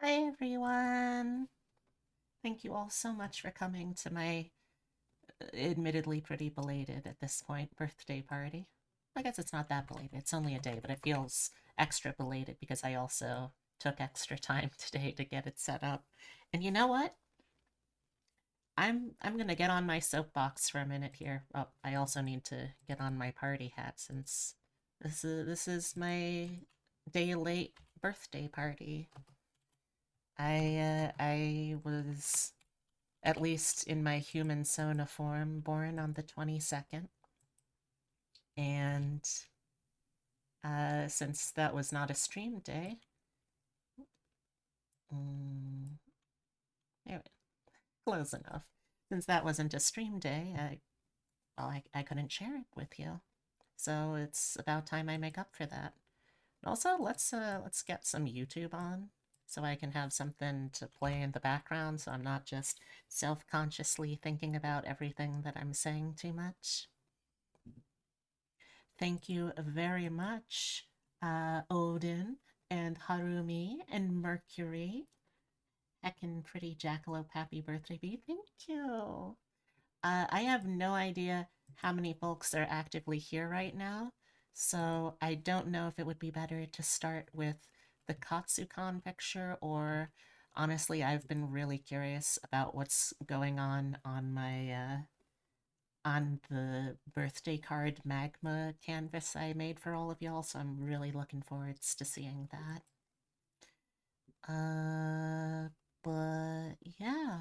Hi everyone! Thank you all so much for coming to my admittedly pretty belated at this point birthday party. I guess it's not that belated, it's only a day, but it feels extra belated because I also took extra time today to get it set up. And you know what? I'm gonna get on my soapbox for a minute here. Oh, I also need to get on my party hat since this is my day late birthday party. I was, at least in my human Sona form, born on the 22nd. And since that was not a stream day, mm, anyway, close enough. Since that wasn't a stream day, I couldn't share it with you. So it's about time I make up for that. And also, let's get some YouTube on so I can have something to play in the background so I'm not just self-consciously thinking about everything that I'm saying too much. Thank you very much, Odin and Harumi and Mercury. Heckin' pretty jackalope happy birthday bee. Thank you. I have no idea how many folks are actively here right now, so I don't know if it would be better to start with the Katsukan picture, or honestly, I've been really curious about what's going on my on the birthday card magma canvas I made for all of y'all, so I'm really looking forward to seeing that. Uh, but yeah,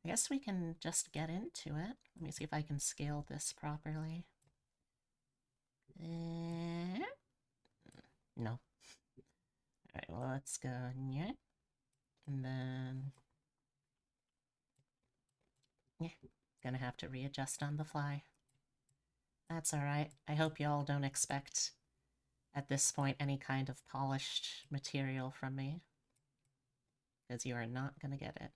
I guess we can just get into it. Let me see if I can scale this properly. Eh, no. Alright, well, let's go yeah. And then, yeah, gonna have to readjust on the fly. That's alright. I hope y'all don't expect, at this point, any kind of polished material from me, because you are not gonna get it.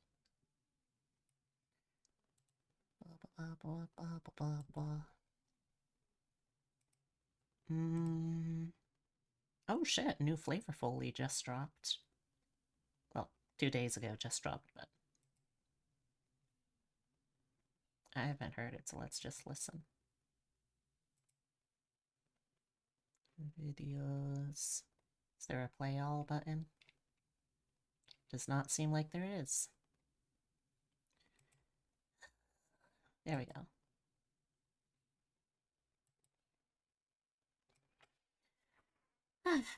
Mm. Oh shit, new Flavorfully just dropped. Well, 2 days ago just dropped, but I haven't heard it, so let's just listen. Videos. Is there a play all button? Does not seem like there is. There we go.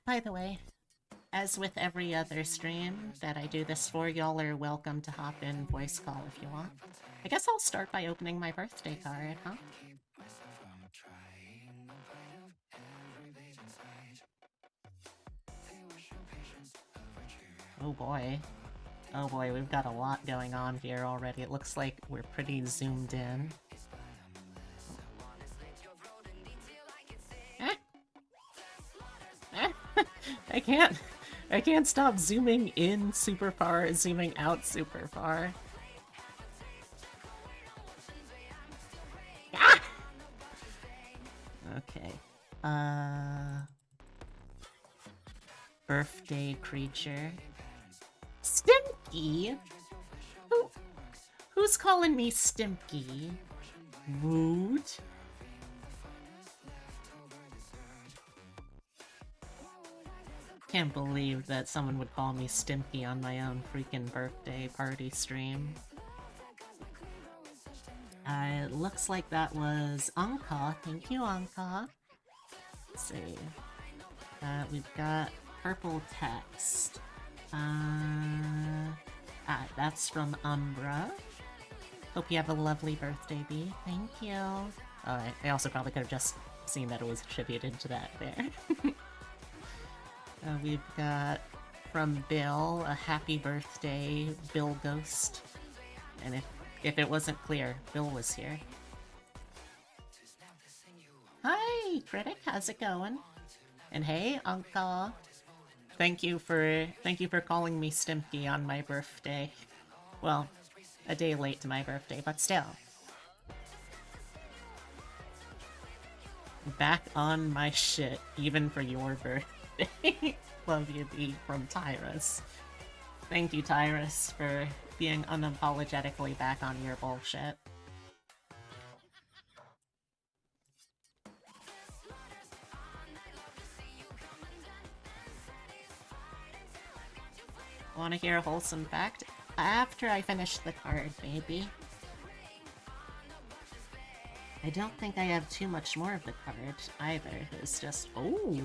By the way, as with every other stream that I do this for, y'all are welcome to hop in voice call if you want. I guess I'll start by opening my birthday card, huh? Oh boy. Oh boy, we've got a lot going on here already. It looks like we're pretty zoomed in. Eh? Eh? I can't stop zooming in super far, zooming out super far. Ah! Okay. Birthday creature. Stimpy? Who, who's calling me Stimpy? Rude? Can't believe that someone would call me Stimpy on my own freaking birthday party stream. It looks like that was Anka. Thank you, Anka. Let's see. We've got purple text. That's from Umbra. Hope you have a lovely birthday, Bee. Thank you. I also probably could have just seen that it was attributed to that there. We've got from Bill, a happy birthday, Bill Ghost. And if it wasn't clear, Bill was here. Hi, Critic, how's it going? And hey, Anka. Thank you for calling me Stimpy on my birthday. Well, a day late to my birthday, but still. Back on my shit, even for your birthday. Love you, B, from Tyrus. Thank you, Tyrus, for being unapologetically back on your bullshit. Want to hear a wholesome fact? After I finish the card, maybe. I don't think I have too much more of the card either. It's just... Oh!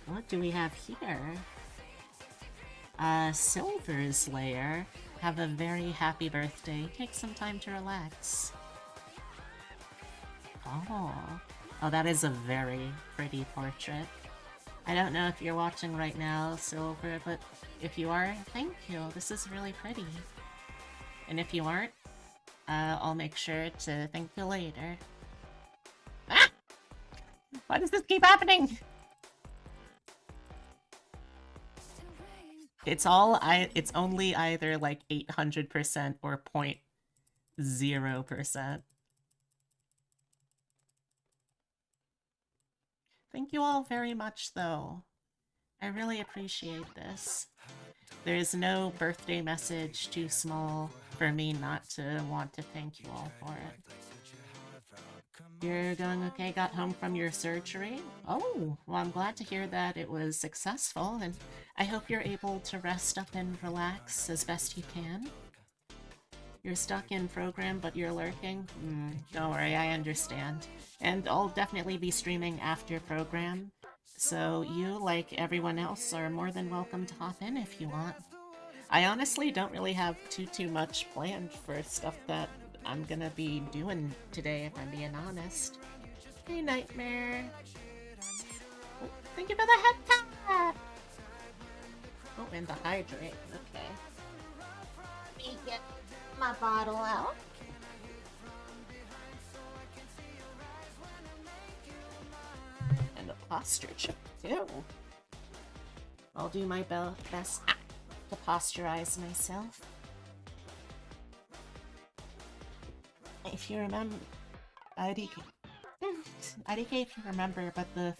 What do we have here? Silver's Lair. Have a very happy birthday. Take some time to relax. Oh. Oh, that is a very pretty portrait. I don't know if you're watching right now, Silver, but if you are, thank you. This is really pretty. And if you aren't, I'll make sure to thank you later. Ah! Why does this keep happening? It's only either like 800% or 0.0%. Thank you all very much, though. I really appreciate this. There's no birthday message too small for me not to want to thank you all for it. You're going okay? Got home from your surgery? Oh, well, I'm glad to hear that it was successful, and I hope you're able to rest up and relax as best you can. You're stuck in program, but you're lurking? Don't worry, I understand. And I'll definitely be streaming after program, so you, like everyone else, are more than welcome to hop in if you want. I honestly don't really have too much planned for stuff that I'm gonna be doing today, if I'm being honest. Hey, Nightmare! Oh, thank you for the head tap! Oh, and the hydrate, okay. Let me get my bottle out. And a posture check, too. I'll do my best to posturize myself. If you remember, IDK, if you remember, but the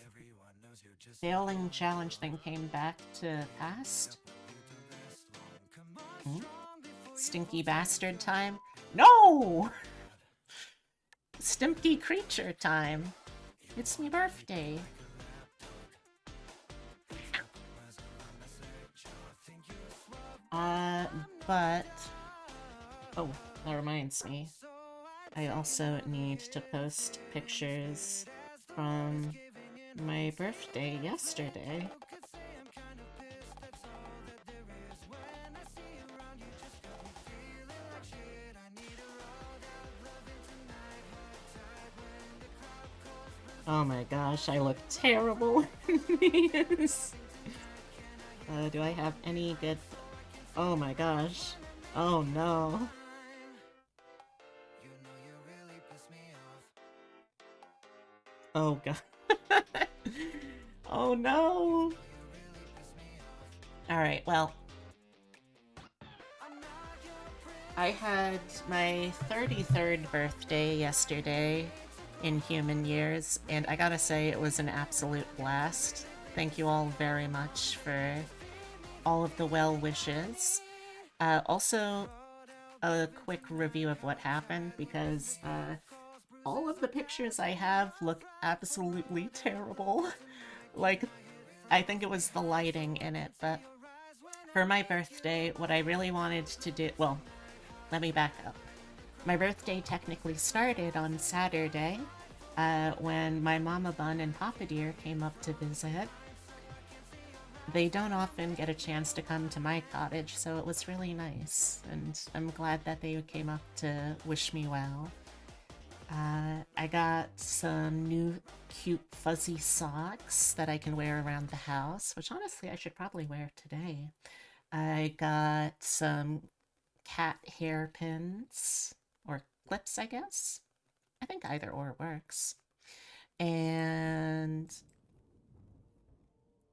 failing challenge thing came back to past. Stinky bastard time? No! Stimpy creature time. It's my birthday. But... Oh, that reminds me. I also need to post pictures from my birthday yesterday. Oh my gosh, I look terrible in these. Do I have any good... Oh my gosh. Oh no. Oh god. Oh no. Alright, well. I had my 33rd birthday yesterday in human years, and I gotta say it was an absolute blast. Thank you all very much for all of the well wishes. Also, a quick review of what happened, because all of the pictures I have look absolutely terrible. Like, I think it was the lighting in it, but for my birthday, what I really wanted to do... Well, let me back up. My birthday technically started on Saturday, when my Mama Bun and Papa Deer came up to visit. They don't often get a chance to come to my cottage, so it was really nice, and I'm glad that they came up to wish me well. I got some new cute fuzzy socks that I can wear around the house, which honestly I should probably wear today. I got some cat hairpins, or clips, I guess? I think either or works. And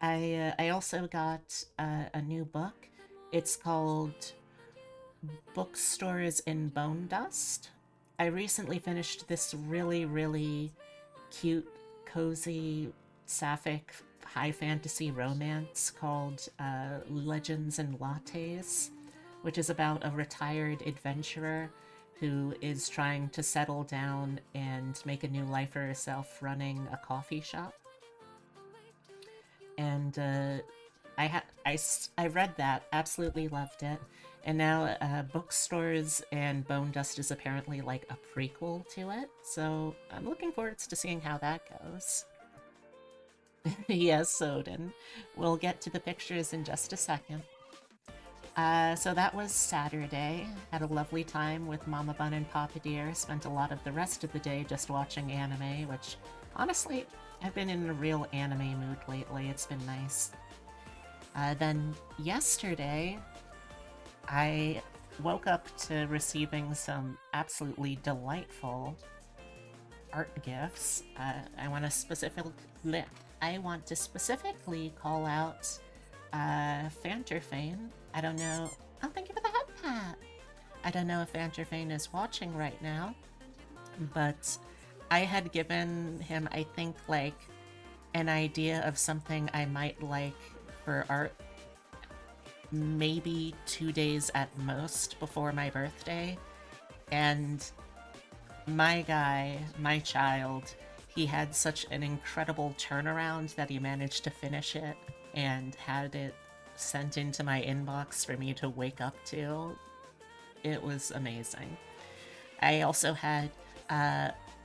I also got a new book. It's called Bookstores in Bone Dust. I recently finished this really, really cute, cozy, sapphic high fantasy romance called Legends and Lattes, which is about a retired adventurer who is trying to settle down and make a new life for herself running a coffee shop. And I read that, absolutely loved it. And now bookstores and Bone Dust is apparently like a prequel to it, so I'm looking forward to seeing how that goes. Yes, Odin. We'll get to the pictures in just a second. So that was Saturday. Had a lovely time with Mama Bun and Papa Deer. Spent a lot of the rest of the day just watching anime, which honestly, I've been in a real anime mood lately. It's been nice. Then yesterday, I woke up to receiving some absolutely delightful art gifts. I want to specifically call out Fanterfane. I don't know. Oh, thank you for the head pat. I don't know if Fanterfane is watching right now, but I had given him, I think, like an idea of something I might like for art maybe 2 days at most before my birthday. And my guy, my child, he had such an incredible turnaround that he managed to finish it and had it sent into my inbox for me to wake up to. It was amazing. I also had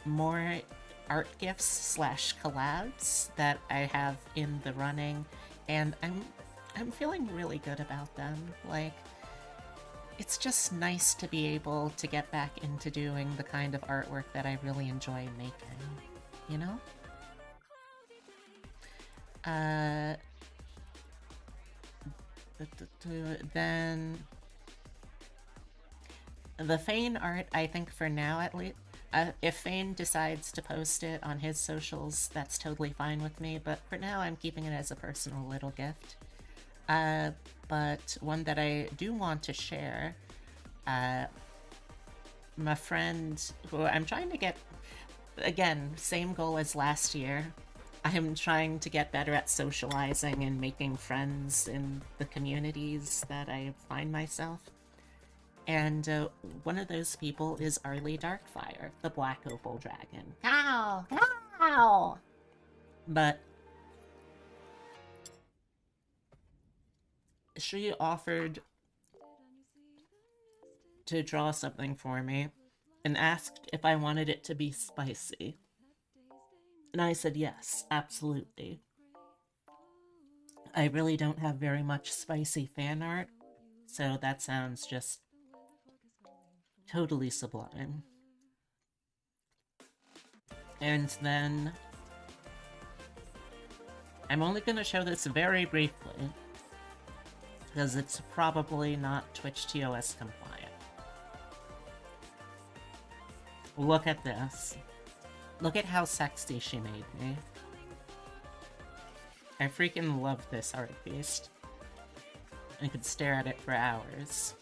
more art gifts slash collabs that I have in the running, and I'm feeling really good about them. Like, it's just nice to be able to get back into doing the kind of artwork that I really enjoy making, you know? Then the Fane art, I think for now at least, if Fane decides to post it on his socials, that's totally fine with me, but for now I'm keeping it as a personal little gift. But one that I do want to share, my friend who I'm trying to get, again, same goal as last year. I'm trying to get better at socializing and making friends in the communities that I find myself. And one of those people is Arlie Darkfire, the Black Opal Dragon. Ow! Ow! But she offered to draw something for me and asked if I wanted it to be spicy. And I said yes, absolutely. I really don't have very much spicy fan art, so that sounds just totally sublime. And then I'm only going to show this very briefly because it's probably not Twitch TOS compliant. Look at this. Look at how sexy she made me. I freaking love this art piece. I could stare at it for hours.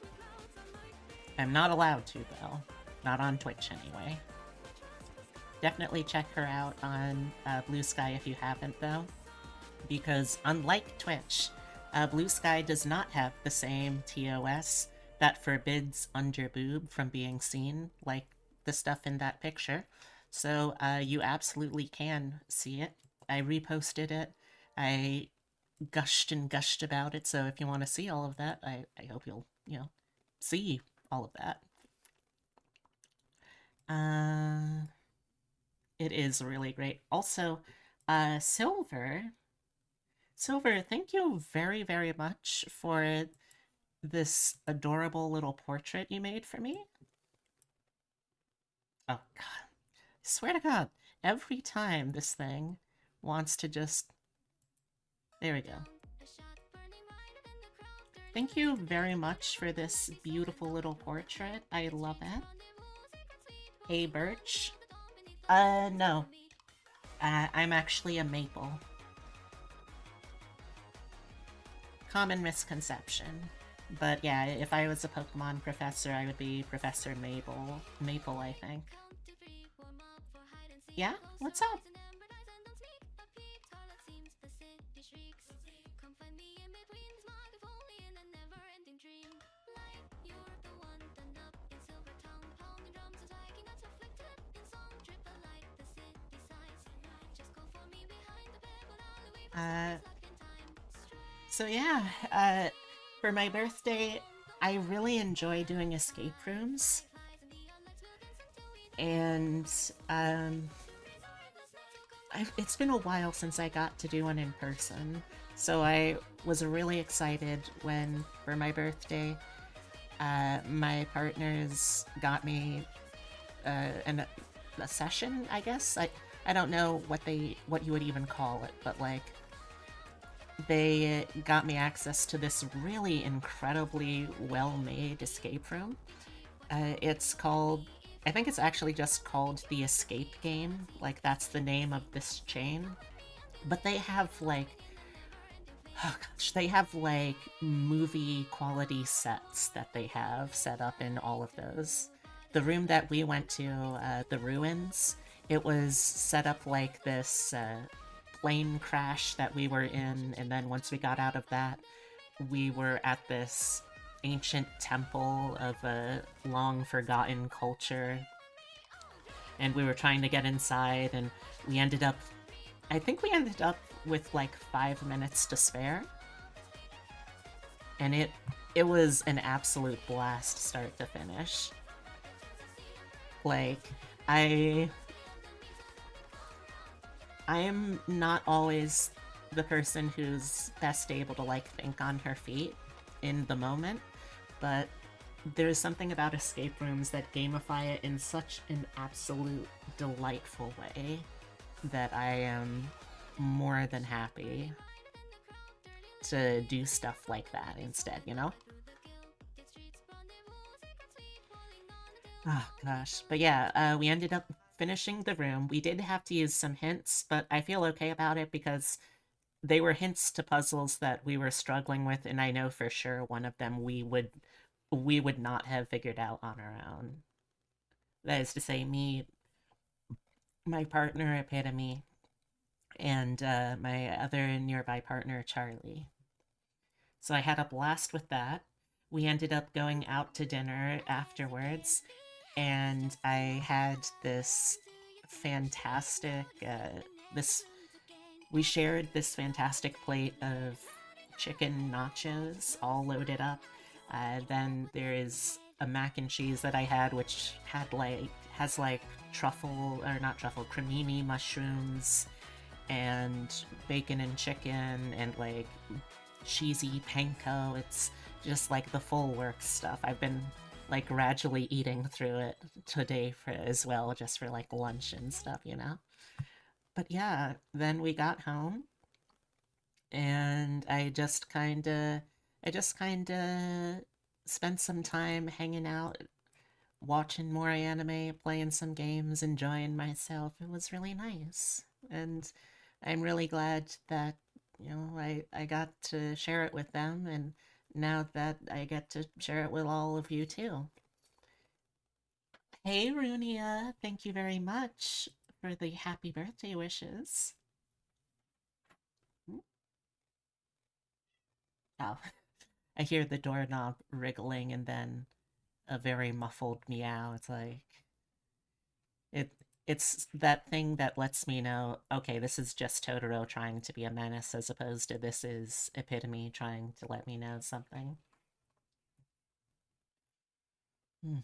I'm not allowed to, though. Not on Twitch, anyway. Definitely check her out on Blue Sky if you haven't, though. Because unlike Twitch, Blue Sky does not have the same TOS that forbids underboob from being seen, like the stuff in that picture. So you absolutely can see it. I reposted it. I gushed and gushed about it, so if you want to see all of that, I hope you'll, see all of that. It is really great. Also, Silver, thank you very, very much for this adorable little portrait you made for me. Oh, God. I swear to God, every time this thing wants to just... There we go. Thank you very much for this beautiful little portrait. I love it. Hey, Birch. No. I'm actually a maple. Common misconception. But yeah, if I was a Pokemon professor, I would be Professor Maple. Maple, I think. Yeah? What's up? Uh, so yeah, uh, for my birthday, I really enjoy doing escape rooms, and um, it's been a while since I got to do one in person. So I was really excited when, for my birthday, my partners got me a session. I guess I don't know what you would even call it, but like they got me access to this really incredibly well made escape room. It's called, I think it's actually just called the Escape Game. Like, that's the name of this chain. But they have like, oh gosh, they have like movie quality sets that they have set up in all of those. The room that we went to, the ruins, it was set up like this plane crash that we were in, and then once we got out of that, we were at this ancient temple of a long forgotten culture, and we were trying to get inside, and we ended up, I think we ended up with like 5 minutes to spare, and it was an absolute blast start to finish. Like, I I am not always the person who's best able to like think on her feet in the moment, but there's something about escape rooms that gamify it in such an absolute delightful way that I am more than happy to do stuff like that instead, you know? Oh gosh. But yeah, we ended up finishing the room. We did have to use some hints, but I feel okay about it because they were hints to puzzles that we were struggling with, and I know for sure one of them we would not have figured out on our own. That is to say, me, my partner Epitome, and my other nearby partner Charlie. So I had a blast with that. We ended up going out to dinner afterwards, and I had this fantastic this we shared this fantastic plate of chicken nachos, all loaded up. Then there is a mac and cheese that I had, which has like truffle, or not truffle, cremini mushrooms and bacon and chicken and like cheesy panko. It's just like the full works stuff. I've been like gradually eating through it today for as well, just for like lunch and stuff, you know. But yeah, then we got home, and I just kind of spent some time hanging out, watching more anime, playing some games, enjoying myself. It was really nice. And I'm really glad that, I got to share it with them, and now that I get to share it with all of you too. Hey, Runia, thank you very much for the happy birthday wishes. Oh, I hear the doorknob wriggling and then a very muffled meow. It's like it it's that thing that lets me know, okay, this is just Totoro trying to be a menace as opposed to this is Epitome trying to let me know something. Hmm.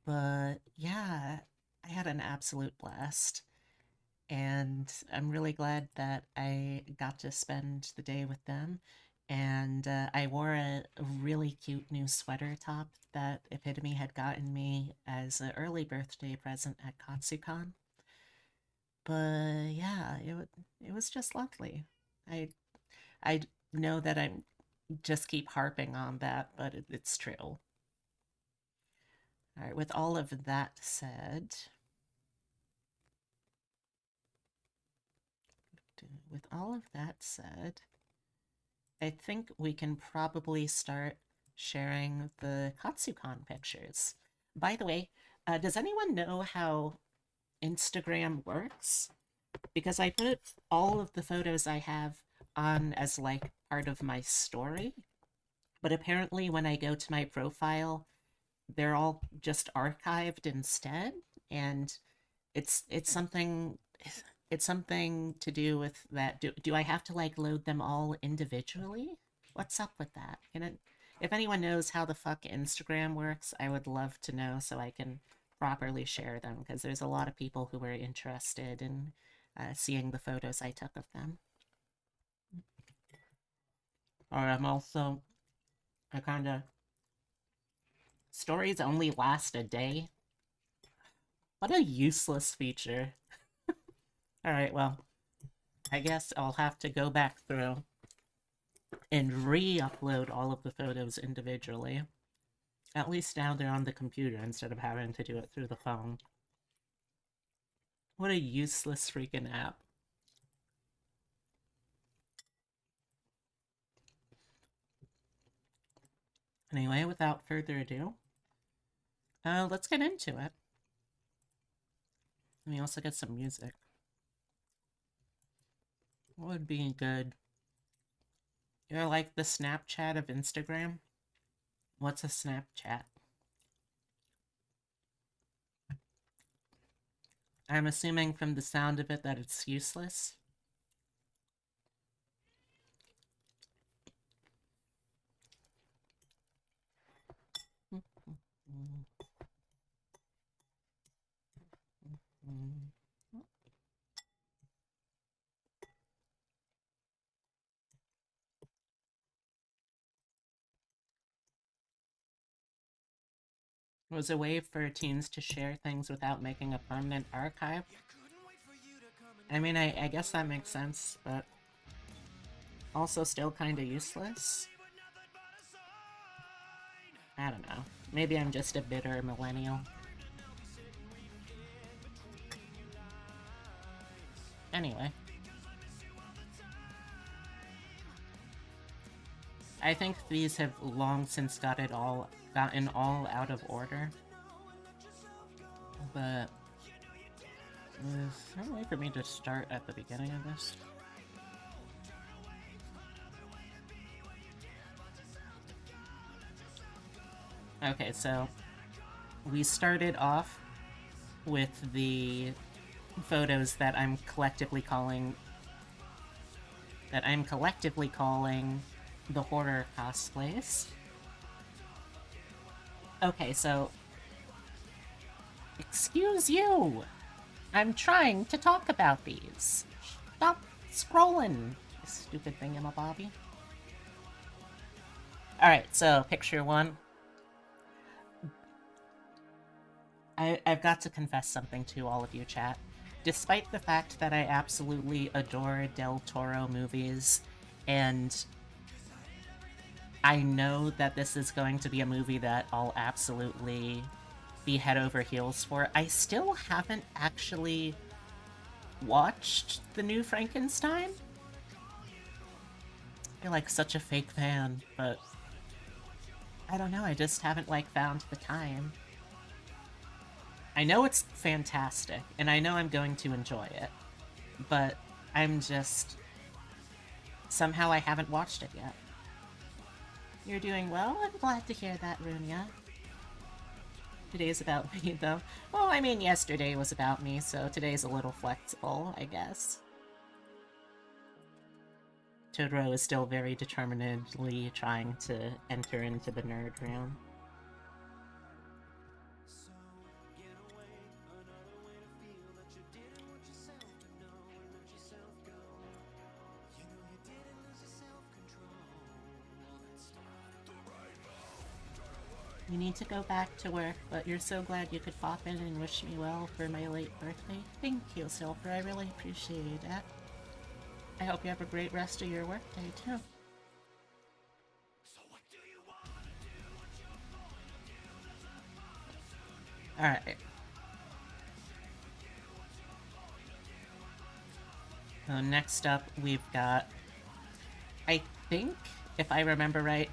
But yeah, I had an absolute blast. And I'm really glad that I got to spend the day with them. And I wore a really cute new sweater top that Epitome had gotten me as an early birthday present at Katsucon. But yeah, it was just lovely. I I know that I'm just keep harping on that, but it's true. All right, with all of that said, I think we can probably start sharing the Katsucon pictures. By the way, does anyone know how Instagram works? Because I put all of the photos I have on as like part of my story, but apparently when I go to my profile, they're all just archived instead, and it's something. It's something to do with that. Do I have to like load them all individually? What's up with that? If anyone knows how the fuck Instagram works, I would love to know so I can properly share them because there's a lot of people who were interested in seeing the photos I took of them. Or I'm also, I kind of, stories only last a day. What a useless feature. Alright, well, I guess I'll have to go back through and re-upload all of the photos individually. At least now they're on the computer instead of having to do it through the phone. What a useless freaking app. Anyway, without further ado, let's get into it. Let me also get some music. What would be good? You're like the Snapchat of Instagram? What's a Snapchat? I'm assuming from the sound of it that it's useless. It was a way for teens to share things without making a permanent archive. I mean, I guess that makes sense, but also still kind of useless. I don't know. Maybe I'm just a bitter millennial. Anyway. I think these have long since gotten all out of order. But is there a way for me to start at the beginning of this? Okay, so we started off with the photos that I'm collectively calling the horror cosplays. Okay, so excuse you. I'm trying to talk about these. Stop scrolling, you stupid thingamabobby. Alright, so picture one. I've got to confess something to all of you, chat. Despite the fact that I absolutely adore Del Toro movies, and I know that this is going to be a movie that I'll absolutely be head over heels for, I still haven't actually watched the new Frankenstein. I feel like such a fake fan, but I don't know, I just haven't like found the time. I know it's fantastic, and I know I'm going to enjoy it, but I'm just... somehow I haven't watched it yet. You're doing well? I'm glad to hear that, Runia. Today's about me, though. Well, I mean, yesterday was about me, so today's a little flexible, I guess. Totoro is still very determinedly trying to enter into the nerd realm. You need to go back to work, but you're so glad you could pop in and wish me well for my late birthday. Thank you, Silver. I really appreciate that. I hope you have a great rest of your workday, too. Alright. So next up, we've got... I think, if I remember right,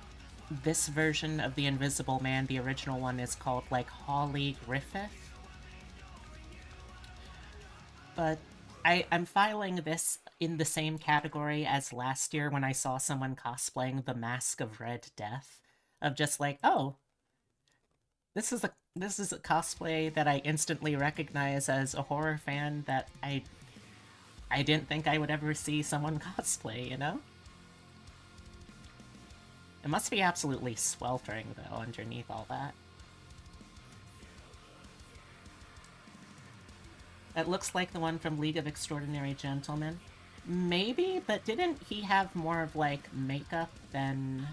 this version of the Invisible Man, the original one, is called, like, Holly Griffith. But I'm filing this in the same category as last year when I saw someone cosplaying the Mask of Red Death. Of just like, oh, this is a cosplay that I instantly recognize as a horror fan that I I didn't think I would ever see someone cosplay, you know? It must be absolutely sweltering, though, underneath all that. That looks like the one from League of Extraordinary Gentlemen. Maybe, but didn't he have more of, like, makeup than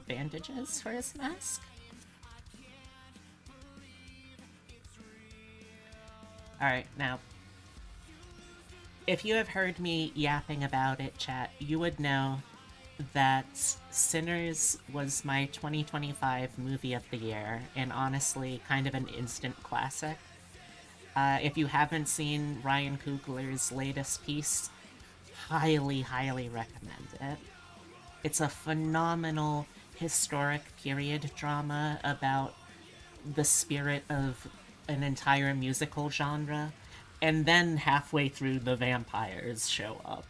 bandages for his mask? Alright, now, if you have heard me yapping about it, chat, you would know that Sinners was my 2025 movie of the year, and honestly, kind of an instant classic. If you haven't seen Ryan Coogler's latest piece, highly, highly recommend it. It's a phenomenal historic period drama about the spirit of an entire musical genre, and then halfway through the vampires show up.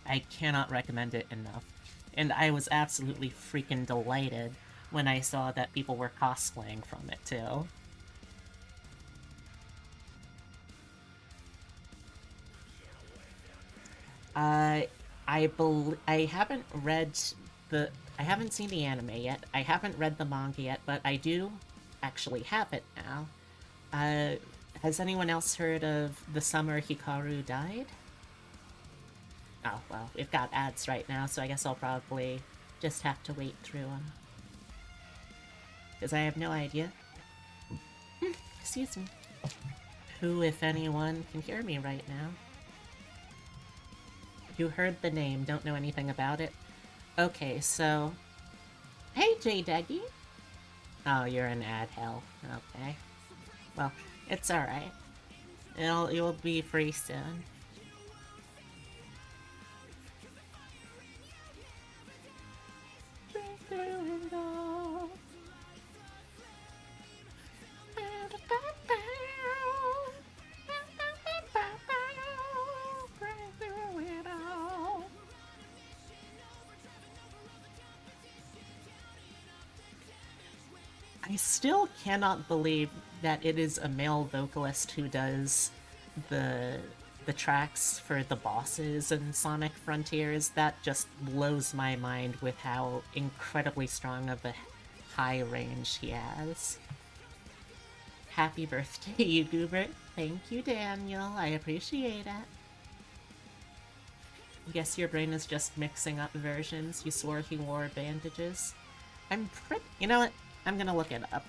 I cannot recommend it enough. And I was absolutely freaking delighted when I saw that people were cosplaying from it, too. I haven't read I haven't seen the anime yet. I haven't read the manga yet, but I do actually have it now. Uh, has anyone else heard of The Summer Hikaru Died? Oh, well, we've got ads right now, so I guess I'll probably just have to wait through them. Because I have no idea. Excuse me. Who, if anyone, can hear me right now? You heard the name, don't know anything about it? Okay, so... Hey, J-Deggy! Oh, you're in ad hell. Okay. Well, it's alright. You'll be free soon. I still cannot believe that it is a male vocalist who does the tracks for the bosses in Sonic Frontiers. That just blows my mind with how incredibly strong of a high range he has. Happy birthday, you goober. Thank you, Daniel. I appreciate it. Guess your brain is just mixing up versions. You swore he wore bandages. You know what? I'm gonna look it up.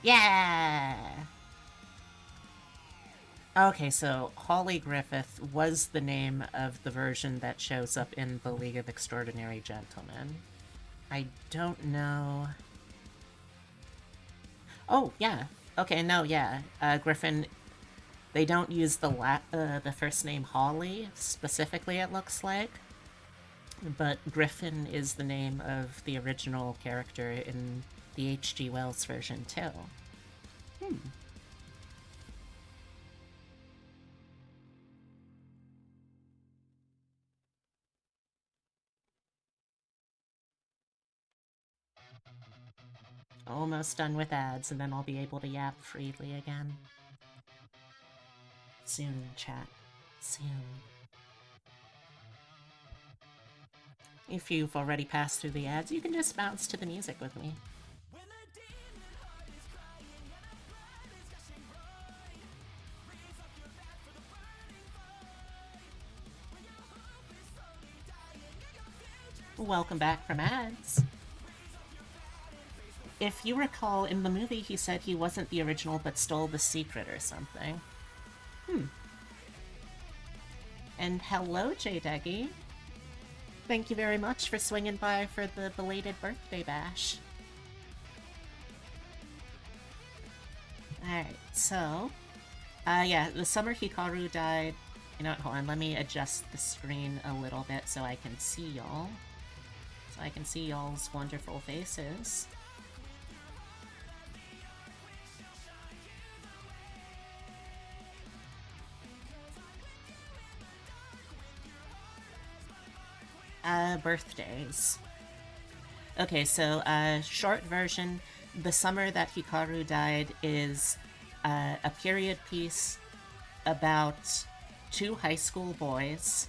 Yeah! Okay, so Holly Griffith was the name of the version that shows up in the League of Extraordinary Gentlemen. I don't know... Oh, yeah. Okay, no, yeah. Griffin... They don't use the first name Holly, specifically, it looks like. But Griffin is the name of the original character in the H.G. Wells version, too. Almost done with ads, and then I'll be able to yap freely again. Soon, chat. Soon. If you've already passed through the ads, you can just bounce to the music with me. Welcome back from ads. If you recall, in the movie he said he wasn't the original but stole the secret or something. And hello, J-Deggy. Thank you very much for swinging by for the belated birthday bash. Alright, so... yeah, the Summer Hikaru died... You know what, hold on, let me adjust the screen a little bit so I can see y'all. So I can see y'all's wonderful faces. birthdays. Okay, so short version, the summer that Hikaru died is a period piece about two high school boys,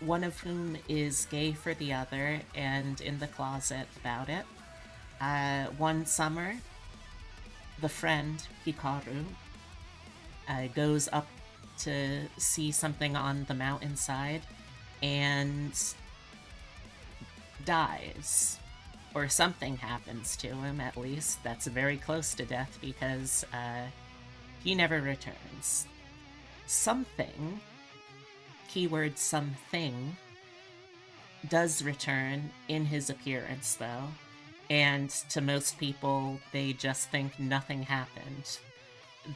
one of whom is gay for the other and in the closet about it. One summer, the friend, Hikaru, goes up to see something on the mountainside and dies. Or something happens to him, at least, that's very close to death because he never returns. Something, keyword something, does return in his appearance, though. And to most people, they just think nothing happened.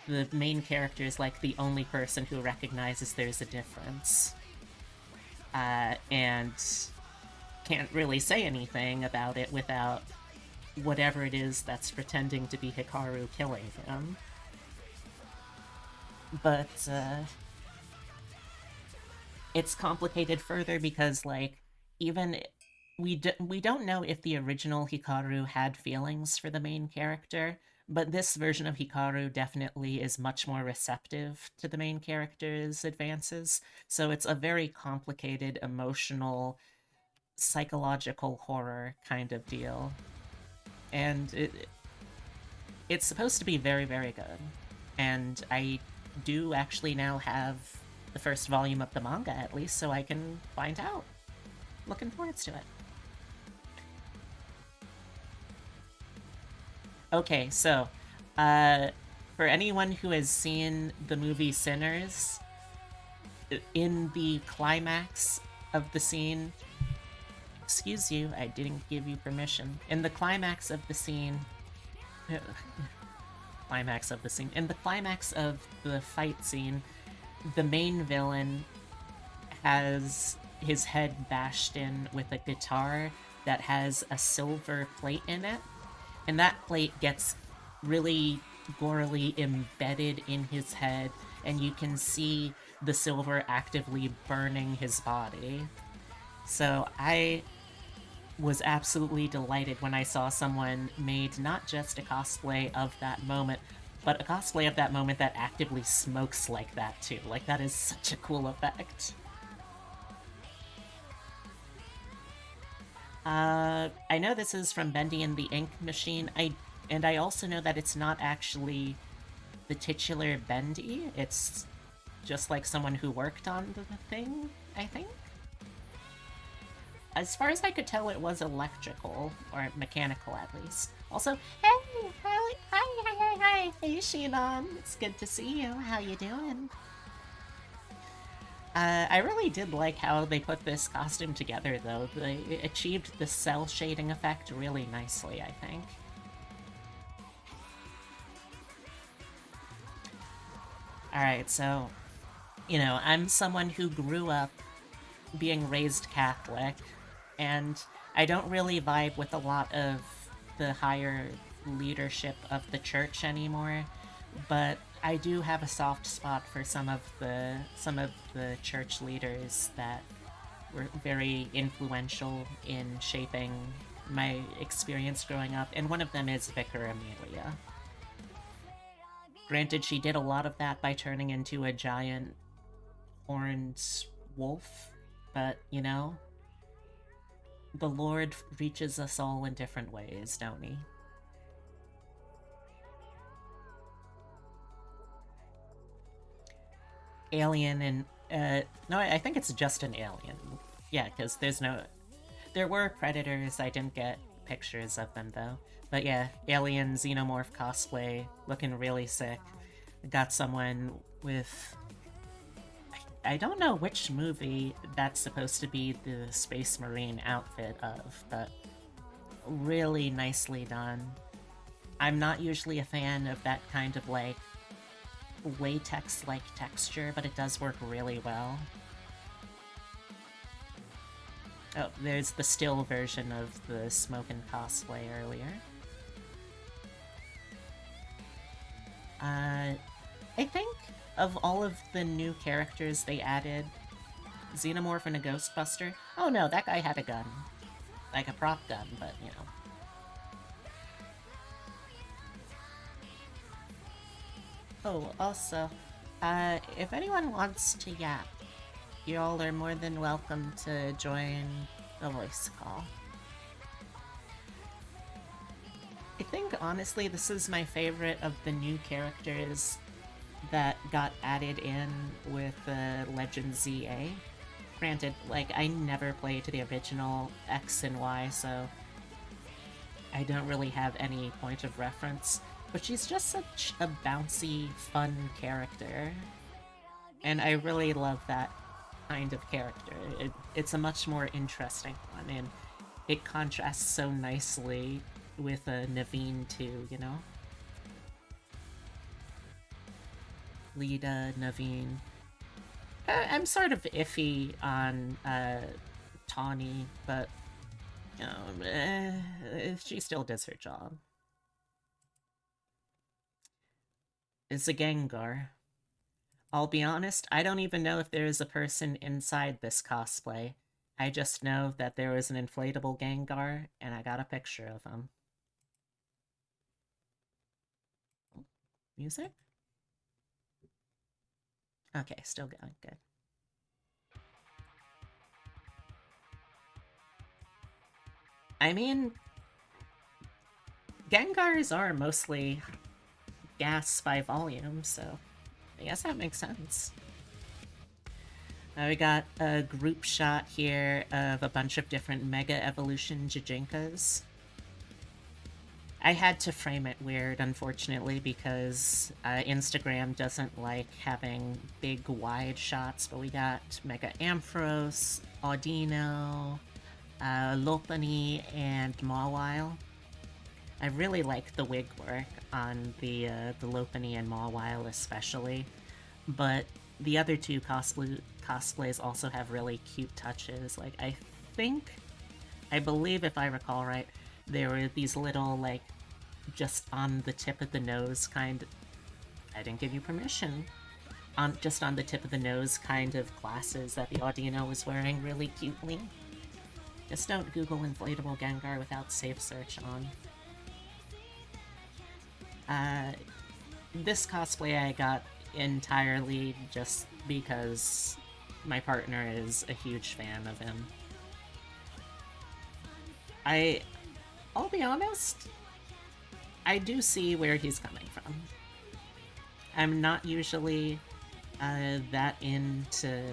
The main character is like the only person who recognizes there's a difference. And can't really say anything about it without whatever it is that's pretending to be Hikaru killing him. But it's complicated further because, like, even we don't know if the original Hikaru had feelings for the main character, but this version of Hikaru definitely is much more receptive to the main character's advances. So it's a very complicated, emotional, psychological horror kind of deal. And it's supposed to be very, very good. And I do actually now have the first volume of the manga, at least, so I can find out. Looking forward to it. Okay, so, uh, for anyone who has seen the movie Sinners, in the climax of the scene, excuse you, I didn't give you permission. In the climax of the scene, in the climax of the fight scene, the main villain has his head bashed in with a guitar that has a silver plate in it, and that plate gets really gorily embedded in his head, and you can see the silver actively burning his body. So I was absolutely delighted when I saw someone made not just a cosplay of that moment, but a cosplay of that moment that actively smokes like that too. Like, that is such a cool effect. I know this is from Bendy and the Ink Machine. I also know that it's not actually the titular Bendy. It's just like someone who worked on the thing, I think. As far as I could tell, it was electrical, or mechanical at least. Also, hey, hi, hey, Shinon. It's good to see you. How you doing? I really did like how they put this costume together, though. They achieved the cell shading effect really nicely, I think. Alright, so, I'm someone who grew up being raised Catholic, and I don't really vibe with a lot of the higher leadership of the church anymore, but I do have a soft spot for some of the church leaders that were very influential in shaping my experience growing up, and one of them is Vicar Amelia. Granted, she did a lot of that by turning into a giant horned wolf, but, the Lord reaches us all in different ways, don't he? Alien and no, I think it's just an alien. Yeah, because there were predators. I didn't get pictures of them though. But yeah, alien xenomorph cosplay, looking really sick. Got someone with, I don't know which movie that's supposed to be the Space Marine outfit of, but really nicely done. I'm not usually a fan of that kind of, like, latex-like texture, but it does work really well. Oh, there's the still version of the Smokin' cosplay earlier. I think of all of the new characters they added, Xenomorph and a Ghostbuster? Oh no, that guy had a gun. Like a prop gun, but you know. Oh, also, if anyone wants to yap, y'all are more than welcome to join the voice call. I think, honestly, this is my favorite of the new characters that got added in with Legend ZA. Granted, like, I never played the original X and Y, so I don't really have any point of reference, but she's just such a bouncy, fun character. And I really love that kind of character. It's a much more interesting one, and it contrasts so nicely with Naveen too, you know? Lita, Naveen. I'm sort of iffy on Tawny, but you know, she still does her job. It's a Gengar. I'll be honest, I don't even know if there is a person inside this cosplay. I just know that there was an inflatable Gengar, and I got a picture of him. Music? Okay, still going, good. I mean, Gengars are mostly gas by volume, so I guess that makes sense. Now we got a group shot here of a bunch of different Mega Evolution Jijinkas. I had to frame it weird, unfortunately, because Instagram doesn't like having big, wide shots, but we got Mega Ampharos, Audino, Lopunny, and Mawile. I really like the wig work on the Lopunny and Mawile especially, but the other two cosplays also have really cute touches. Like, I believe if I recall right, there were these little, like, just on the tip of the nose kind of... I didn't give you permission. Just on the tip of the nose kind of glasses that the Audino was wearing really cutely. Just don't Google inflatable Gengar without safe search on. This cosplay I got entirely just because my partner is a huge fan of him. I'll be honest, I do see where he's coming from. I'm not usually that into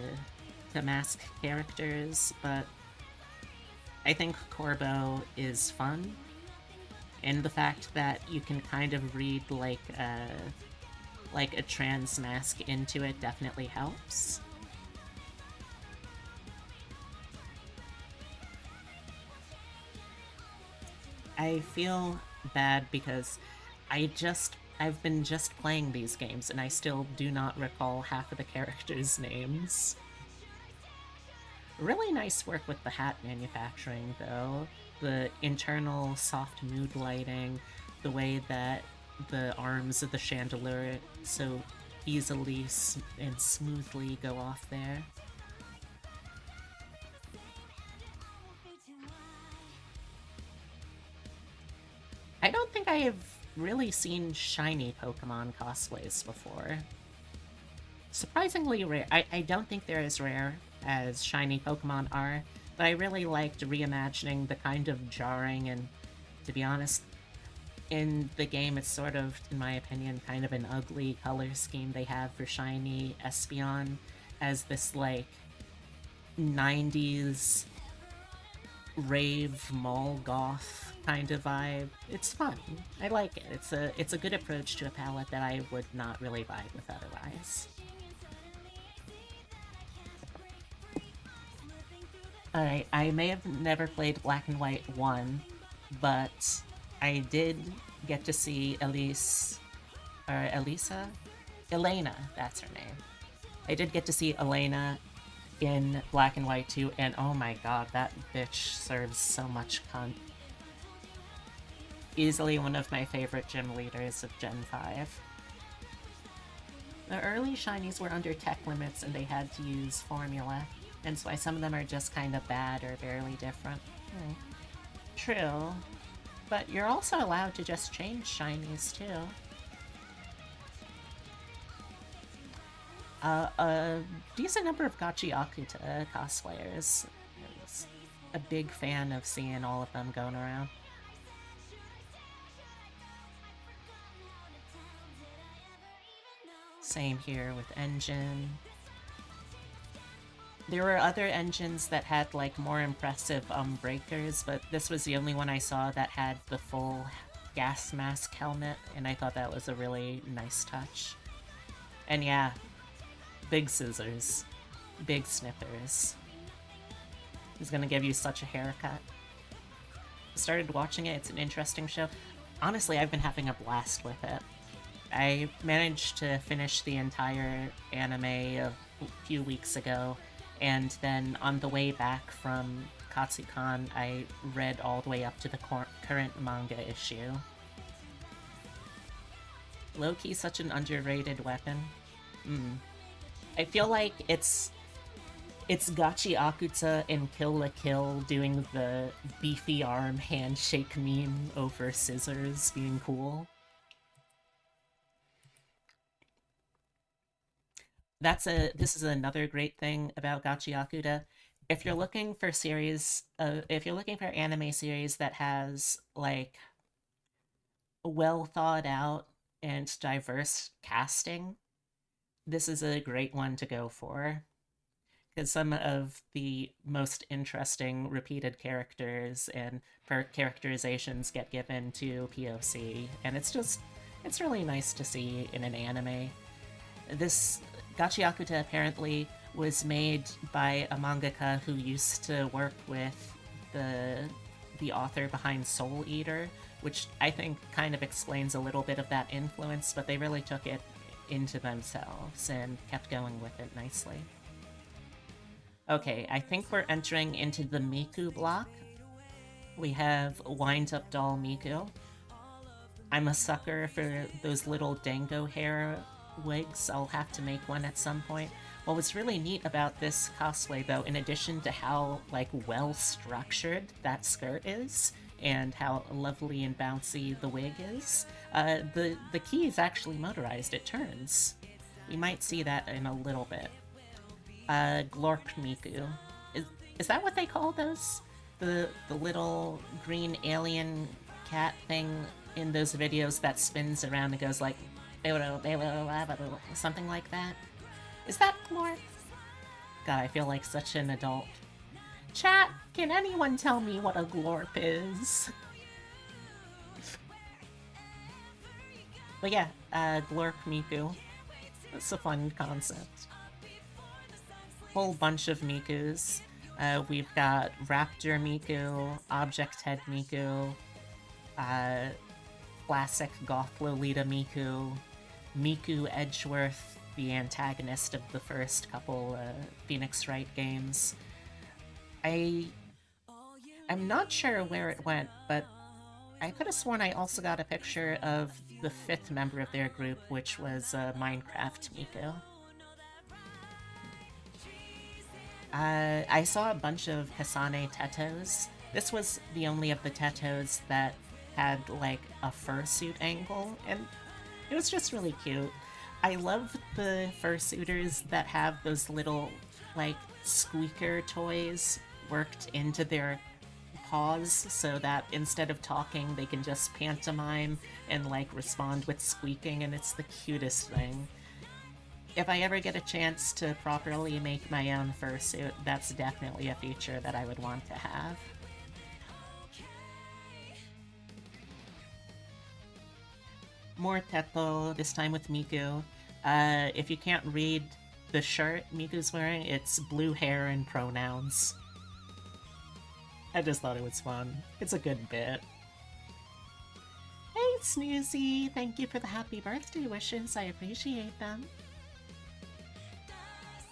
mask characters, but I think Corbo is fun, and the fact that you can kind of read like a trans mask into it definitely helps. I feel bad because I've been just playing these games and I still do not recall half of the characters' names. Really nice work with the hat manufacturing, though. The internal soft mood lighting, the way that the arms of the chandelier so easily and smoothly go off there. I don't think I have really seen shiny Pokemon cosplays before. Surprisingly rare. I don't think they're as rare as shiny Pokemon are, but I really liked reimagining the kind of jarring and, to be honest, in the game it's sort of, in my opinion, kind of an ugly color scheme they have for shiny Espeon as this, like, 90s rave mall goth kind of vibe. It's fun. I like it. It's a good approach to a palette that I would not really vibe with otherwise. Alright, I may have never played Black and White 1, but I did get to see Elise... or Elisa? Elena, that's her name. I did get to see Elena in Black and White 2, and oh my god, that bitch serves so much cunt. Easily one of my favorite gym leaders of Gen 5. The early shinies were under tech limits and they had to use formula. Hence why some of them are just kind of bad or barely different. Hmm. True. But you're also allowed to just change shinies, too. A decent number of Gachi Akuta cosplayers. I was a big fan of seeing all of them going around. Same here with Engine. There were other engines that had like more impressive breakers, but this was the only one I saw that had the full gas mask helmet, and I thought that was a really nice touch. And yeah, big scissors, big snippers. He's gonna give you such a haircut. Started watching it, it's an interesting show. Honestly, I've been having a blast with it. I managed to finish the entire anime a few weeks ago, and then on the way back from Katsucon, I read all the way up to the current manga issue. Low-key such an underrated weapon. I feel like it's Gachi Akuta and Kill la Kill doing the beefy arm handshake meme over scissors being cool. This is another great thing about Gachi Akuta. If you're looking for if you're looking for anime series that has like well thought out and diverse casting, this is a great one to go for. Because some of the most interesting repeated characters and characterizations get given to POC, and it's really nice to see in an anime. This Gachiakuta apparently was made by a mangaka who used to work with the author behind Soul Eater, which I think kind of explains a little bit of that influence, but they really took it into themselves and kept going with it nicely. Okay, I think we're entering into the Miku block. We have Wind Up Doll Miku. I'm a sucker for those little dango hair wigs. I'll have to make one at some point. What was really neat about this cosplay, though, in addition to how like well structured that skirt is and how lovely and bouncy the wig is, the key is actually motorized. It turns. We might see that in a little bit. Glork Miku. Is that what they call those? The little green alien cat thing in those videos that spins around and goes like something like that? Is that Glork? God, I feel like such an adult. Chat, can anyone tell me what a glorp is? But yeah, Glork Miku. That's a fun concept. Whole bunch of Mikus. We've got Raptor Miku, Object Head Miku, classic Goth Lolita Miku, Miku Edgeworth, the antagonist of the first couple Phoenix Wright games. I'm not sure where it went, but I could have sworn I also got a picture of the fifth member of their group, which was Minecraft Miku. I saw a bunch of Kasane Tetos. This was the only of the Tetos that had like a fursuit angle, and it was just really cute. I love the fursuiters that have those little like squeaker toys worked into their paws so that instead of talking they can just pantomime and like respond with squeaking, and it's the cutest thing. If I ever get a chance to properly make my own fursuit, that's definitely a feature that I would want to have. More Teto, this time with Miku. If you can't read the shirt Miku's wearing, it's blue hair and pronouns. I just thought it was fun. It's a good bit. Hey, Snoozy! Thank you for the happy birthday wishes. I appreciate them.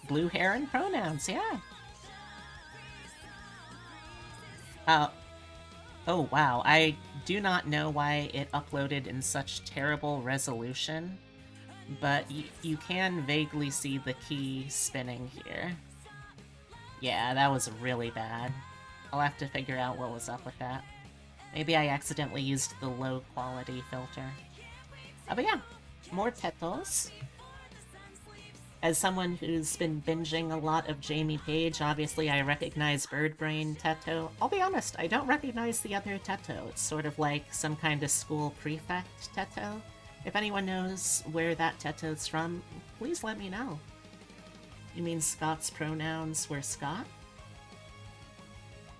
Blue hair and pronouns, yeah. Oh wow, I do not know why it uploaded in such terrible resolution, but you can vaguely see the key spinning here. Yeah, that was really bad. I'll have to figure out what was up with that. Maybe I accidentally used the low quality filter. But yeah, more Tetos. As someone who's been binging a lot of Jamie Page, obviously I recognize Bird Brain Teto. I'll be honest, I don't recognize the other Teto. It's sort of like some kind of school prefect Teto. If anyone knows where that Teto's from, please let me know. You mean Scott's pronouns were Scott?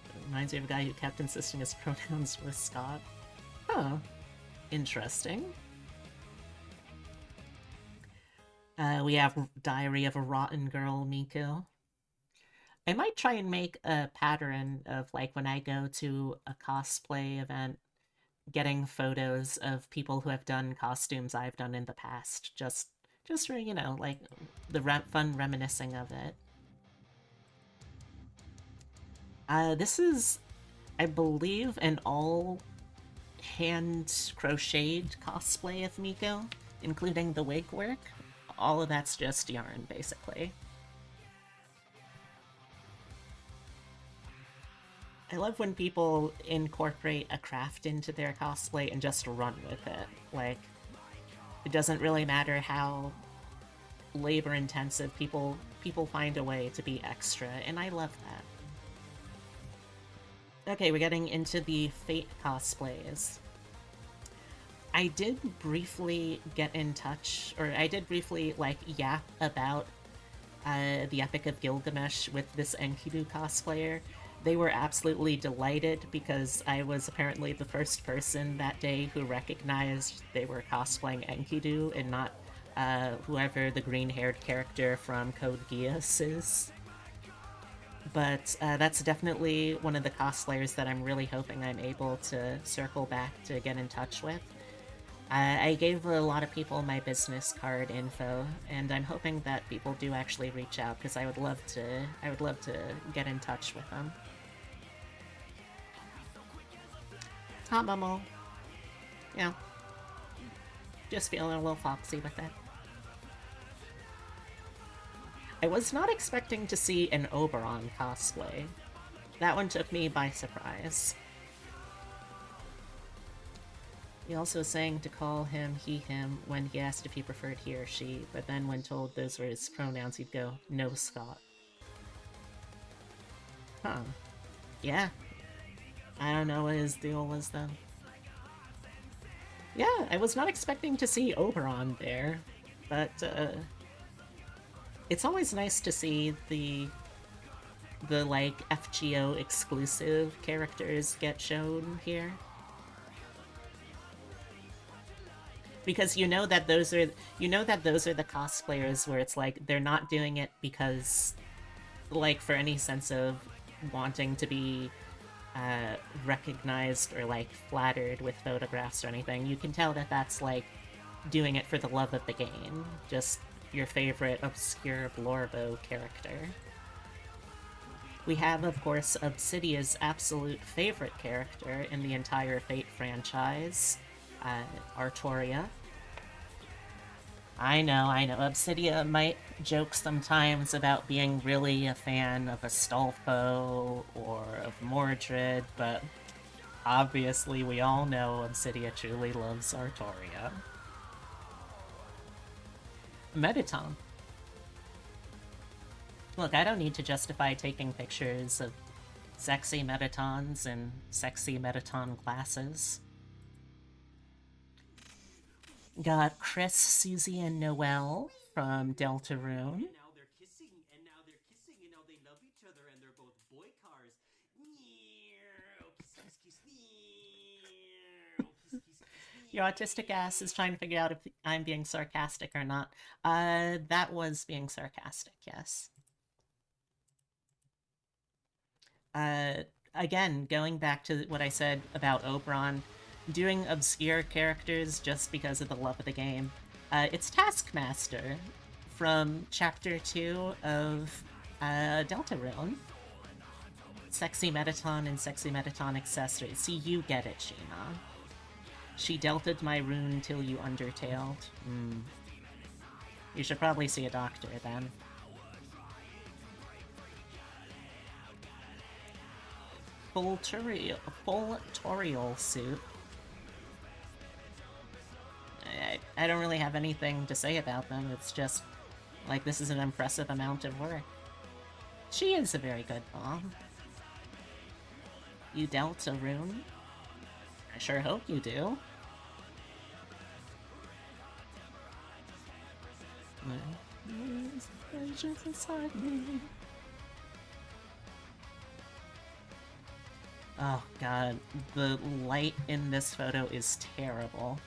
It reminds me of a guy who kept insisting his pronouns were Scott. Huh. Interesting. We have Diary of a Rotten Girl, Miku. I might try and make a pattern of like when I go to a cosplay event, getting photos of people who have done costumes I've done in the past. Just for, you know, like the fun reminiscing of it. This is, I believe, an all hand crocheted cosplay of Miko, including the wig work. All of that's just yarn, basically. I love when people incorporate a craft into their cosplay and just run with it. Like, it doesn't really matter how labor intensive, people find a way to be extra, and I love that. Okay, we're getting into the Fate cosplays. I did briefly get in touch, or I did briefly, like, yap about the Epic of Gilgamesh with this Enkidu cosplayer. They were absolutely delighted because I was apparently the first person that day who recognized they were cosplaying Enkidu and not whoever the green-haired character from Code Geass is. But that's definitely one of the cosplayers that I'm really hoping I'm able to circle back to get in touch with. I gave a lot of people my business card info, and I'm hoping that people do actually reach out because I would love to get in touch with them. Hi, Momo. Yeah, just feeling a little foxy with it. I was not expecting to see an Oberon cosplay. That one took me by surprise. He also sang to call him he, him when he asked if he preferred he or she, but then when told those were his pronouns, he'd go, no, Scott. Huh. Yeah. I don't know what his deal was then. Yeah, I was not expecting to see Oberon there, but it's always nice to see the like FGO exclusive characters get shown here. Because you know that those are the cosplayers where it's like they're not doing it because like for any sense of wanting to be recognized or like flattered with photographs or anything. You can tell that that's like doing it for the love of the game, just your favorite obscure Blorbo character. We have, of course, Obsidia's absolute favorite character in the entire Fate franchise, Artoria. I know. Obsidia might joke sometimes about being really a fan of Astolfo or of Mordred, but obviously we all know Obsidia truly loves Artoria. Mettaton. Look, I don't need to justify taking pictures of sexy Mettatons in sexy Mettaton classes. Got Chris, Susie, and Noelle from Deltarune. Your autistic ass is trying to figure out if I'm being sarcastic or not. That was being sarcastic, yes. Again, going back to what I said about Oberon, doing obscure characters just because of the love of the game. It's Taskmaster from Chapter 2 of Deltarune. Sexy Mettaton and Sexy Mettaton accessories. See, you get it, Sheena. She delted my rune till you undertailed. You should probably see a doctor, then. full tutorial suit. I don't really have anything to say about them. It's just, like, this is an impressive amount of work. She is a very good mom. You dealt a rune? I sure hope you do. Oh god, the light in this photo is terrible.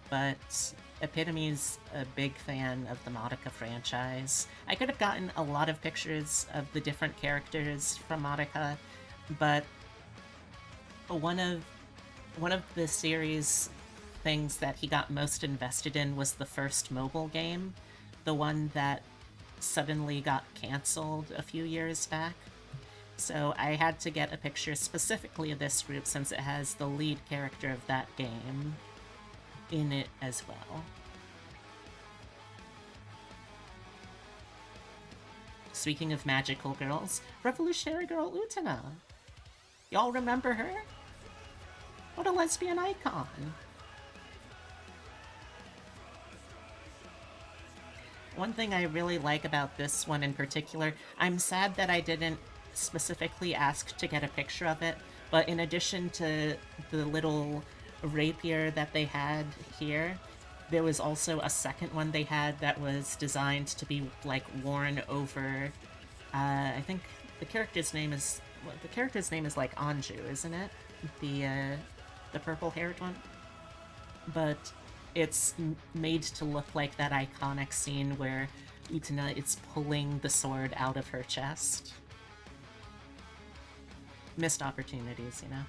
But Epitome's a big fan of the Madoka franchise. I could have gotten a lot of pictures of the different characters from Madoka, but one of the series things that he got most invested in was the first mobile game, the one that suddenly got canceled a few years back. So I had to get a picture specifically of this group since it has the lead character of that game in it as well. Speaking of magical girls, Revolutionary Girl Utena. Y'all remember her? What a lesbian icon! One thing I really like about this one in particular, I'm sad that I didn't specifically ask to get a picture of it, but in addition to the little rapier that they had here, there was also a second one they had that was designed to be, like, worn over, I think the character's name is, like Anju, isn't it? The purple-haired one? But it's made to look like that iconic scene where Utena is pulling the sword out of her chest. Missed opportunities, you know.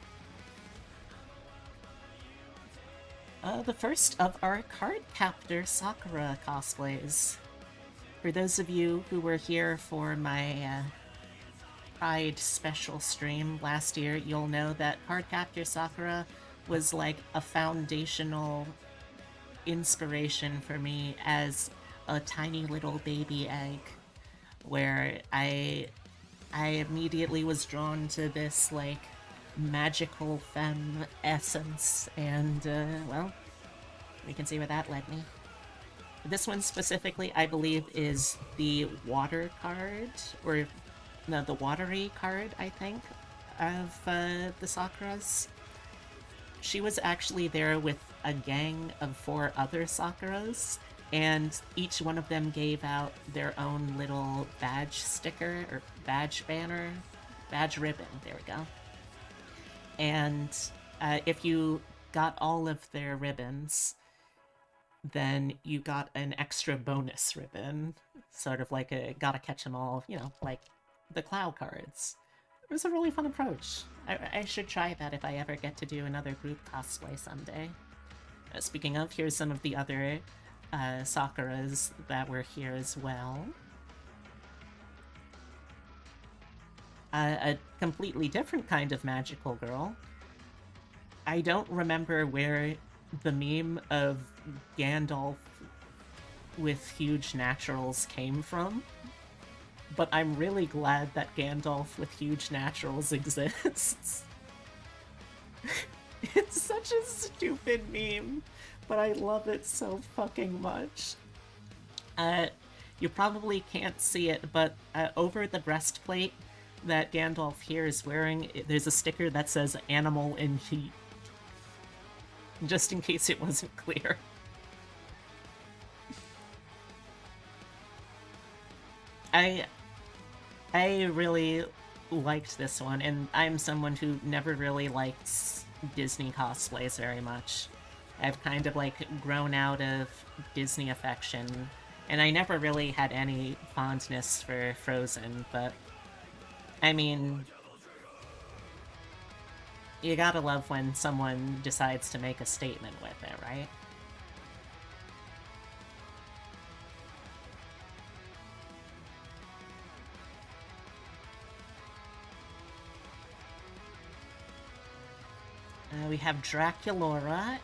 The first of our Card Captor Sakura cosplays. For those of you who were here for my Pride special stream last year, you'll know that Card Captor Sakura was like a foundational inspiration for me as a tiny little baby egg, where I immediately was drawn to this, like, magical femme essence, and, well, we can see where that led me. This one specifically, I believe, is the water card, or, no, the watery card, I think, of the Sakuras. She was actually there with a gang of 4 other Sakuras, and each one of them gave out their own little badge sticker, or badge banner, badge ribbon, there we go. And if you got all of their ribbons, then you got an extra bonus ribbon, sort of like a gotta catch them all, you know, like the Cloud cards. It was a really fun approach. I should try that if I ever get to do another group cosplay someday. Speaking of, here's some of the other Sakuras that were here as well. A completely different kind of magical girl. I don't remember where the meme of Gandalf with huge naturals came from, but I'm really glad that Gandalf with huge naturals exists. It's such a stupid meme, but I love it so fucking much. You probably can't see it, but over the breastplate that Gandalf here is wearing, there's a sticker that says "Animal in Heat." Just in case it wasn't clear. I really liked this one, and I'm someone who never really likes Disney cosplays very much. I've kind of, like, grown out of Disney affection, and I never really had any fondness for Frozen, but I mean, you gotta love when someone decides to make a statement with it, right? We have Draculaura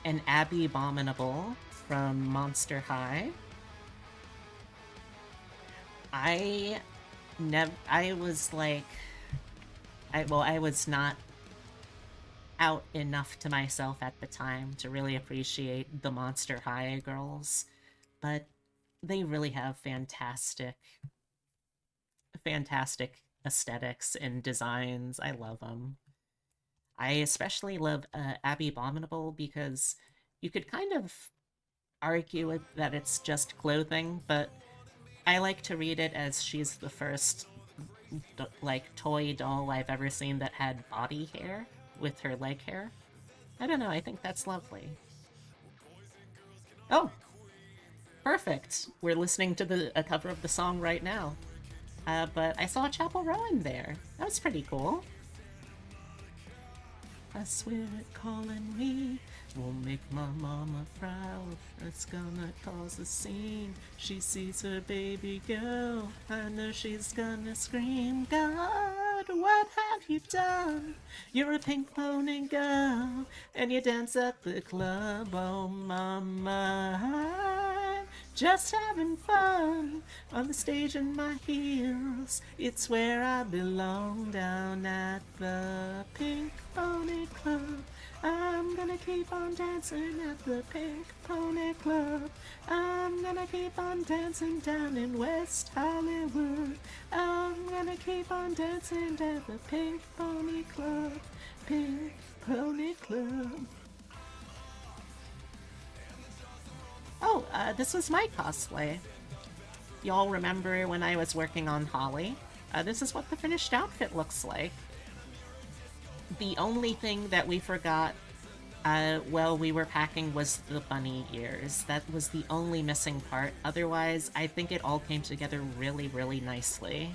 and Abby Abominable from Monster High. I was like, I was not out enough to myself at the time to really appreciate the Monster High girls, but they really have fantastic aesthetics and designs. I love them. I especially love Abby Abominable because you could kind of argue that it's just clothing, but I like to read it as she's the first like toy doll I've ever seen that had body hair with her leg hair. I don't know, I think that's lovely. Oh, perfect. We're listening to a cover of the song right now. But I saw Chapel Row in there. That was pretty cool. I swear it calling me won't make my mama proud. It's gonna cause a scene. She sees her baby girl. I know she's gonna scream, God, what have you done? You're a pink pony girl, and you dance at the club. Oh, mama, I'm just having fun on the stage in my heels. It's where I belong, down at the Pink Pony Club. I'm gonna keep on dancing at the Pink Pony Club. I'm gonna keep on dancing down in West Hollywood. I'm gonna keep on dancing at the Pink Pony Club. Pink Pony Club. Oh, this was my cosplay. Y'all remember when I was working on Holly? This is what the finished outfit looks like. The only thing that we forgot while we were packing was the bunny ears. That was the only missing part. Otherwise, I think it all came together really, really nicely.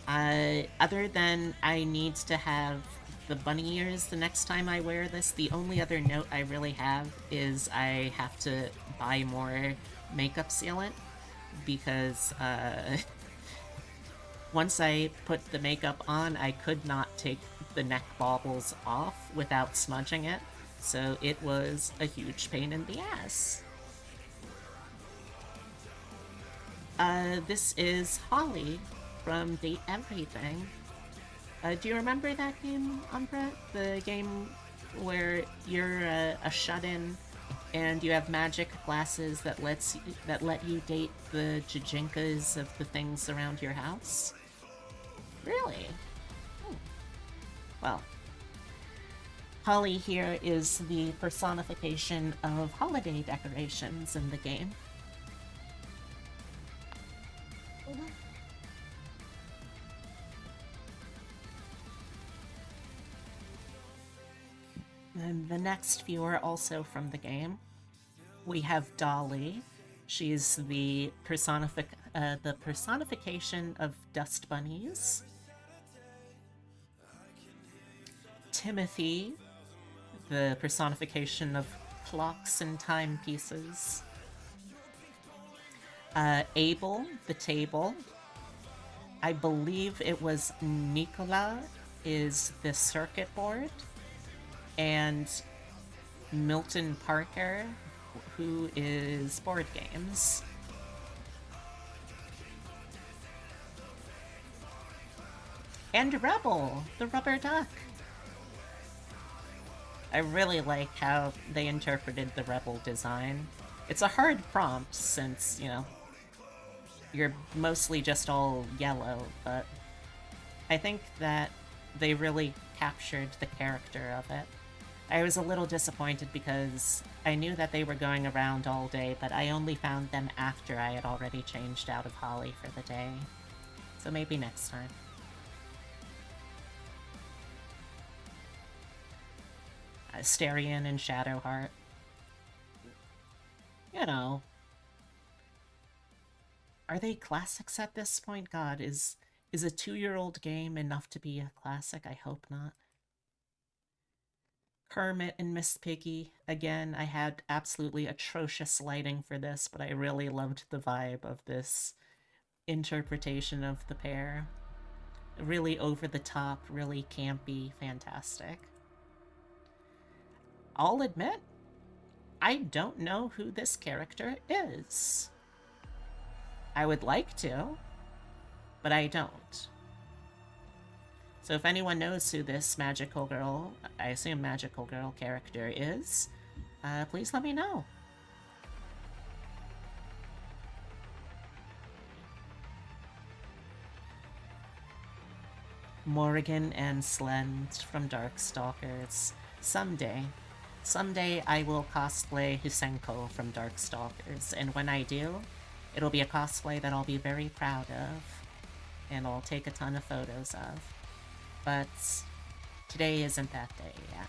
Other than I need to have the bunny ears the next time I wear this, the only other note I really have is I have to buy more makeup sealant because once I put the makeup on, I could not take the neck baubles off without smudging it, so it was a huge pain in the ass. This is Holly from Date Everything. Do you remember that game, Umbra? The game where you're a shut-in and you have magic glasses that let you date the Jijinkas of the things around your house? Really? Hmm. Well, Holly here is the personification of holiday decorations in the game. And the next few are also from the game. We have Dolly. She's the personification of dust bunnies. Timothy, the personification of clocks and timepieces. Abel, the table. I believe it was Nicola is the circuit board. And Milton Parker, who is board games. And Rebel, the rubber duck. I really like how they interpreted the Rebel design. It's a hard prompt since, you know, you're mostly just all yellow, but I think that they really captured the character of it. I was a little disappointed because I knew that they were going around all day, but I only found them after I had already changed out of Holly for the day. So maybe next time. Asterion and Shadowheart. You know. Are they classics at this point? God, is a 2-year-old game enough to be a classic? I hope not. Kermit and Miss Piggy. Again, I had absolutely atrocious lighting for this, but I really loved the vibe of this interpretation of the pair. Really over the top, really campy, fantastic. I'll admit, I don't know who this character is. I would like to, but I don't. So if anyone knows who this magical girl, I assume magical girl character is, please let me know. Morrigan and Slend from Darkstalkers. Someday I will cosplay Husenko from Darkstalkers, and when I do, it'll be a cosplay that I'll be very proud of, and I'll take a ton of photos of. But today isn't that day yet.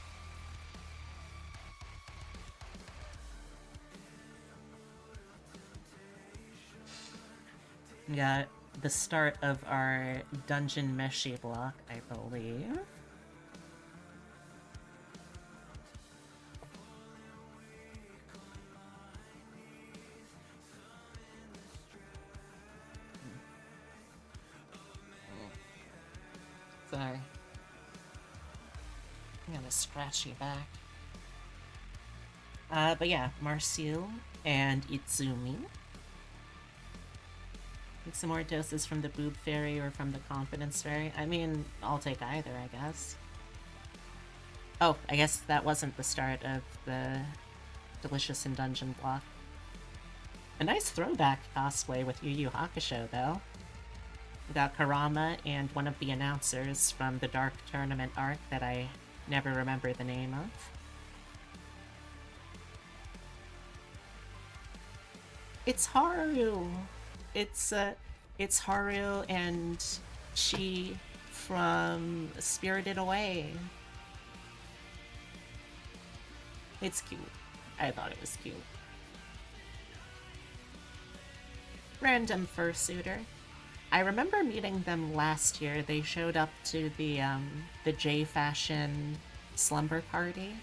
We got the start of our dungeon meshi block, I believe. Sorry. I got a scratchy back. But yeah, Marcel and Itsumi. Need some more doses from the Boob Fairy or from the Confidence Fairy. I mean, I'll take either, I guess. Oh, I guess that wasn't the start of the Delicious in Dungeon block. A nice throwback cosplay with Yu Yu Hakusho, though. We got Karama and one of the announcers from the Dark Tournament arc that I never remember the name of. It's Haru! It's Haru and Chi from Spirited Away. It's cute. I thought it was cute. Random fursuiter. I remember meeting them last year. They showed up to the J Fashion slumber party.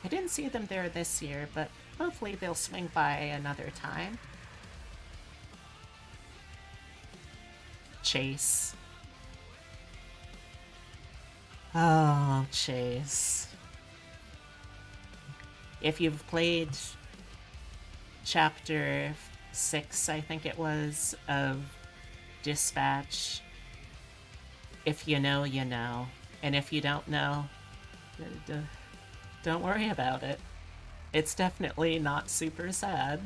I didn't see them there this year, but hopefully they'll swing by another time. Chase. Oh, Chase. If you've played Chapter 6, I think it was, of Dispatch, if you know, you know. And if you don't know, don't worry about it. It's definitely not super sad.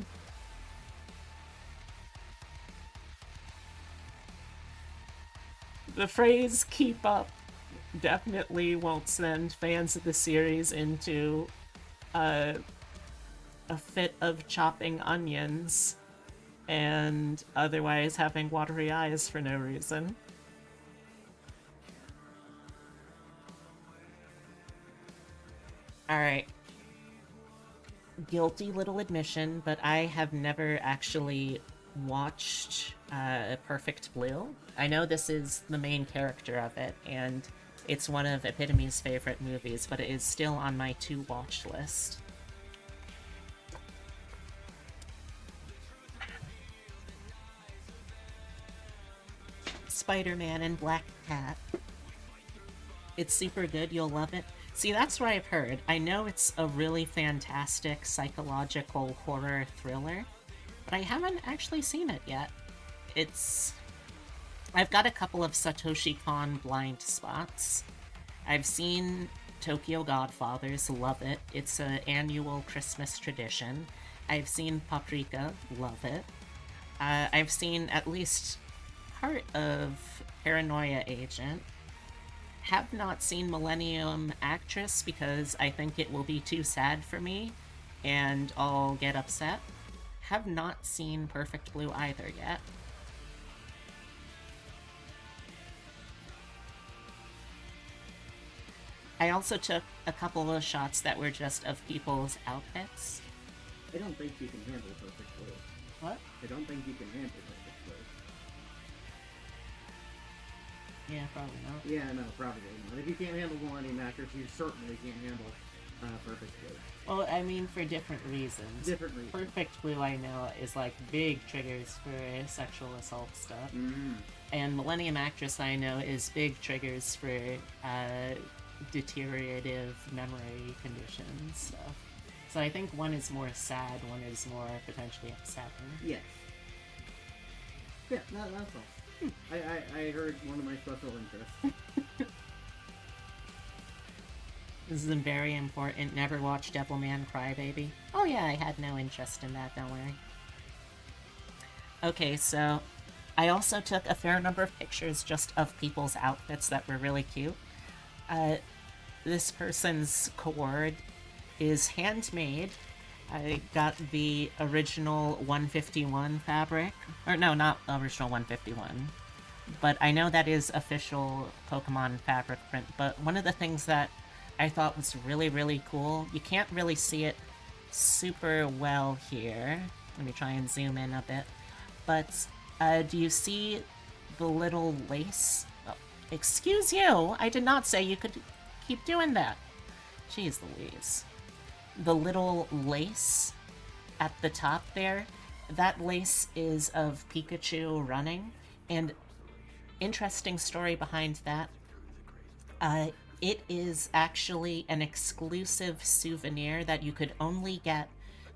The phrase "keep up" definitely won't send fans of the series into a fit of chopping onions and otherwise having watery eyes for no reason. Alright. Guilty little admission, but I have never actually watched Perfect Blue. I know this is the main character of it, and it's one of Epitomy's favorite movies, but it is still on my to-watch list. Spider-Man and Black Cat. It's super good, you'll love it. See, that's what I've heard. I know it's a really fantastic psychological horror thriller, but I haven't actually seen it yet. I've got a couple of Satoshi Kon blind spots. I've seen Tokyo Godfathers, love it. It's an annual Christmas tradition. I've seen Paprika, love it. I've seen at least part of Paranoia Agent. Have not seen Millennium Actress because I think it will be too sad for me and I'll get upset. Have not seen Perfect Blue either yet. I also took a couple of shots that were just of people's outfits. I don't think you can handle Perfect Blue. What? I don't think you can handle Perfect Blue. Yeah, probably not. Yeah, no, probably not. If you can't handle Millennium Actress, you certainly can't handle Perfect Blue. Well, I mean, for different reasons. Different reasons. Perfect Blue, I know, is like big triggers for sexual assault stuff. Mm. And Millennium Actress, I know, is big triggers for deteriorative memory conditions stuff. So I think one is more sad, one is more potentially upsetting. Yes. Yeah, no, that's all. I heard one of my special interests. This is very important. Never watch Devilman Crybaby. Oh yeah, I had no interest in that, don't worry. Okay, so I also took a fair number of pictures just of people's outfits that were really cute. Uh, this person's cord is handmade. I got the original 151 fabric. Or no, not original 151. But I know that is official Pokemon fabric print. But one of the things that I thought was really, really cool, you can't really see it super well here. Let me try and zoom in a bit. But do you see the little lace? Oh, excuse you! I did not say you could keep doing that. Jeez Louise. The little lace at the top there, that lace is of Pikachu running. And interesting story behind that. Uh, it is actually an exclusive souvenir that you could only get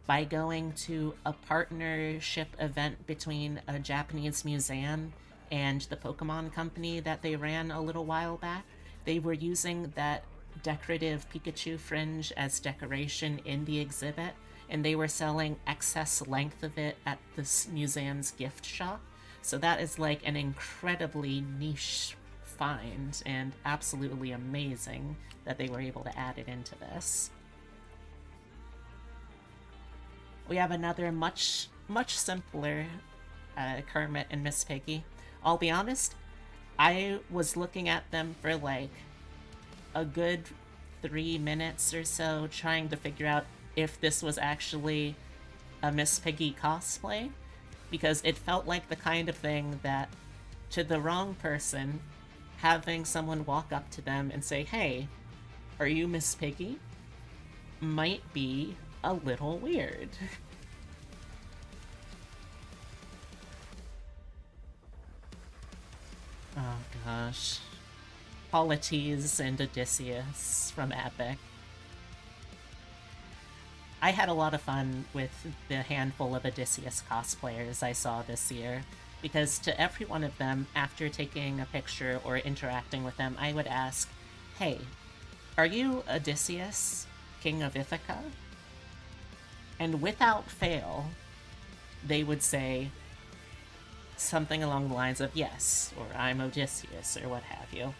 by going to a partnership event between a Japanese museum and the Pokemon company that they ran a little while back. They were using that decorative Pikachu fringe as decoration in the exhibit, and they were selling excess length of it at this museum's gift shop. So that is like an incredibly niche find and absolutely amazing that they were able to add it into this. We have another much simpler Kermit and Miss Piggy. I'll be honest, I was looking at them for like a good 3 minutes or so trying to figure out if this was actually a Miss Piggy cosplay, because it felt like the kind of thing that, to the wrong person, having someone walk up to them and say, "Hey, are you Miss Piggy?" might be a little weird. Oh gosh. Polites and Odysseus from Epic. I had a lot of fun with the handful of Odysseus cosplayers I saw this year, because to every one of them, after taking a picture or interacting with them, I would ask, "Hey, are you Odysseus, King of Ithaca?" And without fail, they would say something along the lines of "yes," or "I'm Odysseus," or what have you.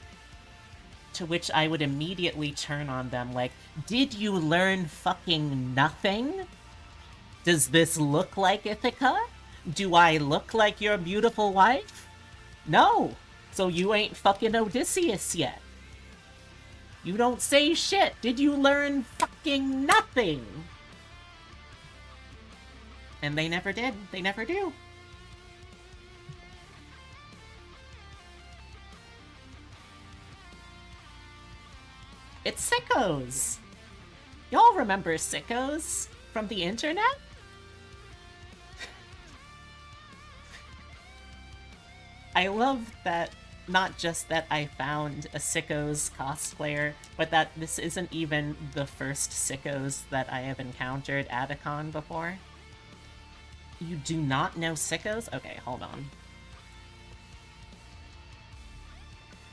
To which I would immediately turn on them like, "Did you learn fucking nothing? Does this look like Ithaca? Do I look like your beautiful wife? No. So you ain't fucking Odysseus yet. You don't say shit. Did you learn fucking nothing?" And they never did. They never do. It's Sickos. Y'all remember Sickos from the internet? I love that, not just that I found a Sickos cosplayer, but that this isn't even the first Sickos that I have encountered at a con before. You do not know Sickos? Okay, hold on.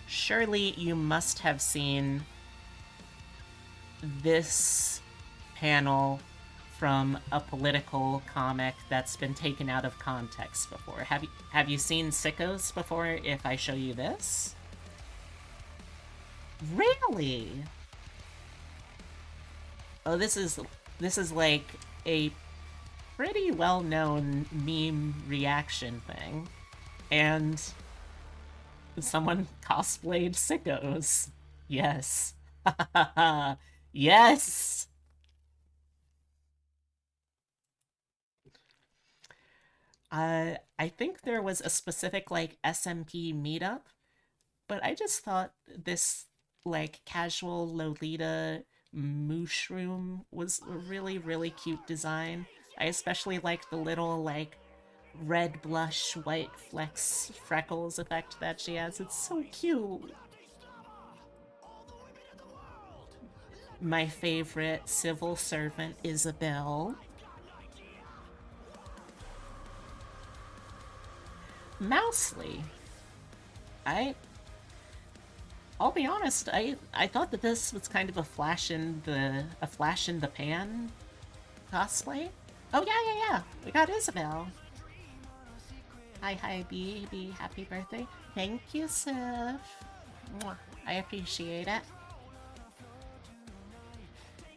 Surely you must have seen this panel from a political comic that's been taken out of context before. Have you seen Sickos before if I show you this? Really? Oh, this is like a pretty well-known meme reaction thing. And someone cosplayed Sickos. Yes. Yes. I think there was a specific like SMP meetup, but I just thought this like casual Lolita mushroom was a really, really cute design. I especially like the little like red blush, white flecks, freckles effect that she has. It's so cute. My favorite civil servant, Isabel. Mousely. I I'll be honest, I thought that this was kind of a flash in the pan cosplay. Oh yeah, yeah, yeah. We got Isabel. Hi, hi, B. Happy birthday. Thank you, Sif. Mwah. I appreciate it.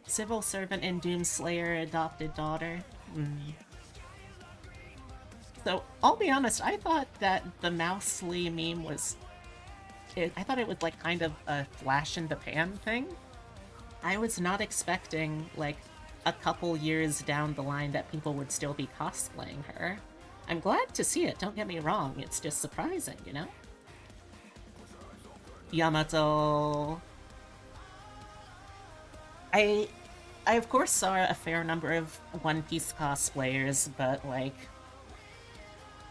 Civil servant and Doomslayer adopted daughter. Mm. So I'll be honest, I thought that the Mousely meme was. I thought it was like kind of a flash in the pan thing. I was not expecting like a couple years down the line that people would still be cosplaying her. I'm glad to see it, don't get me wrong, it's just surprising, you know? Yamato. I I of course saw a fair number of One Piece cosplayers, but like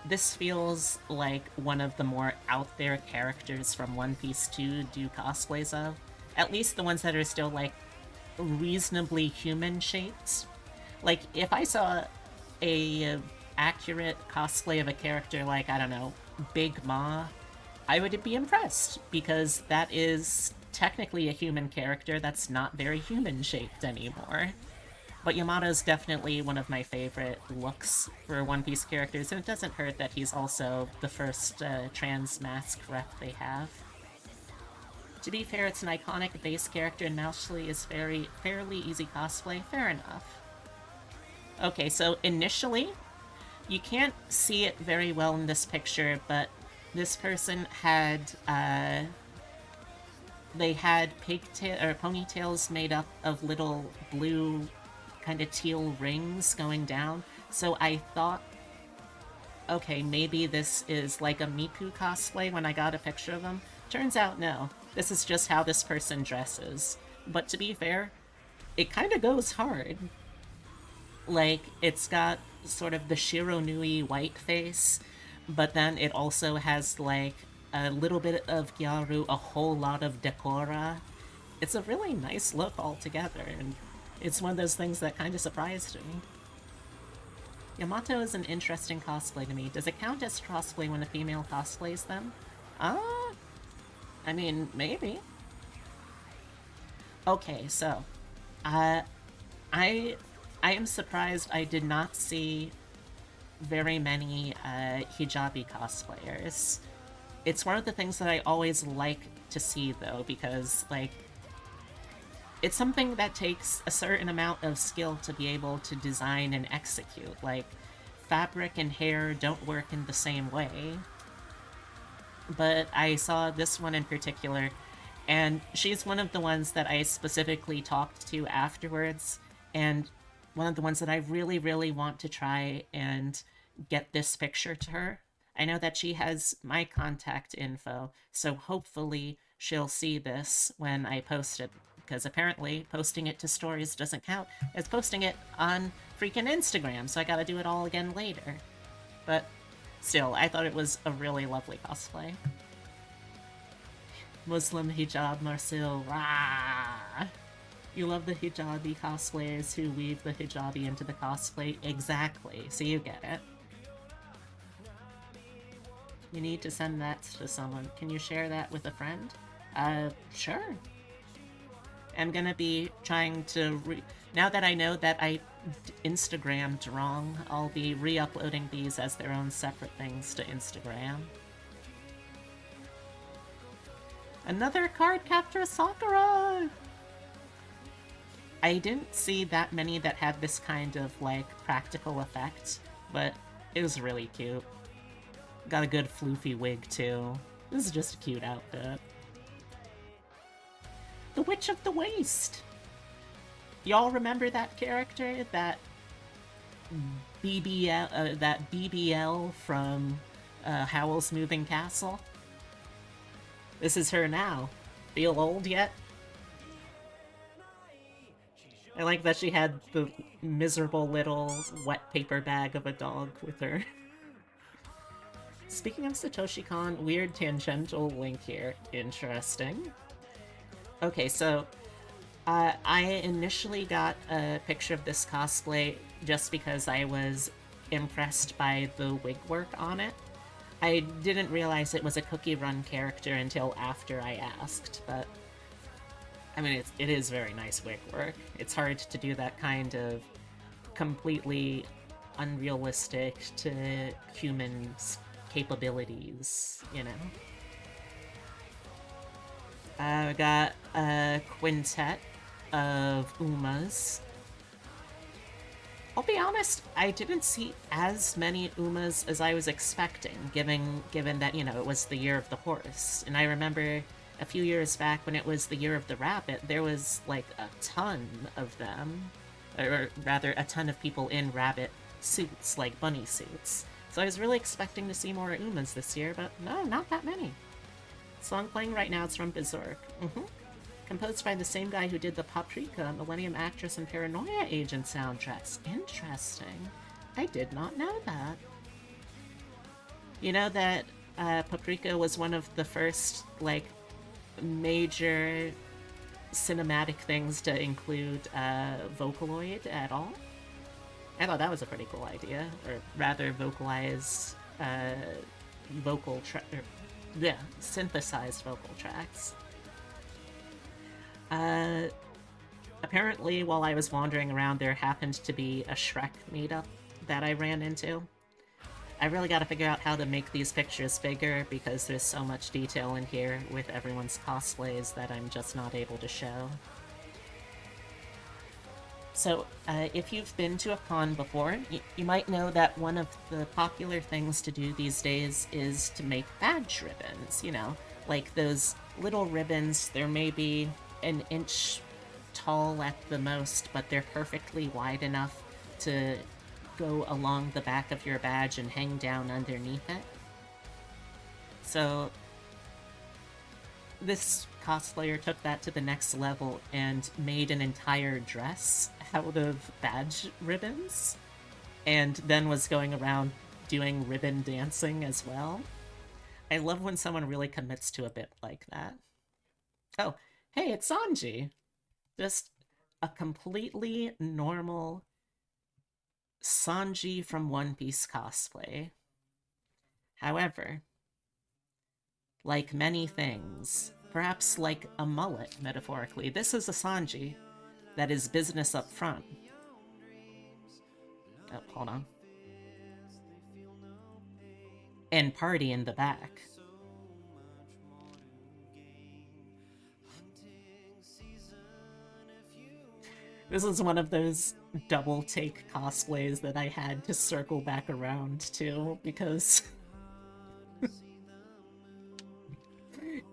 this feels like one of the more out there characters from One Piece to do cosplays of. At least the ones that are still like reasonably human shaped. Like if I saw a accurate cosplay of a character like, I don't know, Big Ma, I would be impressed because that is technically a human character that's not very human shaped anymore. But Yamato's definitely one of my favorite looks for One Piece characters, and it doesn't hurt that he's also the first trans mask rep they have. To be fair, it's an iconic base character, and Mousely is fairly easy cosplay. Fair enough. Okay, so initially, you can't see it very well in this picture, but this person had they had pigtail or ponytails made up of little blue kind of teal rings going down. So I thought, okay, maybe this is like a Miku cosplay when I got a picture of them. Turns out, no. This is just how this person dresses. But to be fair, it kind of goes hard. Like, it's got sort of the Shironui white face, but then it also has like a little bit of Gyaru, a whole lot of Decora. It's a really nice look altogether, and it's one of those things that kind of surprised me. Yamato is an interesting cosplay to me. Does it count as cosplay when a female cosplays them? Ah, I mean, maybe. Okay, so, uh, I, I am surprised I did not see very many hijabi cosplayers. It's one of the things that I always like to see, though, because like it's something that takes a certain amount of skill to be able to design and execute. Like, fabric and hair don't work in the same way. But I saw this one in particular, and she's one of the ones that I specifically talked to afterwards, and one of the ones that I really, really want to try and get this picture to her. I know that she has my contact info, so hopefully she'll see this when I post it, because apparently posting it to stories doesn't count as posting it on freaking Instagram, so I gotta do it all again later. But still, I thought it was a really lovely cosplay. Muslim hijab Marcel, rah! You love the hijabi cosplayers who weave the hijabi into the cosplay? Exactly, so you get it. You need to send that to someone. Can you share that with a friend? Sure. I'm gonna be trying to now that I know that I Instagrammed wrong, I'll be re-uploading these as their own separate things to Instagram. Another card capture Sakura! I didn't see that many that had this kind of, like, practical effect, but it was really cute. Got a good floofy wig, too. This is just a cute outfit. The Witch of the Waste! Y'all remember that character? That BBL from Howl's Moving Castle? This is her now. Feel old yet? I like that she had the miserable little wet paper bag of a dog with her. Speaking of Satoshi Kon, weird tangential link here. Interesting. Okay, so I initially got a picture of this cosplay just because I was impressed by the wig work on it. I didn't realize it was a Cookie Run character until after I asked, but I mean, it is very nice wig work. It's hard to do that kind of completely unrealistic to humans' capabilities, you know? I got a quintet of Umas. I'll be honest, I didn't see as many Umas as I was expecting, given that, you know, it was the year of the horse. And I remember a few years back when it was the year of the rabbit, there was like a ton of them. Or rather, a ton of people in rabbit suits, like bunny suits. So I was really expecting to see more Umas this year, but no, not that many. Song playing right now is from Berserk. Composed by the same guy who did the Paprika, Millennium Actress, and Paranoia Agent soundtracks. Interesting. I did not know that. You know that Paprika was one of the first, like, major cinematic things to include Vocaloid at all? I thought that was a pretty cool idea. Or rather, vocalize vocal yeah, synthesized vocal tracks. Uh, Apparently, while I was wandering around, there happened to be a Shrek meetup that I ran into. I really gotta figure out how to make these pictures bigger because there's so much detail in here with everyone's cosplays that I'm just not able to show. So, if you've been to a con before, you might know that one of the popular things to do these days is to make badge ribbons, you know, like those little ribbons. They're maybe an inch tall at the most, but they're perfectly wide enough to go along the back of your badge and hang down underneath it. So this cosplayer took that to the next level and made an entire dress out of badge ribbons, and then was going around doing ribbon dancing as well. I love when someone really commits to a bit like that. Oh, hey, it's Sanji. Just a completely normal Sanji from One Piece cosplay. However, like many things, perhaps like a mullet, metaphorically, this is a Sanji that is business up front. Oh, hold on. And party in the back. This is one of those double take cosplays that I had to circle back around to because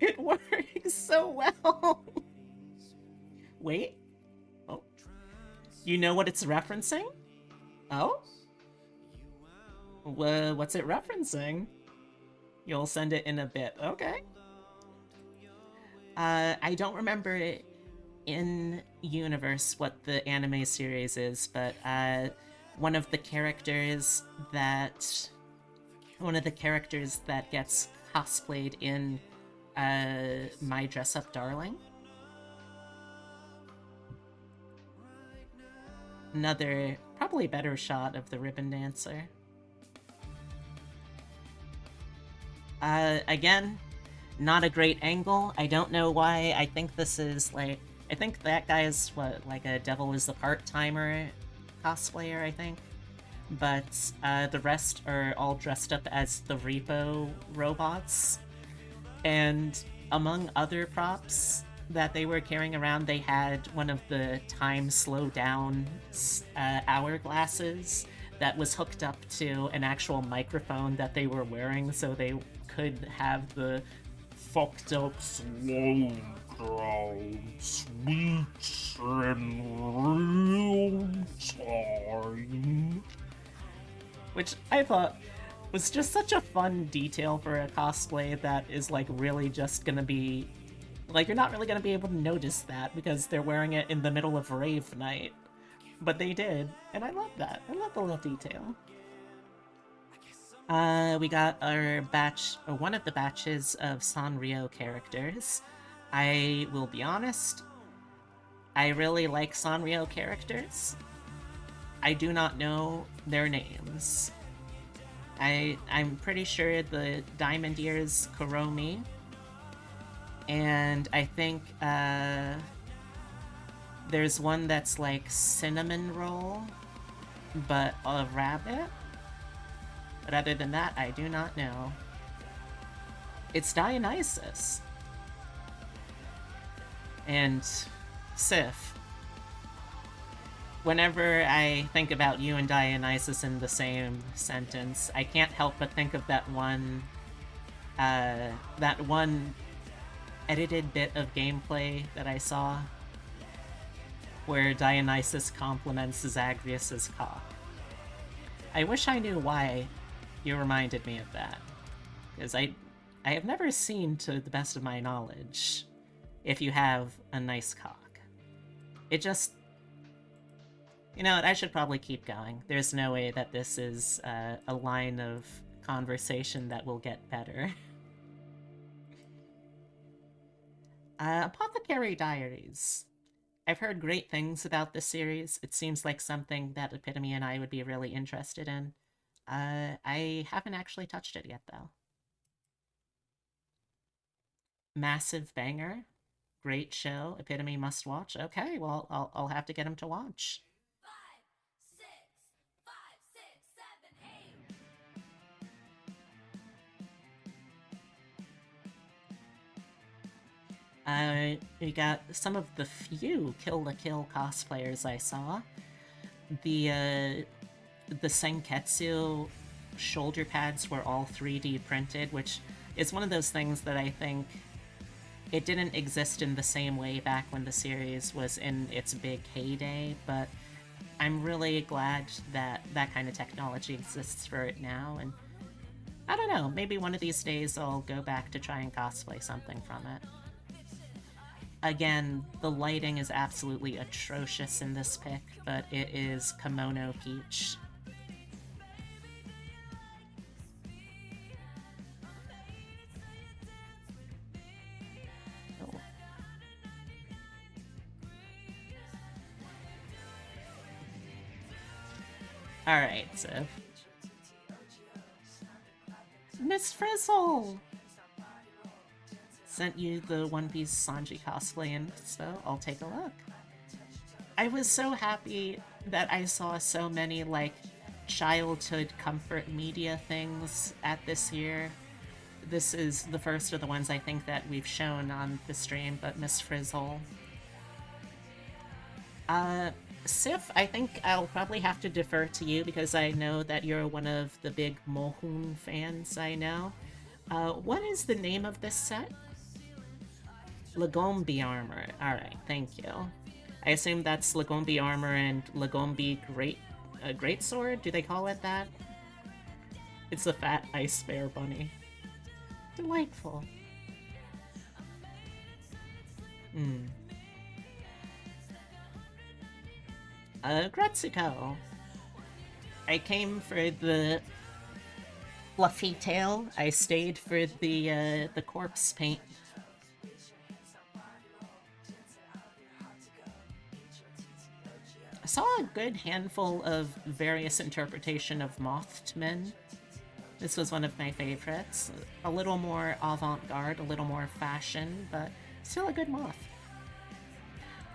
it works so well. Wait. Oh. You know what it's referencing? Oh? What's it referencing? You'll send it in a bit. Okay. I don't remember it in universe what the anime series is, but one of the characters that gets cosplayed in My Dress Up Darling. Another probably better shot of the ribbon dancer. Again, not a great angle. I don't know why. I think this is like, I think that guy is what, like a Devil is the Part-Timer cosplayer, I think. But the rest are all dressed up as the Repo robots. And among other props that they were carrying around, they had one of the time slow down hourglasses that was hooked up to an actual microphone that they were wearing so they could have the fucked up slow down speech in real time. Which I thought was just such a fun detail for a cosplay that is like really just gonna be like, you're not really gonna be able to notice that because they're wearing it in the middle of rave night. But they did, and I love that. I love the little detail. We got our batch, or one of the batches of Sanrio characters. I will be honest, I really like Sanrio characters. I do not know their names. I'm pretty sure the diamond ears Kuromi, and I think there's one that's like cinnamon roll, but a rabbit. But other than that, I do not know. It's Dionysus. And Sif. Whenever I think about you and Dionysus in the same sentence, I can't help but think of that one edited bit of gameplay that I saw where Dionysus compliments Zagreus's cock. I wish I knew why you reminded me of that, because I have never seen, to the best of my knowledge, if you have a nice cock. It just... You know what, I should probably keep going. There's no way that this is a line of conversation that will get better. Apothecary Diaries. I've heard great things about this series. It seems like something that Epitome and I would be really interested in. I haven't actually touched it yet, though. Massive banger. Great show. Epitome must watch. Okay, well, I'll have to get him to watch. We got some of the few Kill la Kill cosplayers I saw. The Senketsu shoulder pads were all 3D printed, which is one of those things that I think it didn't exist in the same way back when the series was in its big heyday, but I'm really glad that that kind of technology exists for it now, and I don't know, maybe one of these days I'll go back to try and cosplay something from it. Again, the lighting is absolutely atrocious in this pic, but it is Kimono Peach. Oh. Alright, so... Miss Frizzle! Sent you the One Piece Sanji cosplay info. I'll take a look. I was so happy that I saw so many, like, childhood comfort media things at this year. This is the first of the ones I think that we've shown on the stream, but Miss Frizzle. Sif, I think I'll probably have to defer to you because I know that you're one of the big Mohun fans I know. What is the name of this set? Lagombi armor. Alright, thank you. I assume that's Lagombi armor and Lagombi great sword? Do they call it that? It's the fat ice bear bunny. Delightful. Gretsuko. I came for the fluffy tail. I stayed for the corpse paint. I saw a good handful of various interpretation of Mothman. This was one of my favorites. A little more avant-garde, a little more fashion, but still a good moth.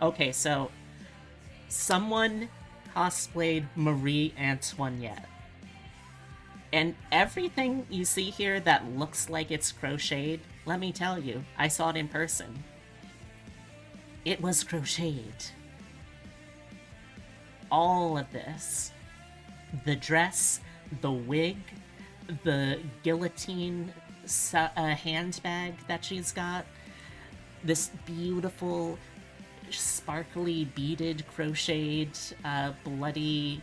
Okay, so someone cosplayed Marie Antoinette. And everything you see here that looks like it's crocheted, let me tell you, I saw it in person. It was crocheted. All of this. The dress, the wig, the guillotine handbag that she's got, this beautiful, sparkly, beaded, crocheted, bloody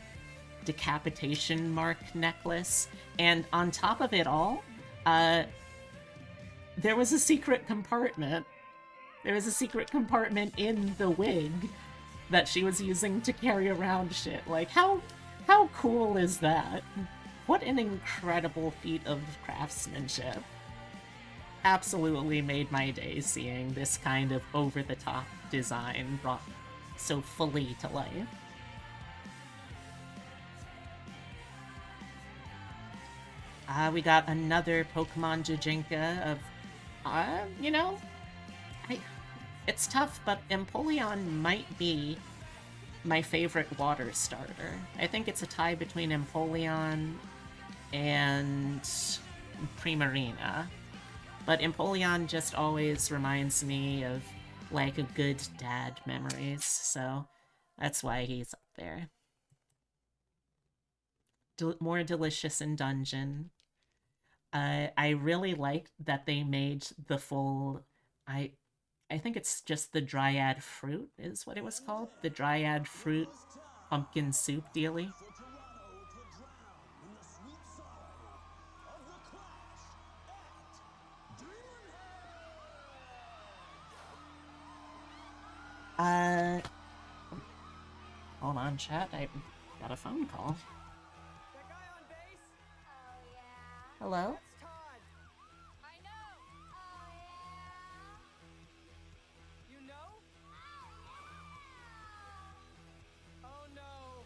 decapitation mark necklace. And on top of it all, there was a secret compartment. There was a secret compartment in the wig that she was using to carry around shit. Like, how cool is that? What an incredible feat of craftsmanship. Absolutely made my day seeing this kind of over-the-top design brought so fully to life. We got another Pokemon Jijinka of, you know, I, it's tough, but Empoleon might be my favorite water starter. I think it's a tie between Empoleon and Primarina. But Empoleon just always reminds me of like a good dad memories, so that's why he's up there. More delicious in dungeon. I really like that they made the full. I I think it's just the dryad fruit is what it was called. The dryad fruit pumpkin soup dealy. Uh, hold on, chat. I got a phone call. That guy on base? Oh yeah. Hello? That's Todd. I know. Oh yeah. You know? Oh no.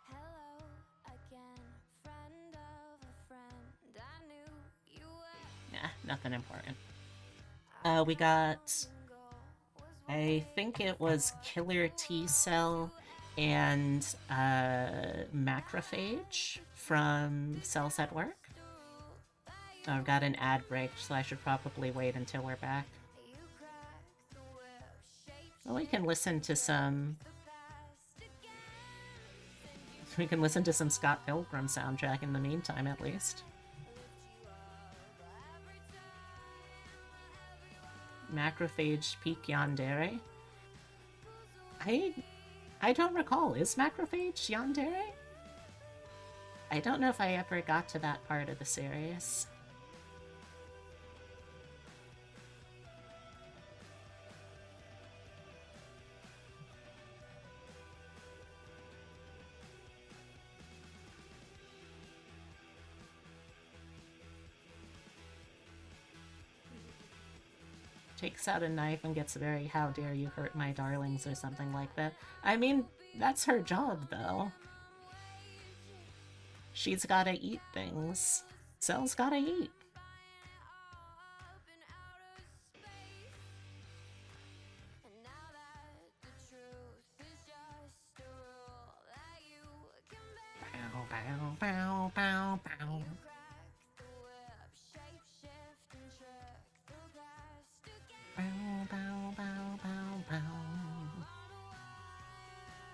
Hello again, friend of a friend. I knew you were. Nah, nothing important. Our We got, common goal was I think it was Killer T Cell and Macrophage from Cells at Work. Oh, I've got an ad break, so I should probably wait until we're back. you cracked the whip, shape Well, we can listen to some. the past again. We can listen to some Scott Pilgrim soundtrack in the meantime, at least. Macrophage Peak Yandere. I don't recall. Is Macrophage Yandere? I don't know if I ever got to that part of the series. Takes out a knife and gets very "how dare you hurt my darlings" or something like that. I mean, that's her job, though. She's gotta eat things. Cell's gotta eat. Up in outer space. And now that the truth is just a rule that you can Bow, bow, bow, bow, bow. crack the whip, shape shift and trick the past again. Bow, bow, bow, bow, bow.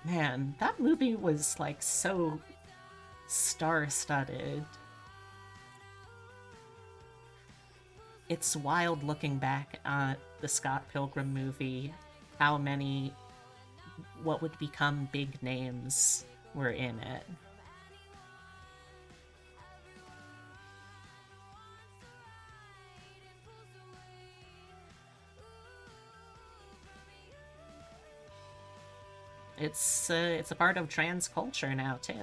Man, that movie was like so star-studded. It's wild looking back at the Scott Pilgrim movie, how many what would become big names were in it. It's a part of trans culture now too.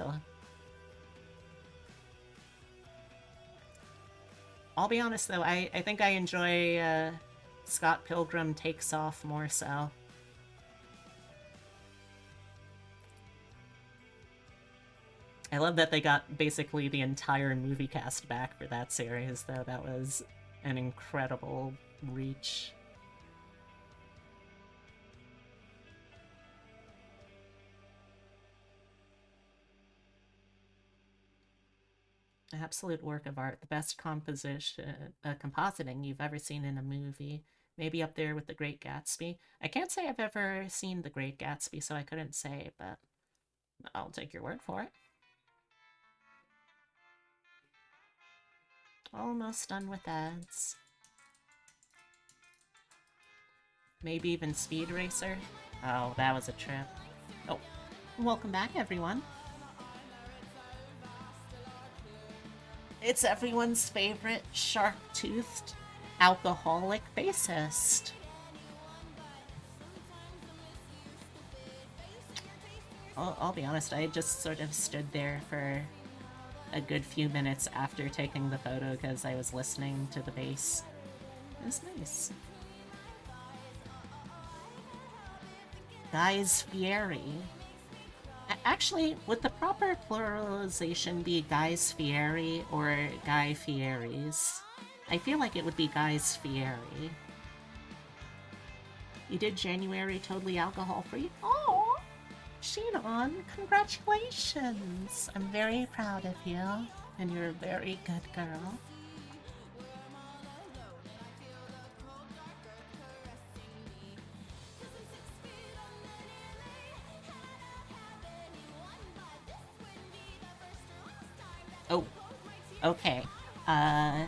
I'll be honest though, I think I enjoy Scott Pilgrim Takes Off more so. I love that they got basically the entire movie cast back for that series, though. That was an incredible reach. Absolute work of art. The best compositing you've ever seen in a movie. Maybe up there with The Great Gatsby. I can't say I've ever seen The Great Gatsby, so I couldn't say, but I'll take your word for it. Almost done with ads. Maybe even Speed Racer. Oh, that was a trip. Oh, welcome back, everyone. It's everyone's favorite shark-toothed alcoholic bassist. I'll be honest, I just sort of stood there for a good few minutes after taking the photo because I was listening to the bass. It was nice. Guys Fieri. Actually, would the proper pluralization be Guys Fieri or Guy Fieris? I feel like it would be Guys Fieri. You did January totally alcohol free? Oh, Shinon, congratulations! I'm very proud of you, and you're a very good girl. Oh, okay. Uh,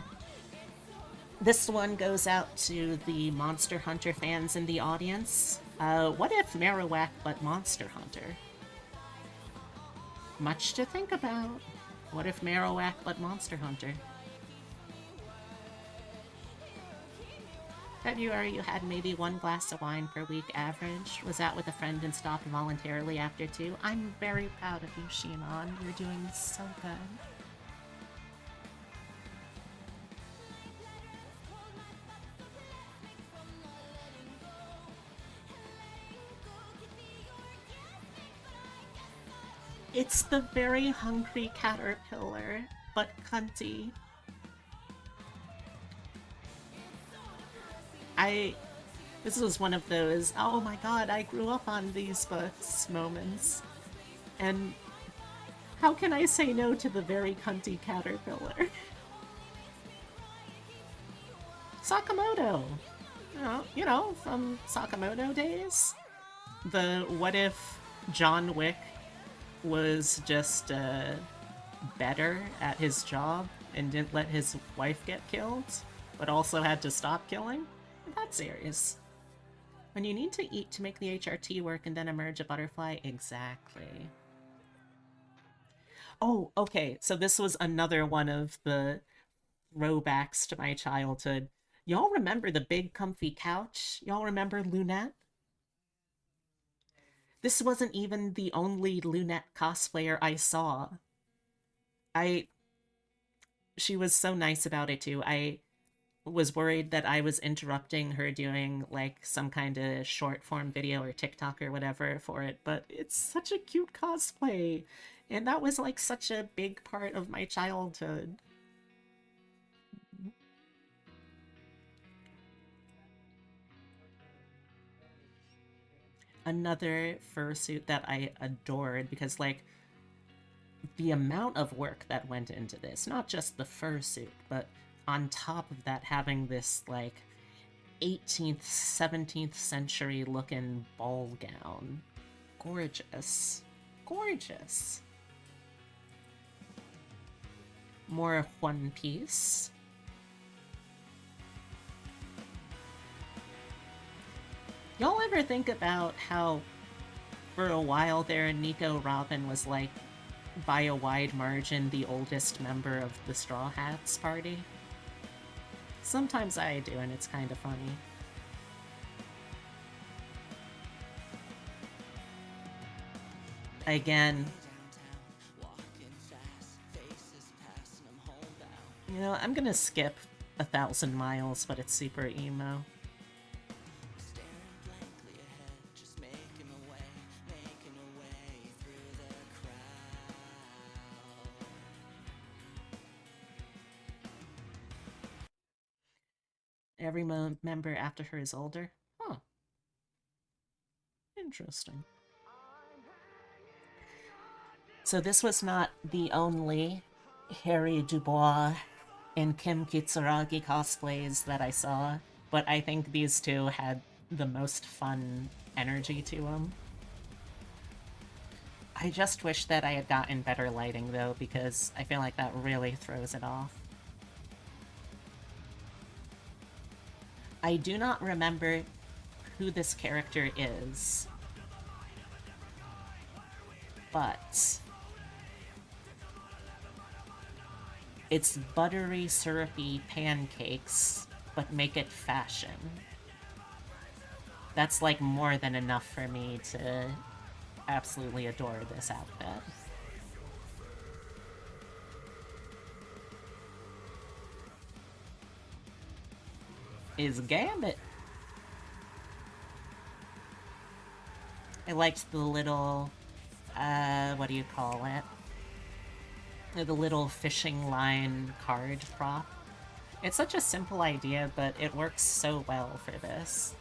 this one goes out to the Monster Hunter fans in the audience. What if Marowak but Monster Hunter? Much to think about. What if Marowak but Monster Hunter? February, you had maybe 1 glass of wine per week average. Was out with a friend and stopped voluntarily after 2. I'm very proud of you, Shinon. You're doing so good. It's the very hungry caterpillar, but cunty. This was one of those, oh my god, I grew up on these books moments. And how can I say no to the very cunty caterpillar? Sakamoto! From Sakamoto days? The what if John Wick was just better at his job and didn't let his wife get killed, but also had to stop killing? That series. When you need to eat to make the HRT work and then emerge a butterfly? Exactly. Oh, okay, so this was another one of the throwbacks to my childhood. Y'all remember the big comfy couch? Y'all remember Lunette? This wasn't even the only Lunette cosplayer I saw. I She was so nice about it too. I was worried that I was interrupting her doing like some kind of short form video or TikTok or whatever for it, but it's such a cute cosplay. And that was like such a big part of my childhood. Another fursuit that I adored because like the amount of work that went into this, not just the fursuit, but on top of that having this like 18th, 17th century looking ball gown. Gorgeous. Gorgeous. More One Piece. Y'all ever think about how for a while there Nico Robin was like by a wide margin the oldest member of the Straw Hats party? Sometimes I do, and it's kind of funny. Again, I'm gonna skip 1,000 miles, but it's super emo. Every member after her is older? Huh. Interesting. So this was not the only Harry Dubois and Kim Kitsuragi cosplays that I saw, but I think these two had the most fun energy to them. I just wish that I had gotten better lighting, though, because I feel like that really throws it off. I do not remember who this character is, but it's buttery, syrupy pancakes, but make it fashion. That's like more than enough for me to absolutely adore this outfit. Is Gambit. I liked the little, do you call it? The little fishing line card prop. It's such a simple idea, but it works so well for this.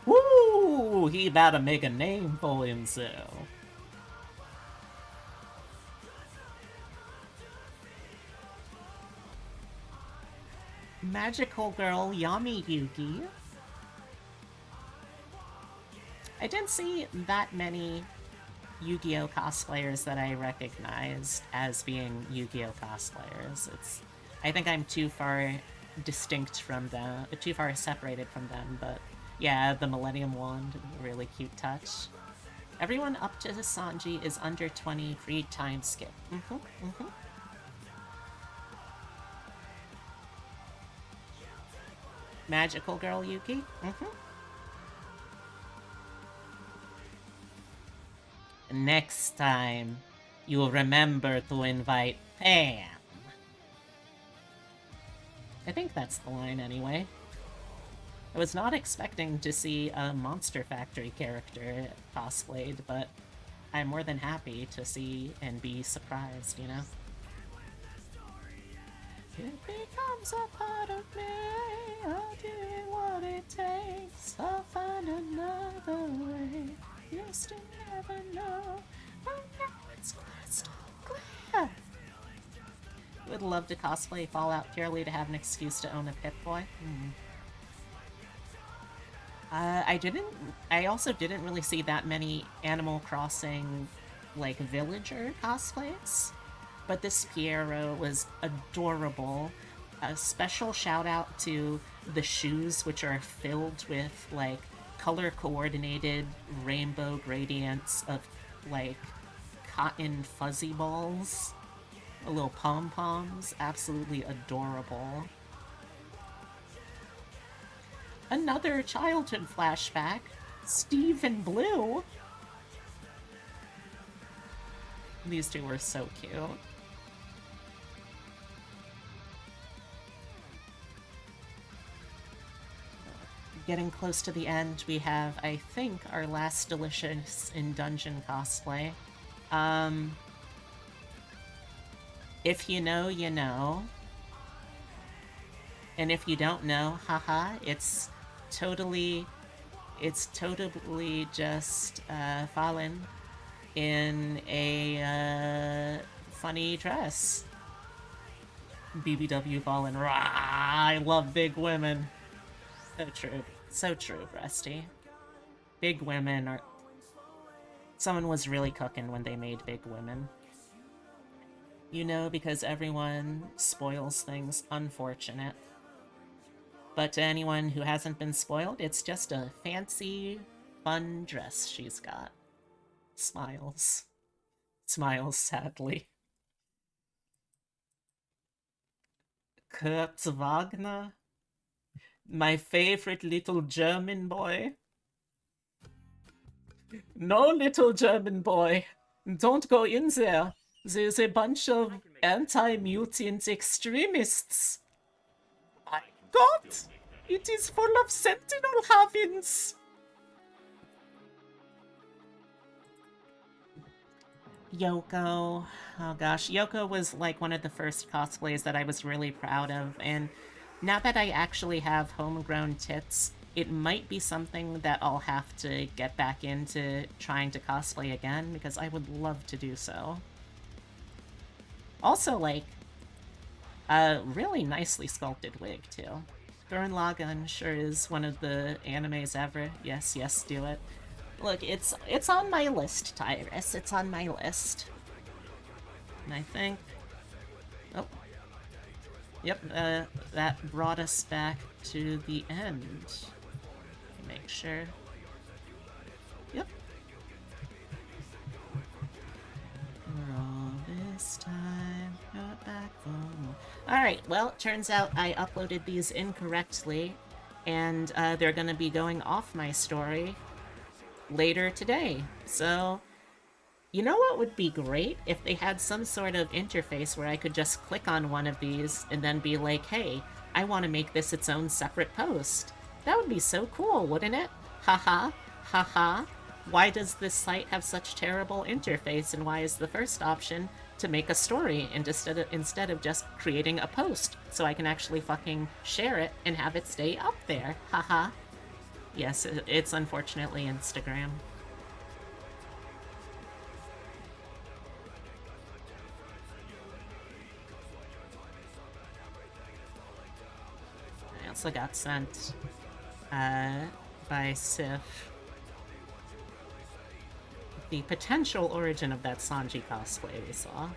Woo! He about to make a name for himself. Magical Girl Yami Yugi. I didn't see that many Yu-Gi-Oh cosplayers that I recognized as being Yu-Gi-Oh cosplayers. I think I'm too far distinct from them, too far separated from them, but yeah, the Millennium Wand, really cute touch. Everyone up to Sanji is under 20, free time skip. Magical Girl Yuki? Next time, you'll remember to invite Pam. I think that's the line anyway. I was not expecting to see a Monster Factory character cosplayed, but I'm more than happy to see and be surprised, you know? It becomes a part of me, I'll do what it takes, I'll find another way, used to never know, but now it's crystal clear. Would love to cosplay Fallout purely to have an excuse to own a Pip-Boy. I also didn't really see that many Animal Crossing, like, villager cosplays. But this Piero was adorable. A special shout out to the shoes, which are filled with, like, color-coordinated rainbow gradients of, like, cotton fuzzy balls. Little pom-poms. Absolutely adorable. Another childhood flashback. Steve and Blue. These two were so cute. Getting close to the end, we have, I think, our last Delicious in Dungeon cosplay. If you know, you know. And if you don't know, haha, it's totally just Fallen in a funny dress. BBW Fallen. Rah, I love big women. So true. So true, Rusty. Big women are... Someone was really cooking when they made big women. You know, because everyone spoils things. Unfortunate. But to anyone who hasn't been spoiled, it's just a fancy, fun dress she's got. Smiles. Smiles sadly. Kurt Wagner? My favorite little German boy. No, little German boy. Don't go in there. There's a bunch of anti-mutant extremists. My God! It is full of sentinel havens! Yoko. Oh gosh, Yoko was like one of the first cosplays that I was really proud of, and now that I actually have homegrown tits, it might be something that I'll have to get back into trying to cosplay again, because I would love to do so. Also, like, a really nicely sculpted wig, too. Gurren Lagann sure is one of the animes ever. Yes, yes, do it. Look, it's on my list, Tyrus. It's on my list. And I think... Oh. Yep, that brought us back to the end. Make sure. Yep. For all this time, got back for more. Alright, well, turns out I uploaded these incorrectly, and they're gonna be going off my story later today. So, you know what would be great? If they had some sort of interface where I could just click on one of these and then be like, hey, I want to make this its own separate post. That would be so cool, wouldn't it? Haha, haha. why does this site have such terrible interface, and why is the first option to make a story and instead of just creating a post so I can actually fucking share it and have it stay up there? Haha. Yes, it's unfortunately Instagram. I also got sent by Sif the potential origin of that Sanji cosplay we saw.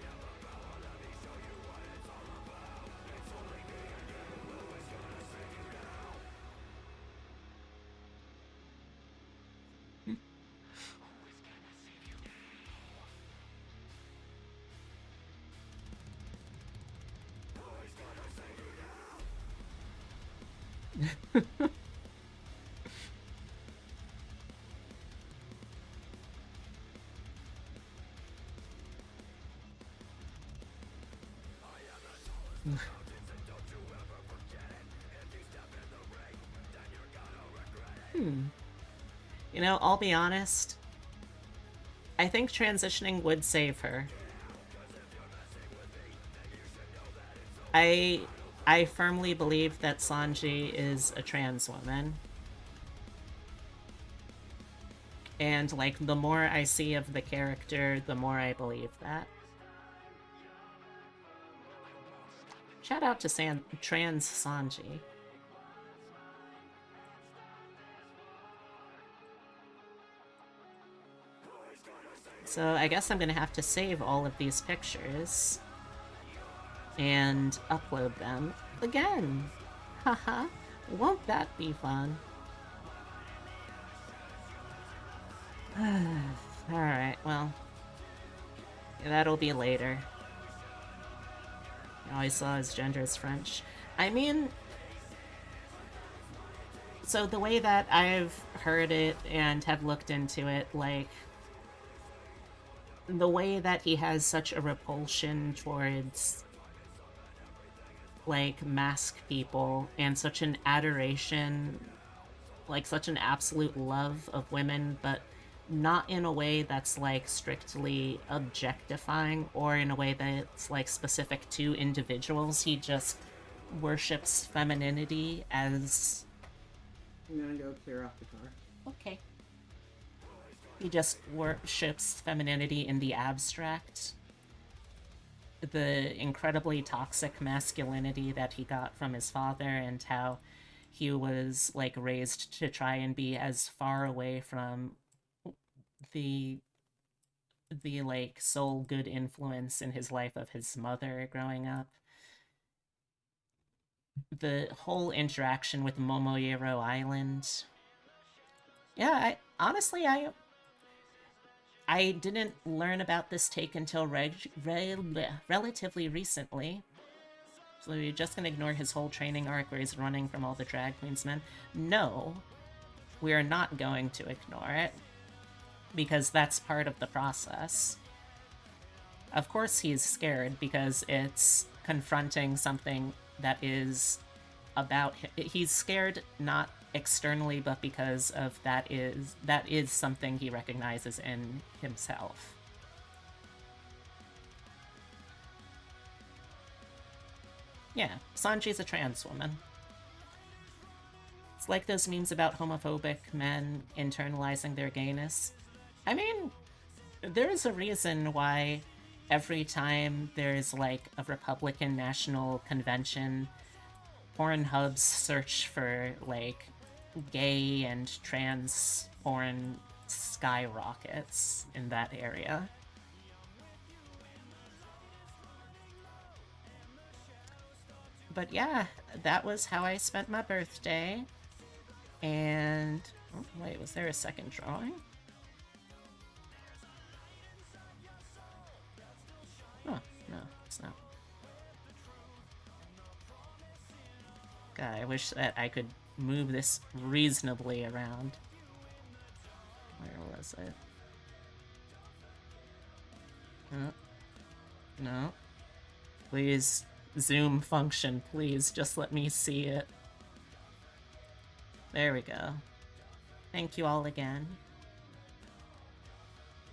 You know, I'll be honest. I think transitioning would save her. I I firmly believe that Sanji is a trans woman. And like the more I see of the character, the more I believe that. Shout out to trans Sanji. So I guess I'm gonna have to save all of these pictures and upload them again. Haha, won't that be fun? Alright, well, that'll be later. I always saw his gender as French. I mean, so the way that I've heard it and have looked into it, like, the way that he has such a repulsion towards like mask people and such an adoration, like such an absolute love of women, but not in a way that's like strictly objectifying or in a way that's like specific to individuals. He just worships femininity as. I'm gonna go clear off the car. Okay. He just worships femininity in the abstract. The incredibly toxic masculinity that he got from his father, and how he was like raised to try and be as far away from the like sole good influence in his life of his mother growing up. The whole interaction with Momoyero Island. Yeah, I didn't learn about this take until relatively recently. So you're just gonna ignore his whole training arc where he's running from all the drag queens men? No, we're not going to ignore it, because that's part of the process. Of course he's scared, because it's confronting something that is about him. He's scared not externally, but because of that is something he recognizes in himself. Yeah, Sanji's a trans woman. It's like those memes about homophobic men internalizing their gayness. I mean, there's a reason why every time there's like a Republican National Convention, Pornhub's search for like gay and trans porn skyrockets in that area. But yeah, that was how I spent my birthday. And oh, wait, was there a second drawing? Oh, no, it's not. God, I wish that I could move this reasonably around. Where was it? No. Please, zoom function, please, just let me see it. There we go. Thank you all again.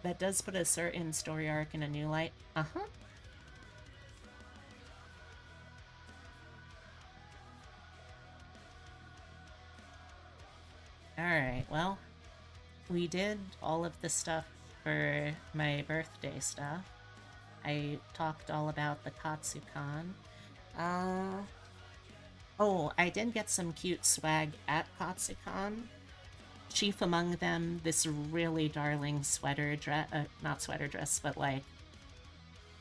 that does put a certain story arc in a new light. Uh-huh. Alright, well, we did all of the stuff for my birthday stuff. I talked all about the Katsukan. Uh, oh, I did get some cute swag at Katsukan. Chief among them, this really darling sweater dress, not sweater dress, but like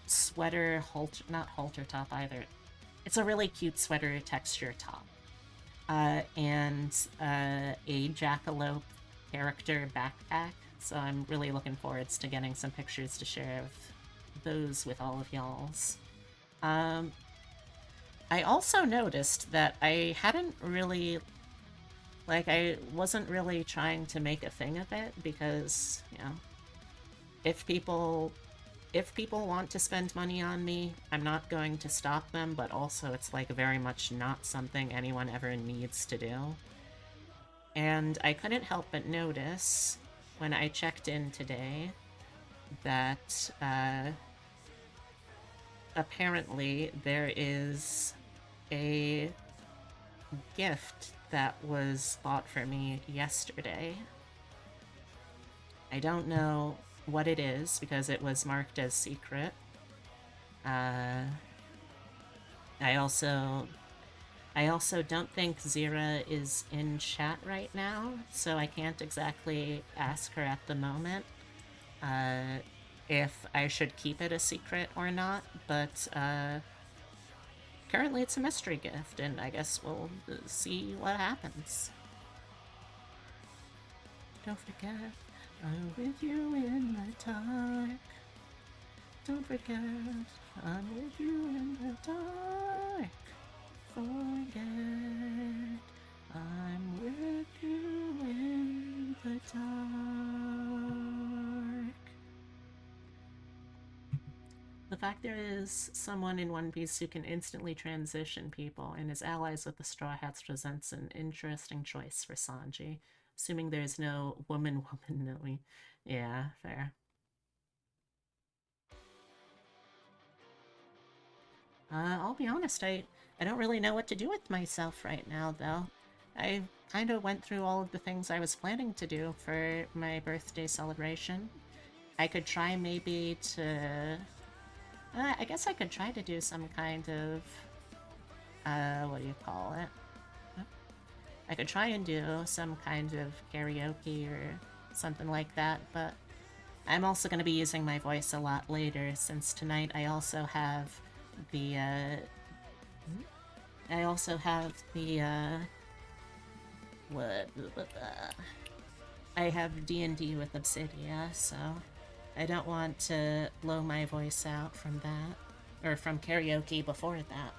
sweater halter, not halter top either. It's a really cute sweater texture top. And a jackalope character backpack. So I'm really looking forward to getting some pictures to share of those with all of y'alls. I also noticed that I hadn't really, like, I wasn't really trying to make a thing of it because, you know, if people want to spend money on me, I'm not going to stop them, but also it's like very much not something anyone ever needs to do. And I couldn't help but notice when I checked in today that apparently there is a gift that was bought for me yesterday. I don't know what it is because it was marked as secret. I also don't think Zira is in chat right now, so I can't exactly ask her at the moment if I should keep it a secret or not, but currently it's a mystery gift, and I guess we'll see what happens. Don't forget, I'm with you in the dark. Don't forget, I'm with you in the dark. Forget, I'm with you in the dark. The fact there is someone in One Piece who can instantly transition people and is allies with the Straw Hats presents an interesting choice for Sanji. Assuming there's no woman knowing. Yeah, fair. I'll be honest, I don't really know what to do with myself right now, though. I kind of went through all of the things I was planning to do for my birthday celebration. I could try maybe to... I guess I could try to do some kind of... what do you call it? I could try and do some kind of karaoke or something like that, but I'm also going to be using my voice a lot later, since tonight I also have the, what, I have D&D with Obsidia, so I don't want to blow my voice out from that, or from karaoke before that.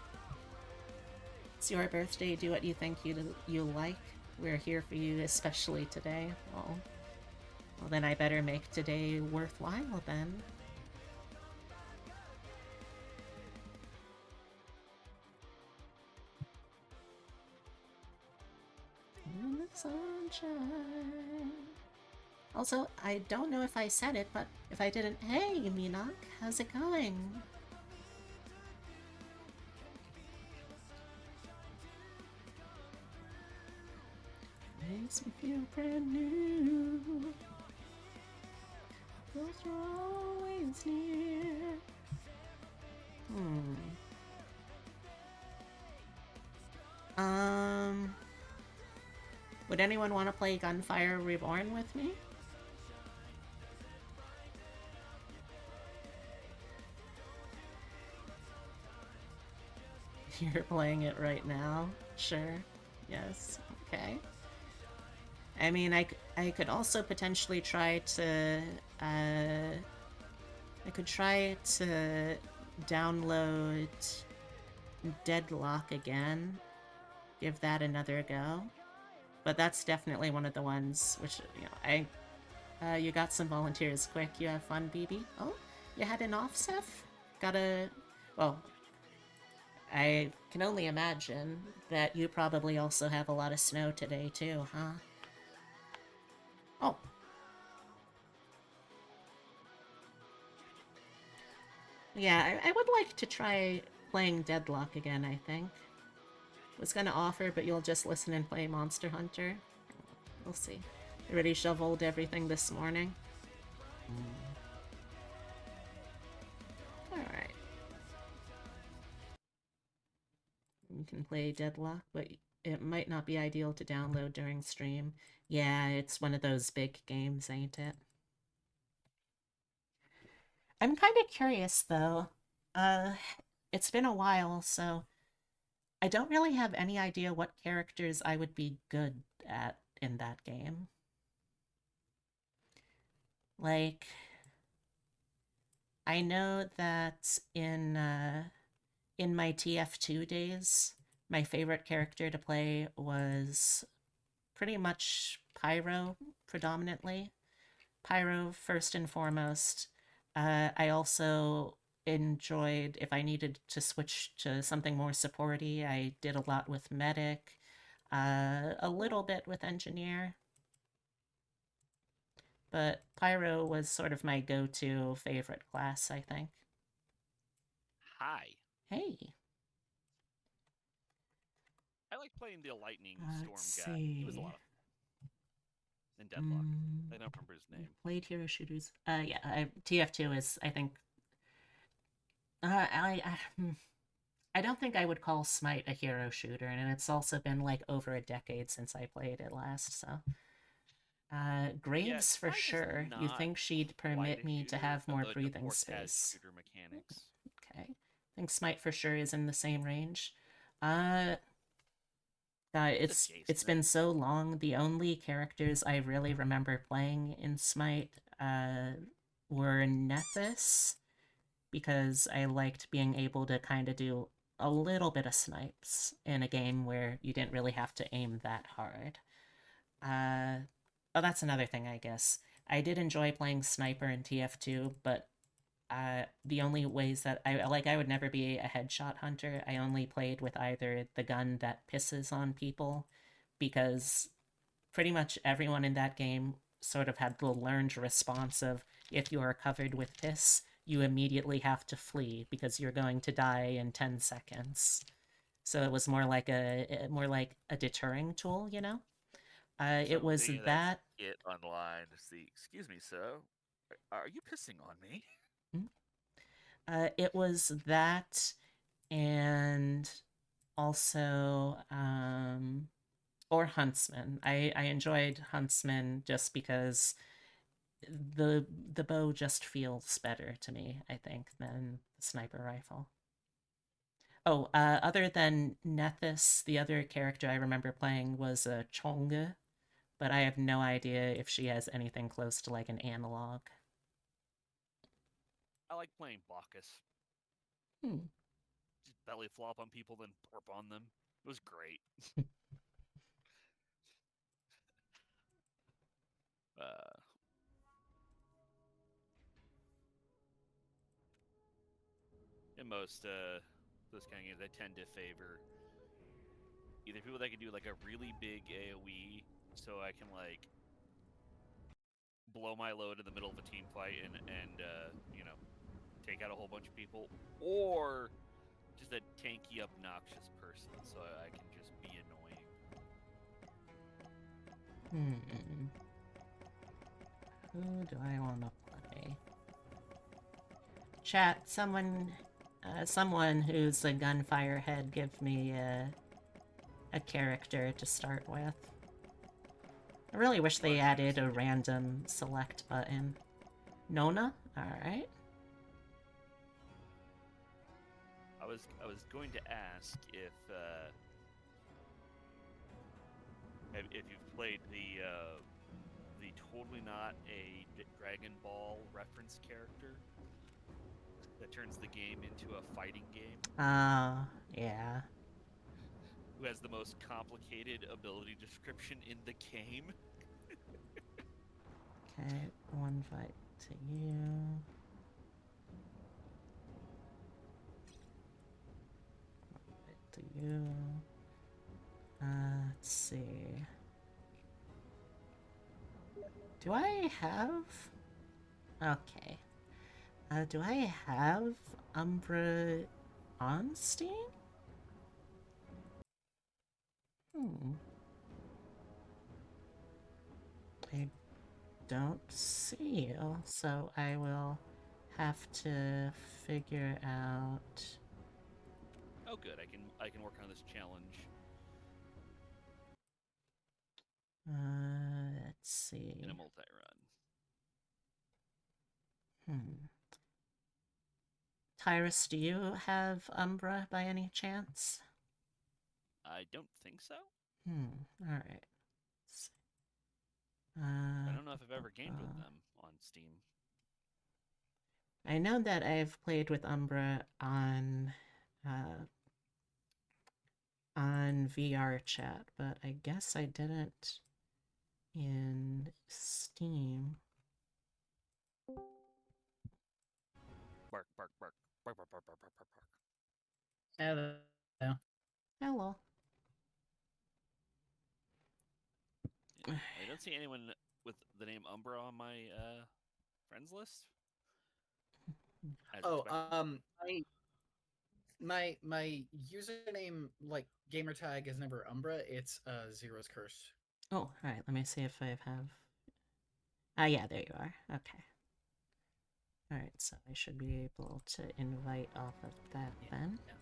It's your birthday, do what you think you like. We're here for you, especially today. Well, then I better make today worthwhile then. In the sunshine. Also, I don't know if I said it, but if I didn't, hey, Minak, how's it going? Makes me feel brand new. Cause you're always near. Would anyone want to play Gunfire Reborn with me? You're playing it right now? Sure. Yes. Okay. I mean, I could also potentially try to, I could try to download Deadlock again. Give that another go. But that's definitely one of the ones which, you know, you got some volunteers quick. You have fun, BB? Oh, you had an offset? Well, I can only imagine that you probably also have a lot of snow today too, huh? Oh. Yeah, I would like to try playing Deadlock again, I think. Was gonna offer, but you'll just listen and play Monster Hunter. We'll see. Already shoveled everything this morning. Alright. You can play Deadlock, but it might not be ideal to download during stream. Yeah, it's one of those big games, ain't it? I'm kind of curious, though. Uh, it's been a while, so I don't really have any idea what characters I would be good at in that game. Like, I know that in my TF2 days, my favorite character to play was pretty much Pyro predominantly. Pyro first and foremost. I also enjoyed if I needed to switch to something more supporty. I did a lot with medic, a little bit with engineer, but Pyro was sort of my go-to favorite class, I think. Hi. Hey, I like playing the lightning let's storm guy. He was a see. lot of in Deadlock. I don't remember his We name. played hero shooters. Yeah, TF2 is I think I don't think I would call Smite a hero shooter, and it's also been like over a decade since I played it last. So, Yeah, Graves for Smite is sure. You not think she'd quite permit a me to shooter, have more although the breathing port has space? shooter mechanics. Okay, I think Smite for sure is in the same range. Uh, It's it's adjacent. been so long. The only characters I really remember playing in Smite were Nethys because I liked being able to kind of do a little bit of snipes in a game where you didn't really have to aim that hard. Oh, that's another thing, I guess. I did enjoy playing sniper in TF2, but the only ways that I would never be a headshot hunter. I only played with either the gun that pisses on people, because pretty much everyone in that game sort of had the learned response of if you are covered with piss, you immediately have to flee because you're going to die in 10 seconds. So it was more like a deterring tool, you know? So It I'm was thinking of that that. skit online to see. Excuse me, sir. Are you pissing on me? It was that, and also or Huntsman. I enjoyed Huntsman just because the bow just feels better to me, I think, than the sniper rifle. Oh, other than Nethys, the other character I remember playing was Chonga, but I have no idea if she has anything close to like an analog. I like playing Bacchus. Hmm. Just belly flop on people, then burp on them. It was great. Uh, in most those kind of games, I tend to favor either people that can do like a really big AOE, so I can like blow my load in the middle of a team fight and take out a whole bunch of people, or just a tanky, obnoxious person, so I can just be annoying. Hmm. Who do I want to play? Chat, someone who's a gunfire head, give me a character to start with. I really wish they added a random select button. Nona? Alright. I was going to ask if you've played the totally not a Dragon Ball reference character that turns the game into a fighting game, Yeah. who has the most complicated ability description in the game. Okay, one fight to you. One fight to you. Let's see. Do I have... Okay. Do I have Umbra on Steam? Hmm. I don't see you, so I will have to figure out. Oh, good. I can work on this challenge. Let's In a see. multi-run. Hmm. Tyrus, do you have Umbra by any chance? I don't think so. All right. I don't know if I've Bu- ever gamed with bu- them on Steam. I know that I've played with Umbra uh, on VR chat, but I guess I didn't in Steam. Bark, bark, bark, bark, bark, bark, bark, bark, bark, bark. Hello. Hello. Yeah. I don't see anyone with the name Umbra on my friends list. As Oh, expected. my username, like gamer tag, is never Umbra. It's Zero's Curse. Oh, all right. Let me see if I have. Ah, yeah, there you are. Okay. All right, so I should be able to invite off of that then. Yeah.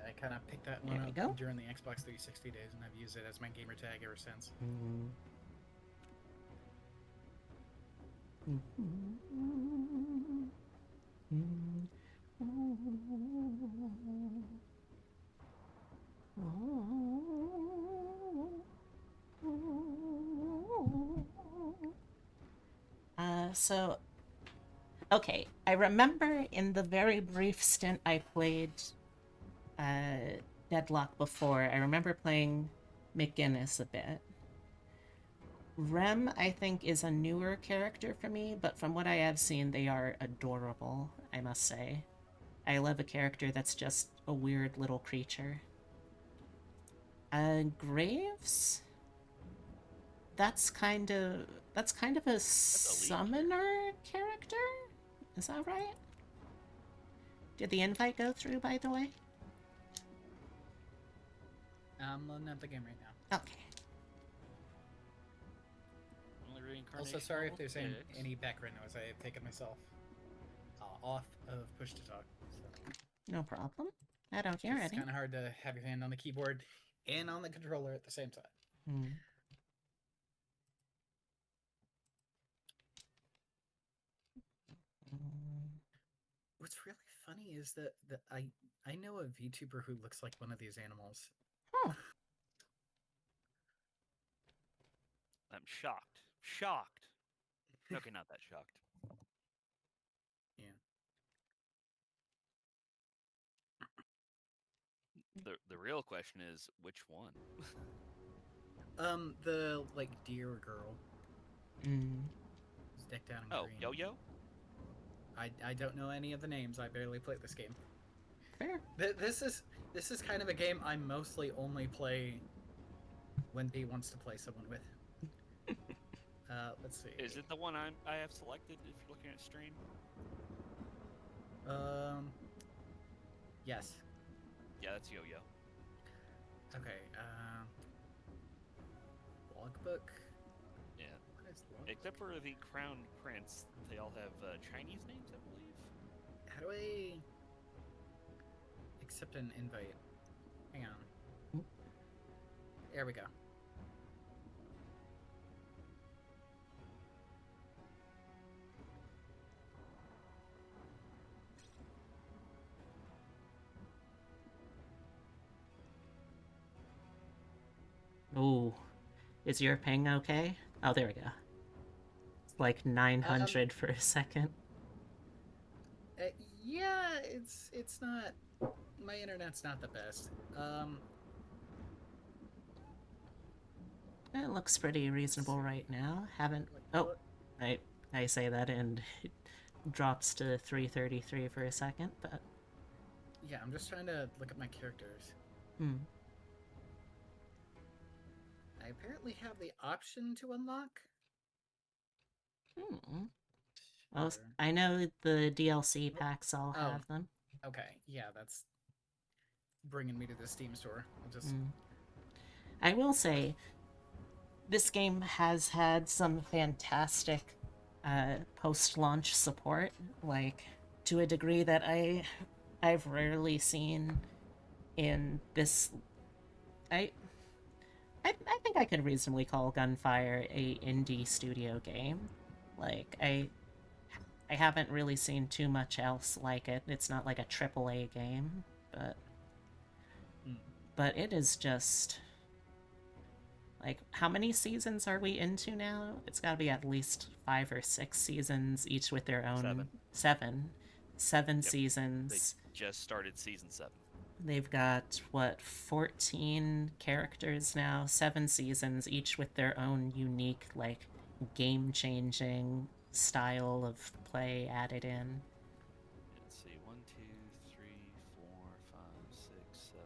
I kind of picked that There one we up go. during the Xbox 360 days, and I've used it as my gamer tag ever since. So, okay, I remember in the very brief stint I played Deadlock before, I remember playing McGinnis a bit. Rem, I think, is a newer character for me, but from what I have seen, they are adorable, I must say. I love a character that's just a weird little creature. Graves? That's kind of a summoner character? Is that right? Did the invite go through, by the way? I'm loading up the game right now. Okay. Only reincarnation. Also, sorry if level there's 6. any background noise. I have taken myself off of push to talk. So No problem. I don't hear it's any. kind of hard to have your hand on the keyboard and on the controller at the same time. Hmm. What's really funny is that I know a VTuber who looks like one of these animals. Oh. I'm shocked. Shocked. Okay, not that shocked. Yeah. The real question is which one? The like deer girl. Mm. Is decked out in Oh, green. Yo-Yo? I don't know any of the names. I barely played this game. Fair. This is kind of a game I mostly only play when B wants to play someone with. Let's see. Is it the one I have selected if you're looking at stream? Yes. Yeah, that's Yo-Yo. Okay. Logbook. Yeah. What is logbook? Except for the crowned prince, they all have Chinese names, I believe. How do I accept an invite? Hang on. There we go. Ooh. Is your ping okay? Oh, there we go. It's like 900 for a second. Yeah, it's not. My internet's not the best. It looks pretty reasonable right now. Haven't. Oh, I say that and it drops to 333 for a second, but. Yeah, I'm just trying to look at my characters. I apparently have the option to unlock. Oh, Or I know the DLC packs all oh, have them. okay, yeah, that's bringing me to the Steam store. I'll just Mm. I will say, this game has had some fantastic post-launch support, like to a degree that I've rarely seen in this. I I think I could reasonably call Gunfire a indie studio game. Like I haven't really seen too much else like it. It's not like a AAA game, but mm, it is just like, how many seasons are we into now? It's got to be at least 5 or 6 seasons, each with their own 7. seven Yep. They seasons. just started season 7. They've got what, 14 characters now, 7 seasons, each with their own unique, like, game-changing style of play added in. Let's see. 1, 2, 3, 4, 5, 6, 7,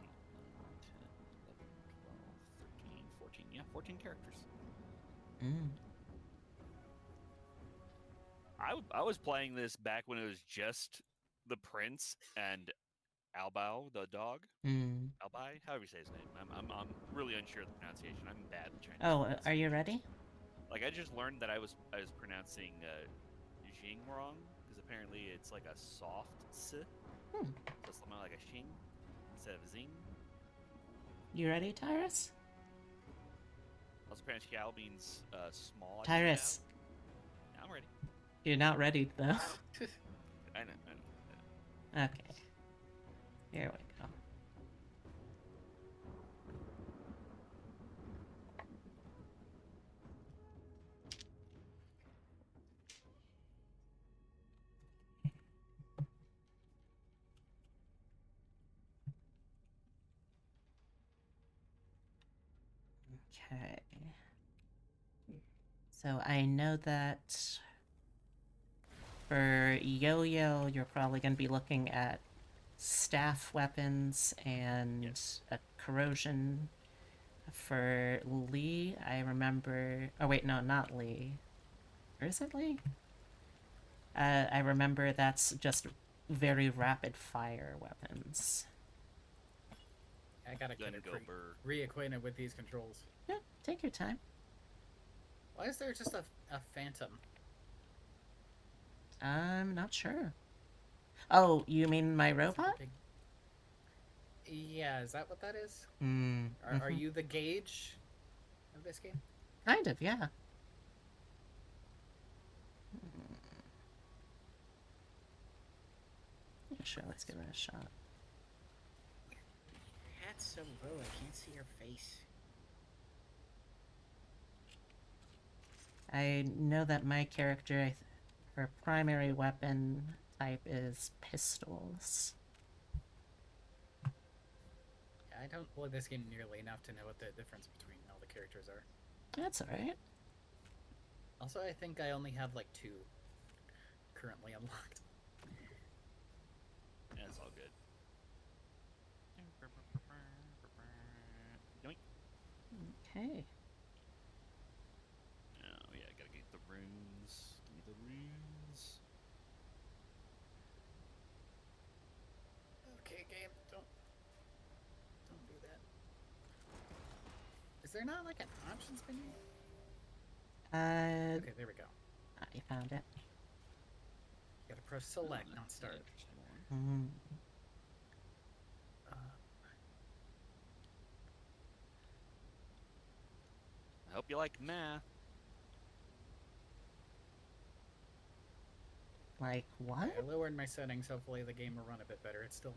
8, 9, 10, 11, 12, 13, 14. Yeah, 14 characters. Mm, I was playing this back when it was just the prince and Albao, the dog. mm. Albai, however you say his name. I'm really unsure of the pronunciation. I'm bad with Chinese Oh, are you pronunciations. ready? Like I just learned that I was pronouncing Jing wrong because apparently it's like a soft s, so Hmm. it's something like a shing instead of zing. You ready, Tyrus? Also, apparently Xiao means small. I think Tyrus, yeah, I'm ready. you're not ready, though. I know. I know. Okay, here we go. Okay. So I know that for Yo-Yo, you're probably going to be looking at staff weapons and Yes. a corrosion. For Lee, I remember. Oh wait, no, not Lee. Or is it Lee? I remember that's just very rapid fire weapons. I gotta Gun get it reacquainted with these controls. Yeah, take your time. Why is there just a phantom? I'm not sure. Oh, you mean my It's like robot? a big. Yeah, is that what that is? Mm, Are mm-hmm. you the gauge of this game? Kind of, yeah. Sure, let's give it a shot. Your hat's so low, I can't see your face. I know that my character, her primary weapon type is pistols. I don't play this game nearly enough to know what the difference between all the characters are. That's alright. Also, I think I only have like 2 currently unlocked. Yeah, it's all good. Yoink. Okay. Oh yeah, gotta get the runes. Give me the runes. Okay, game, don't do that. Is there not like an options menu? Okay, there we go. You found it. Gotta press select, Oh, not start. Mm. I hope you like math. Like what? I lowered my settings. Hopefully, the game will run a bit better. It's still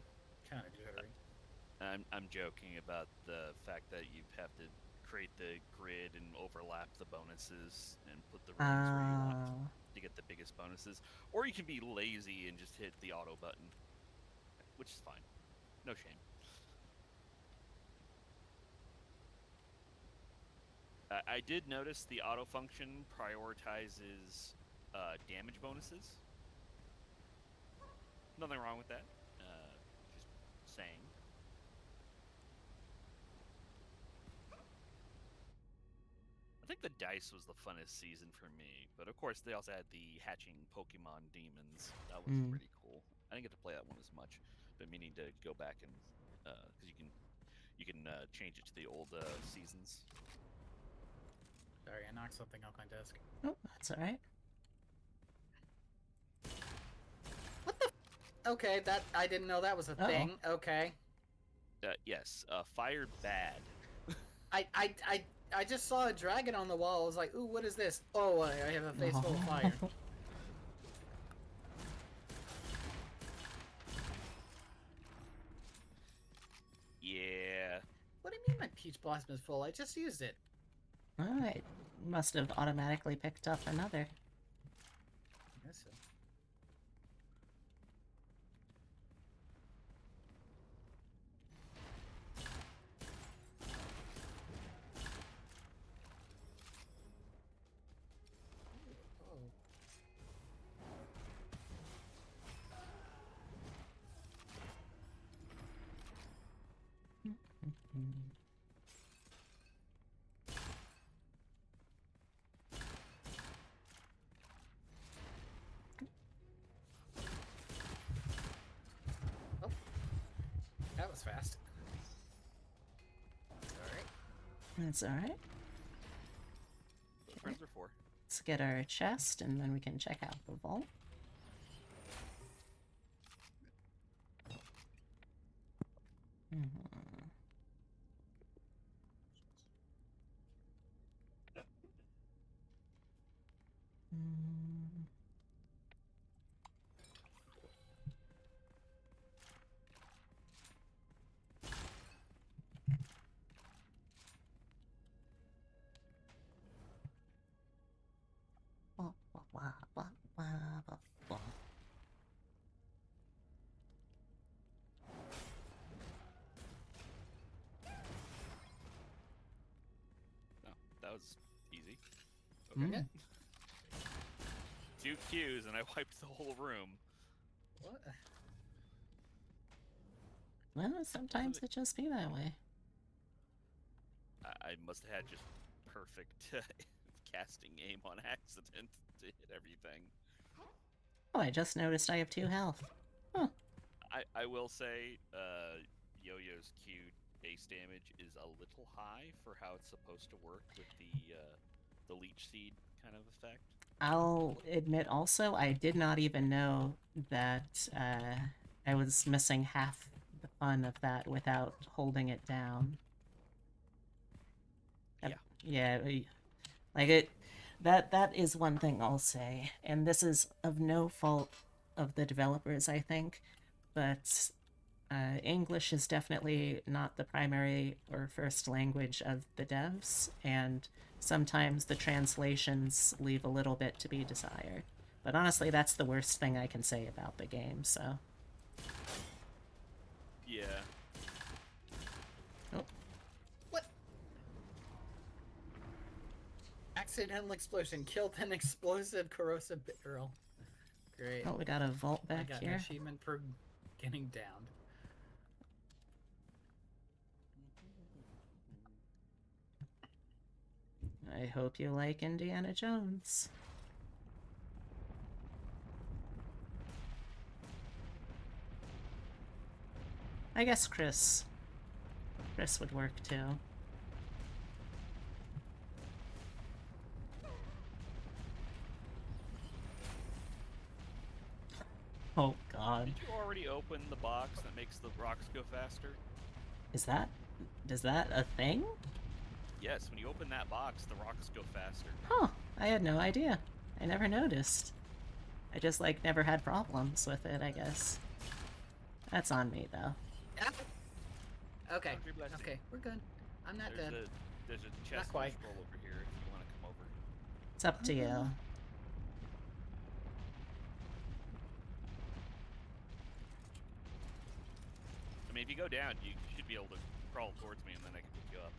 kind of jittery. I'm joking about the fact that you have to create the grid and overlap the bonuses and put the runes where you want Oh. to get the biggest bonuses. Or you can be lazy and just hit the auto button, which is fine. No shame. I did notice the auto function prioritizes damage bonuses. Nothing wrong with that. Just saying. I think the dice was the funnest season for me, but of course they also had the hatching Pokemon demons. That was pretty cool. I didn't get to play that one as much, but meaning to go back and because you can change it to the old seasons. Sorry, I knocked something off my desk. Oh, that's all right. What the? Okay, that I didn't know that was a thing. Okay. Yes, fire bad. I just saw a dragon on the wall. I was like, ooh, what is this? Oh, I have a face full of fire. Yeah. What do you mean my peach blossom is full? I just used it. I must have automatically picked up another. I guess so. Oh. Oh. That was fast. Alright. That's all right. Friends are for. Let's get our chest, and then we can check out the vault. No, that was easy. Okay. Two Qs and I wiped the whole room. What? Well, sometimes it just be that way. I must have had just perfect casting aim on accident to hit everything. Oh, I just noticed I have 2 health. Huh. I will say, Yo-Yo's Q base damage is a little high for how it's supposed to work with the leech seed kind of effect. I'll admit also, I did not even know that I was missing half the fun of that without holding it down. Yeah, like it. That is one thing I'll say, and this is of no fault of the developers, I think, but English is definitely not the primary or first language of the devs, and sometimes the translations leave a little bit to be desired. But honestly, that's the worst thing I can say about the game, so. Yeah. Oh. What? Accidental explosion killed an explosive corrosive barrel. Great. Oh, we got a vault I back got an here. achievement for getting downed. I hope you like Indiana Jones. I guess Chris would work too. Oh god. Did you already open the box that makes the rocks go faster? Is that a thing? Yes, when you open that box, the rocks go faster. Huh, I had no idea. I never noticed. I just, like, never had problems with it, I guess. That's on me, though. Okay. Country blasting. Okay, we're good. I'm not dead. There's a chest quite. scroll over here if you want to come over. It's up to you. I mean, if you go down, you should be able to crawl towards me and then I can pick you up.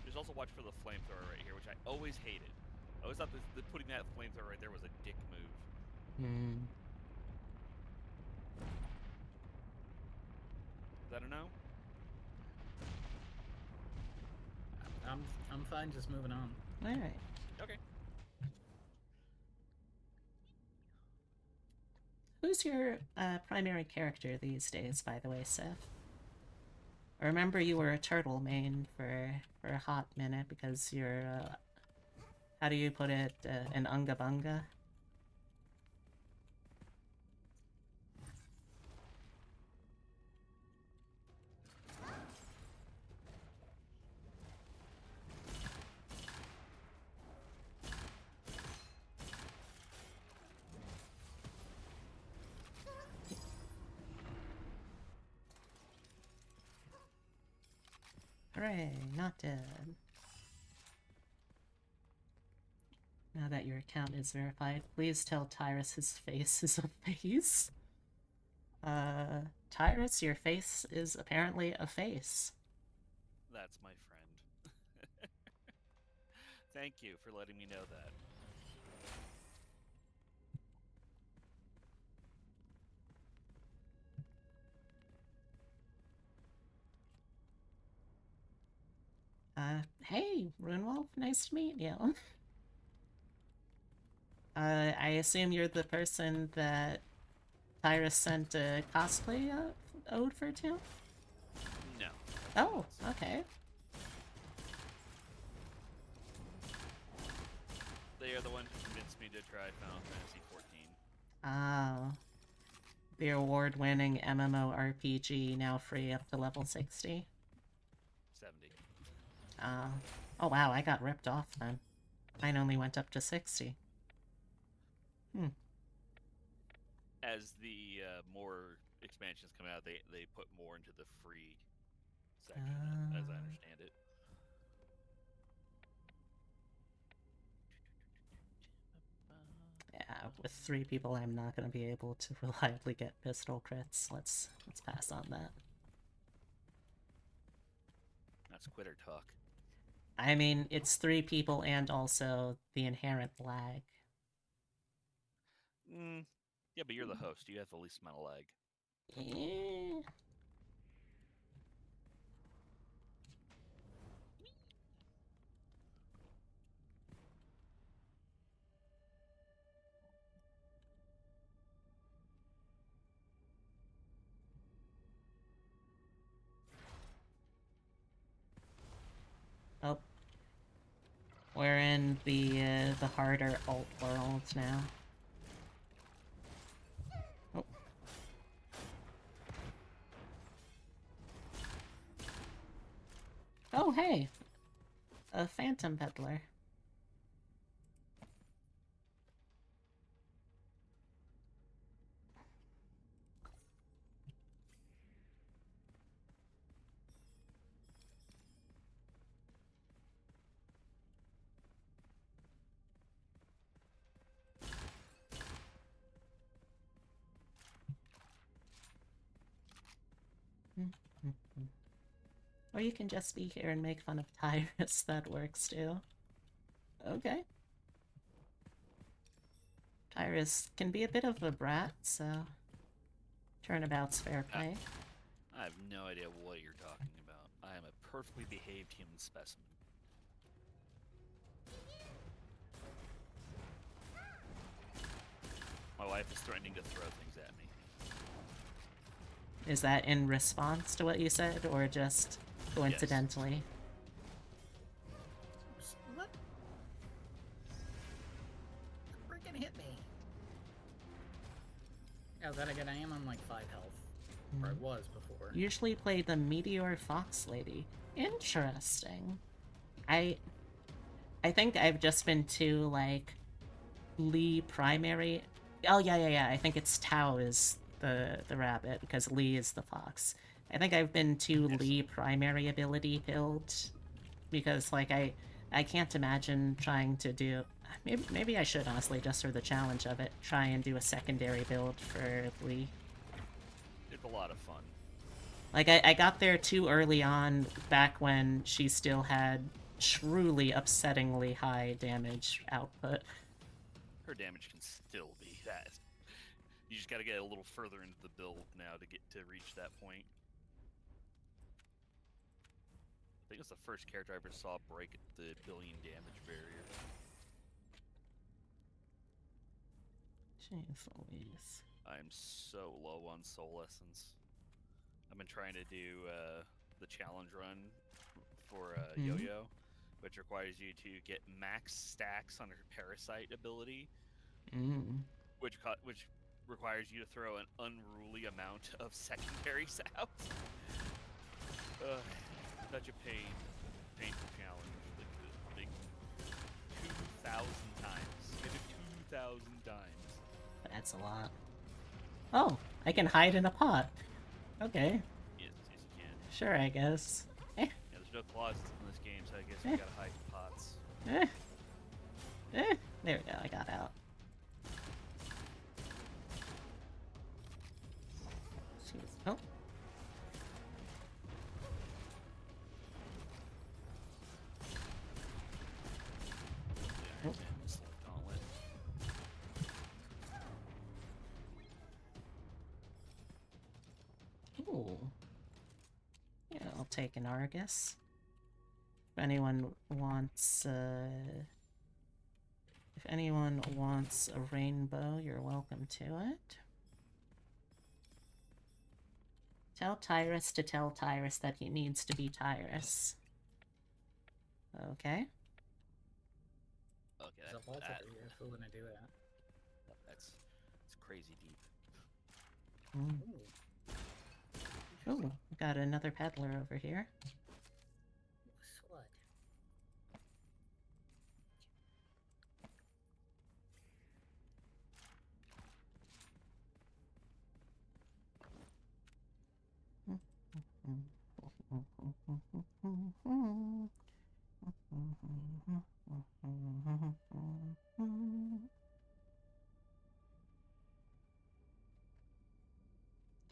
Just also watch for the flamethrower right here, which I always hated. I always thought putting that flamethrower right there was a dick move. Is that a no? I'm fine just moving on. All right. Okay. Who's your primary character these days, by the way, Seth? I remember you were a turtle main for a hot minute because you're, how do you put it, an unga bunga? Hooray, not dead. Now that your account is verified, please tell Tyrus his face is a face. Tyrus, your face is apparently a face. That's my friend. Thank you for letting me know that. Hey, Runewolf, nice to meet you. I assume you're the person that Tyrus sent a cosplay ode for to? No. Oh, okay. They are the one who convinced me to try Final Fantasy 14. Oh. The award-winning MMORPG now free up to level 60. 70. Oh wow, I got ripped off then. Mine only went up to 60. As the more expansions come out, they put more into the free section, as I understand it. Yeah, with 3 people, I'm not going to be able to reliably get pistol crits. Let's pass on that. That's quitter talk. I mean, it's 3 people and also the inherent lag. Yeah, but you're the host. You have the least amount of lag. Eh. Oh. We're in the harder alt world now. Oh. Oh, hey! A phantom peddler. Or you can just be here and make fun of Tyrus. That works too. Okay. Tyrus can be a bit of a brat, so turnabout's fair play. I have no idea what you're talking about. I am a perfectly behaved human specimen. My wife is threatening to throw things at me. Is that in response to what you said, or just coincidentally? What? Freaking hit me. Yeah, then again, I am on like 5 health. Or I was before. Usually play the Meteor Fox Lady. Interesting. I think I've just been too, like, Lee primary. Oh, yeah. I think it's Tao is the rabbit, because Lee is the fox. I think I've been too Lee primary ability build, because, like, I can't imagine trying to do... Maybe I should, honestly, just for the challenge of it, try and do a secondary build for Lee. It's a lot of fun. Like, I got there too early on, back when she still had truly upsettingly high damage output. Her damage can still be that. You just gotta get a little further into the build now to reach that point. think it's the first character I ever saw break the billion damage barrier. Jeez Louise. I'm so low on soul essence. I've been trying to do the challenge run for Yo-Yo, which requires you to get max stacks on her parasite ability, which requires you to throw an unruly amount of secondaries out. Such a painful challenge. Like 2,000 times. Hit it 2,000 times. That's a lot. Oh, I can hide in a pot. Okay, Yes, yes you can. sure, I guess. Yeah, there's no closets in this game, so I guess we gotta hide in pots. There we go, I got out. Jeez. Oh. Yeah, slow gauntlet. Ooh. Yeah, I'll take an Argus. If anyone wants, if anyone wants a rainbow, you're welcome to it. Tell Tyrus to tell Tyrus that he needs to be Tyrus. Okay. Okay, There's a vault over here if we're gonna do it. that's crazy deep. Ooh. Ooh, got another peddler over here. Sword.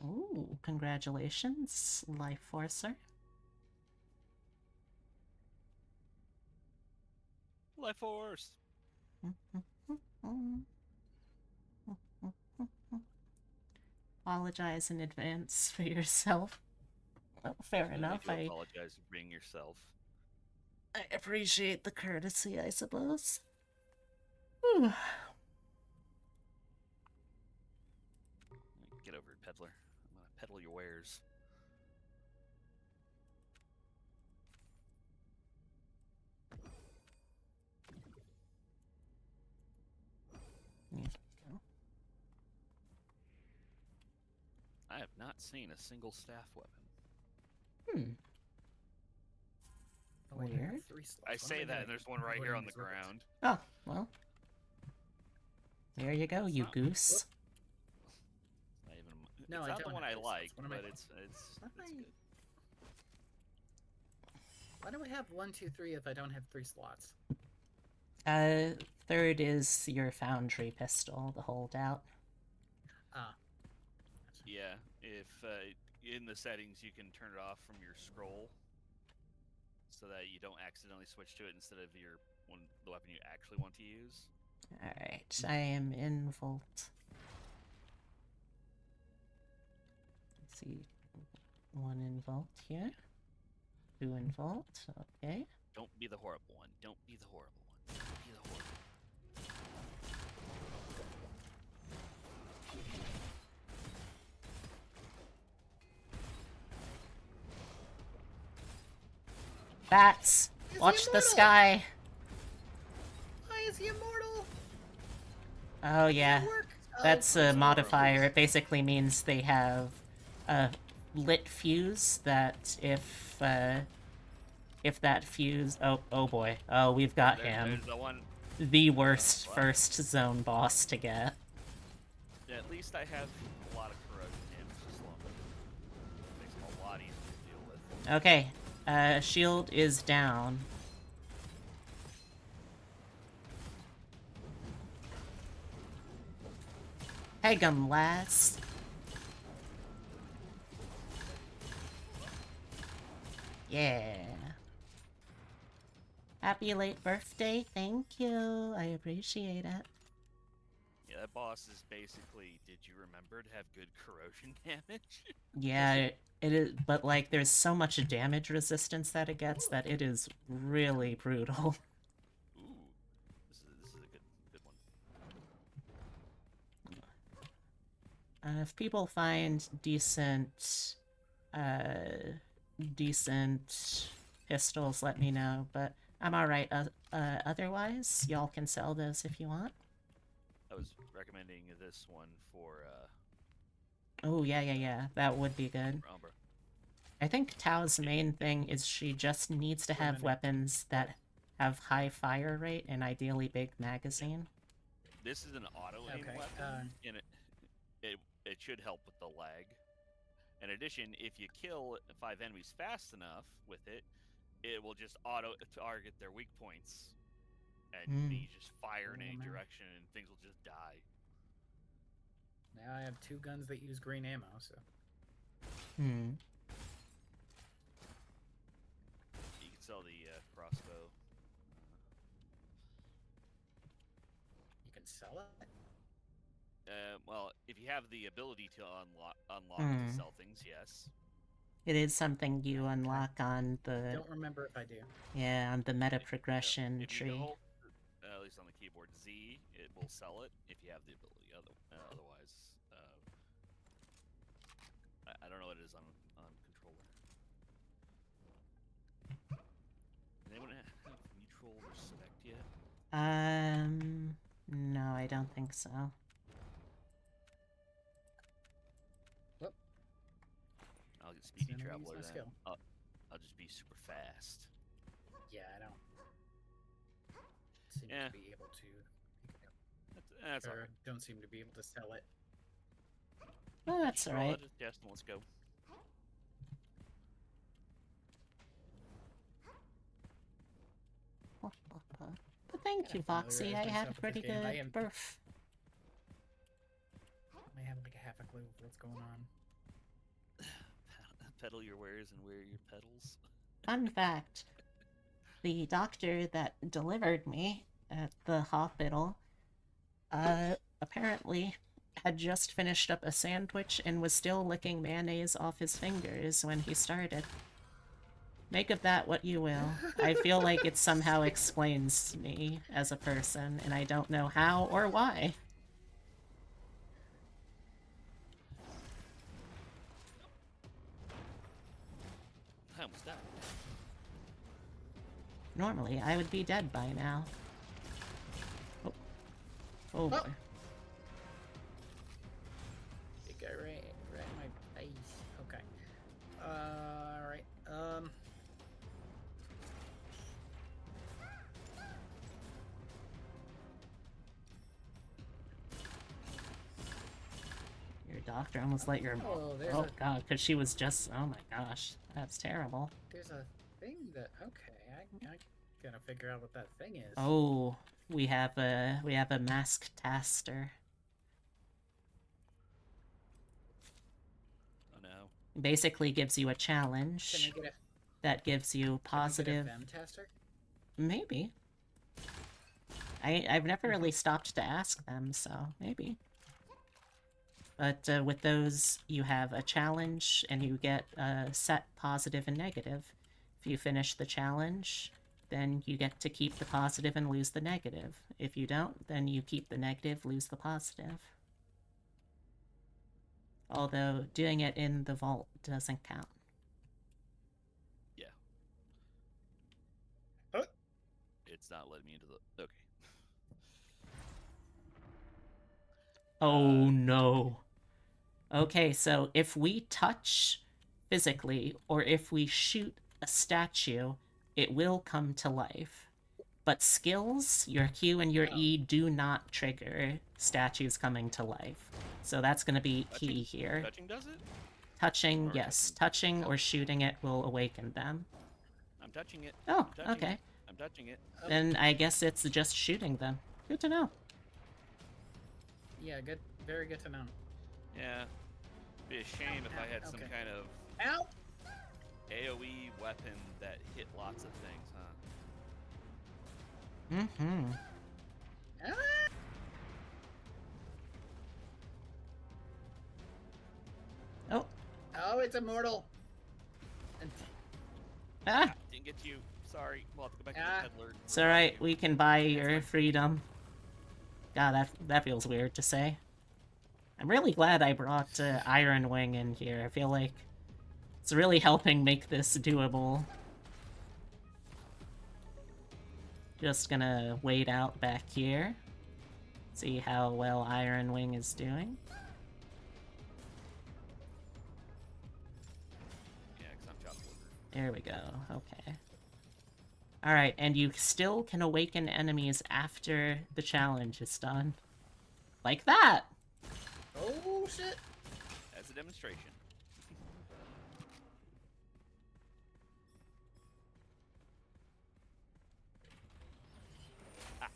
Ooh, congratulations, Life Forcer. Life Force! Apologize in advance for yourself. Well, fair enough. I do apologize for being yourself. I appreciate the courtesy, I suppose. Whew. Get over it, peddler. I'm gonna peddle your wares. There we go. I have not seen a single staff weapon. Oh, wait, I have Weird. 3 slots. I What say am that, doing? and there's one right I'm here putting on the these weapons. ground. Oh, well. There you go, you not- goose. Not even. No, it's I not the don't one have I those like, slots. What am I but doing? it's What am I- good. Why do I have 1, 2, 3 if I don't have 3 slots? Third is your foundry pistol, the holdout. Ah. Yeah, if in the settings you can turn it off from your scroll, so that you don't accidentally switch to it instead of the weapon you actually want to use. Alright, I am in Vault. Let's see. 1 in Vault here. 2 in Vault, okay. Don't be the horrible one. Don't be the horrible one. Don't be the horrible one. Bats! Is Watch he the immortal? sky! Why is he immortal? Oh yeah, Work. that's Oh, a it's modifier. It basically means they have a lit fuse that if that fuse... Oh boy. Oh, we've got him. There's the one. The worst wow. first zone boss to get. Yeah, at least I have a lot of corrosion damage to slump. Makes them a lot easier to deal with. Okay, shield is down. Peg 'em, lass. Yeah. Happy late birthday, thank you. I appreciate it. Yeah, that boss is basically, did you remember to have good corrosion damage? Yeah, it is, but like there's so much damage resistance that it gets that it is really brutal. Ooh, this is a good one. If people find uh, decent pistols, let me know. But I'm all right. Otherwise, y'all can sell those if you want. I was recommending this one for Oh yeah. That would be good. Umbra. I think Tao's main thing is she just needs to have Women. weapons that have high fire rate and ideally big magazine. This is an auto aim Okay, weapon, and it should help with the lag. In addition, if you kill 5 enemies fast enough with it, it will just auto target their weak points, and Hmm. you just fire in Oh, any man. direction, and things will just die. Now I have 2 guns that use green ammo, so Hmm. You can sell the crossbow. you can sell it. Well, if you have the ability to unlock to Hmm. sell things, yes. It is something you Okay. unlock on the Don't remember if I do. meta progression If you can tree. hold, at least on the keyboard, Z, it will sell it if you have the ability. Otherwise, I don't know what it is on controller. Does anyone have mutual respect yet? No, I don't think so. Whoop. I'll get speedy Never traveler used my then. skill. I'll just be super fast. Yeah, I don't seem Yeah. to be able to. That's Or alright. don't seem to be able to sell it. Oh, that's Well, alright. Justin, let's go. But thank you, Foxy. I Familiarize had a myself with pretty this game. I good am- birth. I have like a half a clue of what's going on. Pedal your wares and wear your pedals. Fun fact, the doctor that delivered me at the hospital apparently had just finished up a sandwich and was still licking mayonnaise off his fingers when he started. Make of that what you will. I feel like it somehow explains me as a person, and I don't know how or why. I almost died. Normally, I would be dead by now. Oh boy. Big guy right in my face. Okay. Alright. Your doctor almost let your... Oh, there's Oh a god, because she was just... Oh my gosh. That's terrible. there's a thing that I gotta figure out what that thing is. Oh, we have a masked taster. Oh no. Basically gives you a Can challenge I get that gives you a positive... femtaster? Maybe. I've never really stopped to ask them, so maybe. But with those, you have a challenge, and you get set positive and negative. If you finish the challenge, then you get to keep the positive and lose the negative. If you don't, then you keep the negative, lose the positive. Although doing it in the vault doesn't count. Yeah. It's not letting me into the... Okay. Oh no. Okay, so if we touch physically, or if we shoot a statue, it will come to life. But skills, your Q and your E do not trigger statues coming to life. So that's going to be key here. Touching does it? Touching, Or yes. touching- Touching or shooting it will awaken them. I'm touching it. Oh, I'm touching okay. It. I'm touching it. Then I guess it's just shooting them. Good to know. Yeah, good. Very good to know. Yeah. Be a shame if I had some Okay. kind of Ow! AoE weapon that hit lots of things, huh? Mm-hmm. Ah! it's immortal. And Ah, Didn't get you. Sorry. We'll have to go back to Ah. the peddler. it's alright, we can buy That's your fine. freedom. God, that feels weird to say. I'm really glad I brought Iron Wing in here. I feel like it's really helping make this doable. Just gonna wait out back here. See how well Iron Wing is doing. Yeah, because I'm chopped liver. There we go. Okay. Alright, and you still can awaken enemies after the challenge is done. Like that! oh shit! As a demonstration. Ah.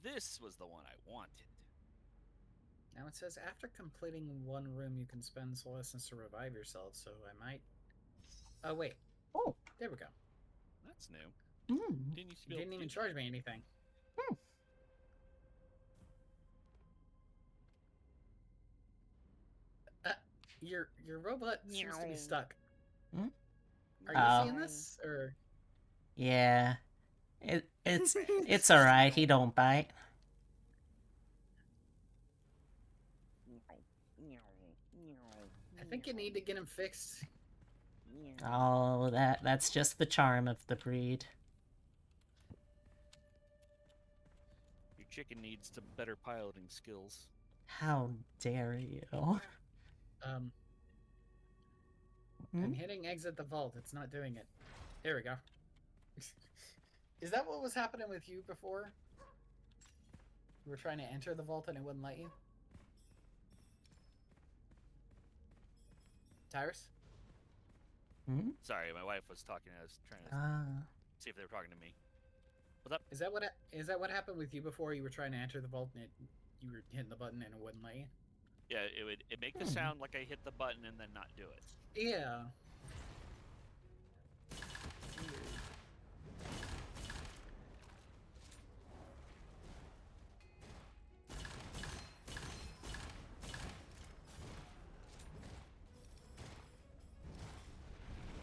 This was the one I wanted. Now it says after completing one room, you can spend soul essence to revive yourself. So I might. Oh wait. Oh. There we go. That's new. Mm. Didn't used to be able Didn't to even do charge me anything. Your robot seems to be stuck. Hmm? Are Oh. you seeing this or? Yeah. It's alright, he don't bite. I think you need to get him fixed. Oh, that's just the charm of the breed. Your chicken needs some better piloting skills. How dare you? Um, Hmm? I'm hitting exit the vault. It's not doing it. There we go. Is that what was happening with you before? You were trying to enter the vault and it wouldn't let you? Tyrus? Hmm? Sorry, my wife was talking. I was trying to Ah. see if they were talking to me. What's up? Is that what happened with you before? You were trying to enter the vault and you were hitting the button and it wouldn't let you? Yeah, it make the sound like I hit the button and then not do it. Yeah.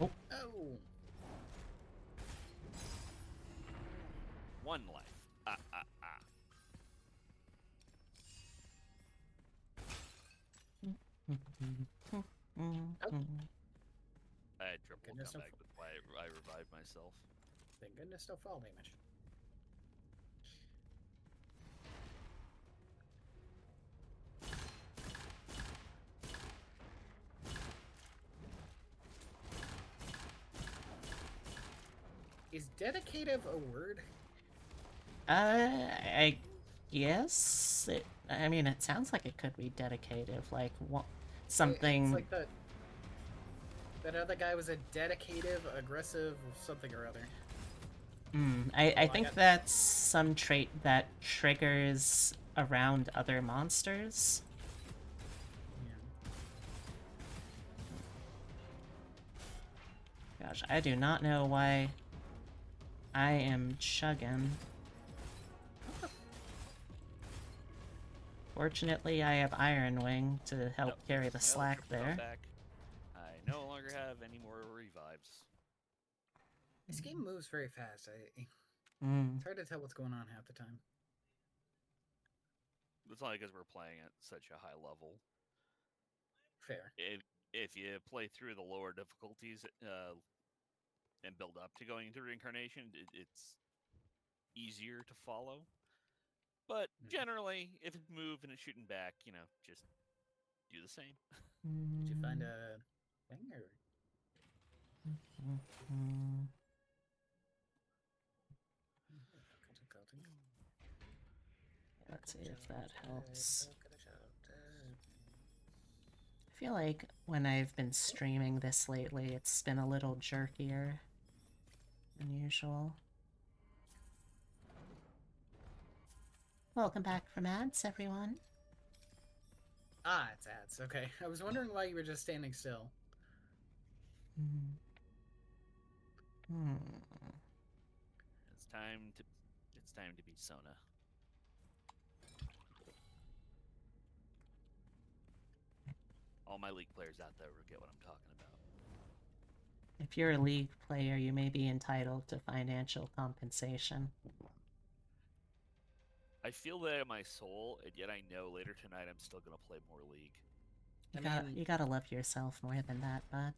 Oh. Oh. One life. Ah. I had triple Goodness, come no back. That's why I revived myself. Thank goodness no fall damage. Is dedicative a word? I guess I mean, it sounds like it could be dedicative, like something. It's like that other guy was a dedicative, aggressive, something or other. I think that's some trait that triggers around other monsters. Yeah. Gosh, I do not know why I am chugging. Fortunately, I have Iron Wing to help Nope. carry the No slack triple there. comeback. I no longer have any more revives. This game moves very fast. Mm. It's hard to tell what's going on half the time. It's only because we're playing at such a high level. Fair. If you play through the lower difficulties and build up to going into reincarnation, it's easier to follow. But generally, if it's moved and it's shooting back, just do the same. Did you find a thing or? Let's see if that helps. I feel like when I've been streaming this lately, it's been a little jerkier than usual. Welcome back from ads, everyone. Ah, it's ads. Okay. I was wondering why you were just standing still. It's time to be Sona. All my League players out there will get what I'm talking about. If you're a League player, you may be entitled to financial compensation. I feel that in my soul, and yet I know later tonight I'm still gonna play more League. You gotta love yourself more than that, bud.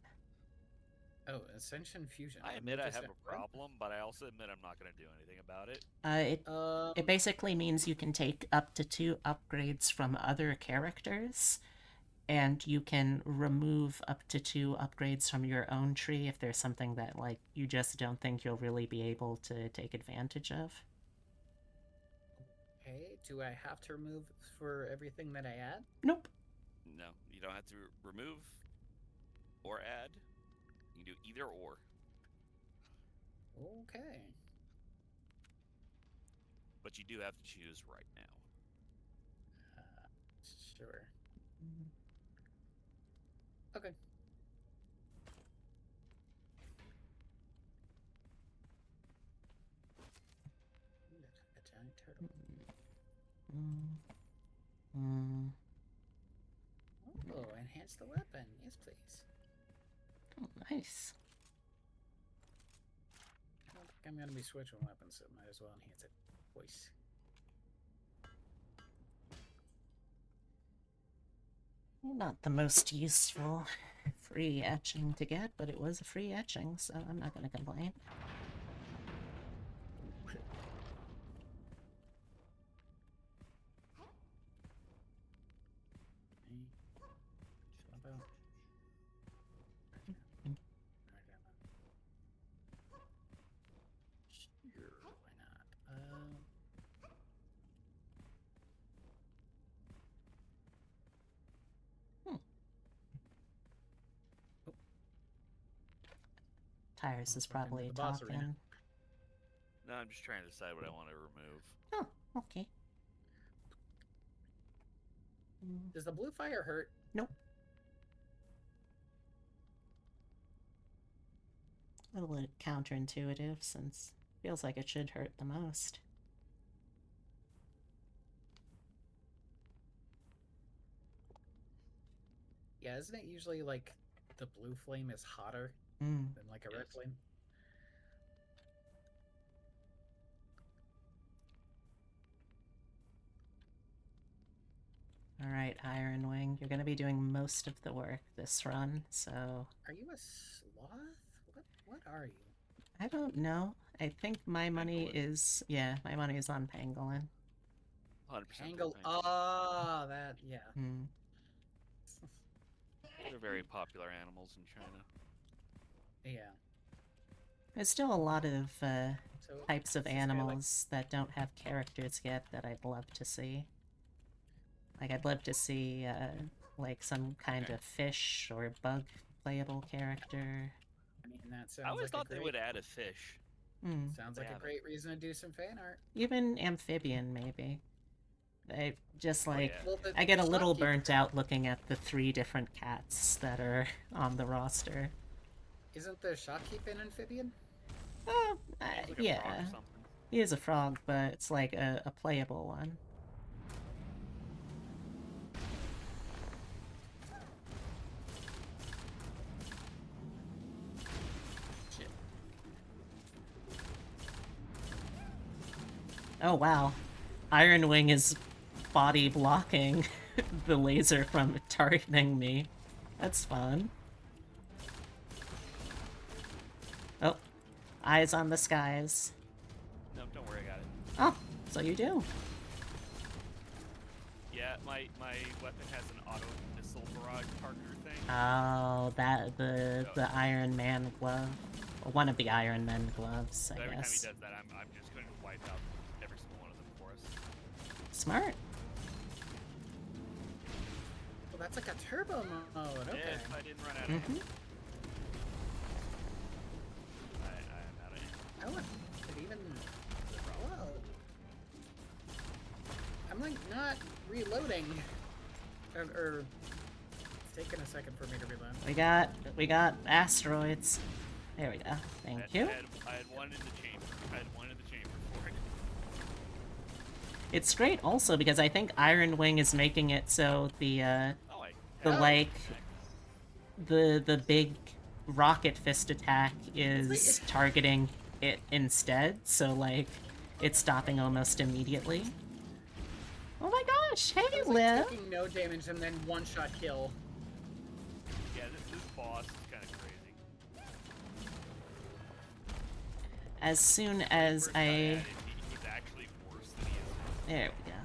Oh, Ascension Fusion. I Let admit me I just- have a problem, but I also admit I'm not gonna do anything about it. It basically means you can take up to 2 upgrades from other characters, and you can remove up to 2 upgrades from your own tree if there's something that like you just don't think you'll really be able to take advantage of. Okay, do I have to remove for everything that I add? Nope. No, you don't have to remove or add. You can do either or. Okay. But you do have to choose right now. Sure. Okay. A giant turtle. Oh, enhance the weapon. Yes, please. Oh, nice. I don't think I'm going to be switching weapons, so might as well enhance it twice. Not the most useful free etching to get, but it was a free etching, so I'm not going to complain. Sure, why not? Tyrus is Back into probably the boss arena. talking. No, I'm just trying to decide what I want to remove. Oh, okay. Does the blue fire hurt? Nope. A little counterintuitive since it feels like it should hurt the most. Yeah, isn't it usually like the blue flame is hotter Mm. than like a red Yes. flame? Alright, Iron Wing, you're gonna be doing most of the work this run, so... Are you a sloth? What are you? I don't know. I think my money Pangolin. is... Yeah, my money is on Pangolin. 100% Angle. pangolin. Ah, that, yeah. Hmm. They're very popular animals in China. Yeah. There's still a lot of So types of this is kinda like- animals that don't have characters yet that I'd love to see. Like, I'd love to see, like, some kind of fish or bug playable character. I mean, that sounds I always like thought a great, they would add a fish. Hmm. sounds They like a haven't. great reason to do some fan art. Even amphibian, maybe. I just, like... yeah. Well, the I get a little shopkeeper- burnt out looking at the 3 different cats that are on the roster. Isn't the shopkeep an amphibian? Oh, Like a frog or yeah. something. He is a frog, but it's like a playable one. Shit. Oh wow. Iron Wing is body blocking the laser from targeting me. That's fun. Oh, eyes on the skies. No, don't worry, I got it. Oh, so you do. Yeah, my weapon has an auto missile barrage targeter thing. Oh, the Iron Man glove. Well, one of the Iron Man gloves, So I every time he guess. does that, I'm just going to wipe out every single one of them for us. Smart. Well, that's like a turbo mode. Okay. If I didn't run out of Mm-hmm. ammo. I'm out of ammo. Oh, it even. Whoa. I'm like not reloading. Or it's taking a second for me to reload. We got asteroids. There we go. Thank you. I had one in the chamber. I had one in the chamber for it. It's great also because I think Iron Wing is making it so the Oh, I the Oh. like the big rocket fist attack is like- targeting it instead, so like it's stopping almost immediately. Oh my gosh! Hey, It was like Liv. taking no damage and then one-shot kill. Yeah, this boss is kind of crazy. As soon When as first got I added, he was actually worse than he is now. there we go.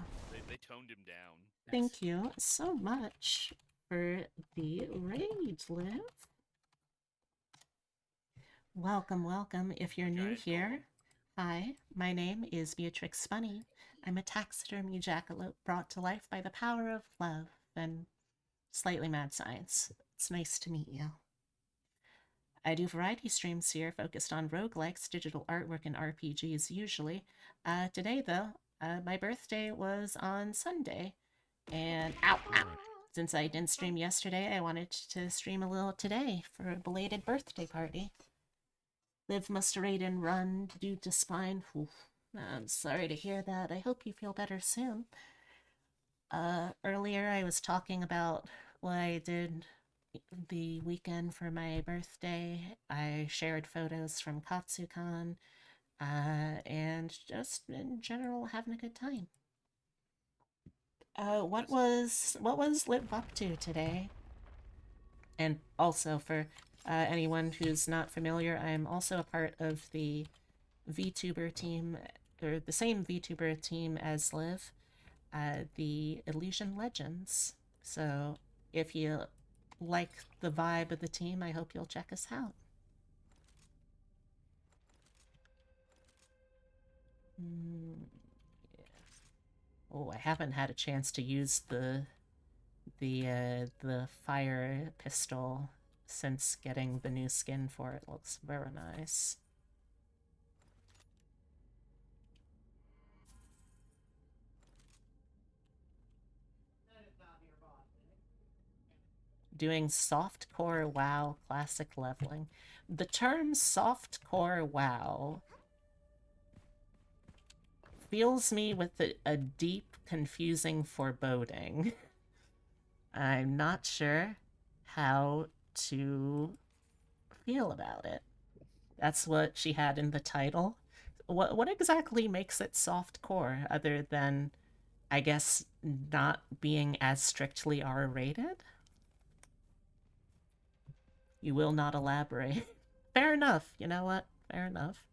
They toned him down. Thank you so much for the raid, Liv. Welcome, welcome. If you're new Giant here, hi, my name is Beatrix Spunny. I'm a taxidermy jackalope brought to life by the power of love and slightly mad science. It's nice to meet you. I do variety streams here focused on roguelikes, digital artwork, and RPGs usually. Today, though, my birthday was on Sunday, and ow, ow. Since I didn't stream yesterday, I wanted to stream a little today for a belated birthday party. Liv must have raid and run due to spine. Oof. I'm sorry to hear that. I hope you feel better soon. Earlier I was talking about what I did the weekend for my birthday. I shared photos from Katsucon, and just in general having a good time. What was Liv up to today? And also for anyone who's not familiar, I'm also a part of the VTuber team, or the same VTuber team as Liv, the Elysian Legends. So if you like the vibe of the team, I hope you'll check us out. Yeah. Oh, I haven't had a chance to use the fire pistol since getting the new skin for it. Looks very nice. Doing softcore WoW classic leveling. The term softcore WoW fills me with a deep, confusing foreboding. I'm not sure how to feel about it. That's what she had in the title. What exactly makes it softcore other than, I guess, not being as strictly R-rated? You will not elaborate. Fair enough. You know what? Fair enough.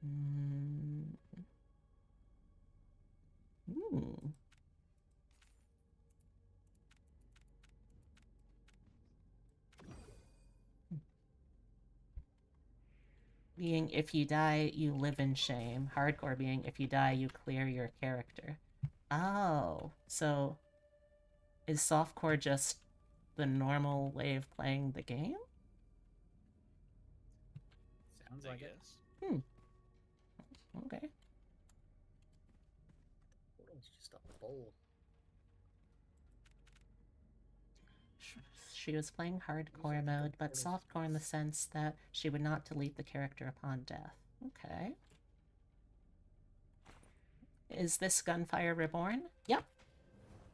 Mm. Hmm. Being if you die, you live in shame. Hardcore being if you die, you clear your character. Oh, so is softcore just the normal way of playing the game? Sounds I like it. guess. Okay. It's just a bowl. She was playing hardcore mode, but softcore in the sense that she would not delete the character upon death. Okay. Is this Gunfire Reborn? Yep.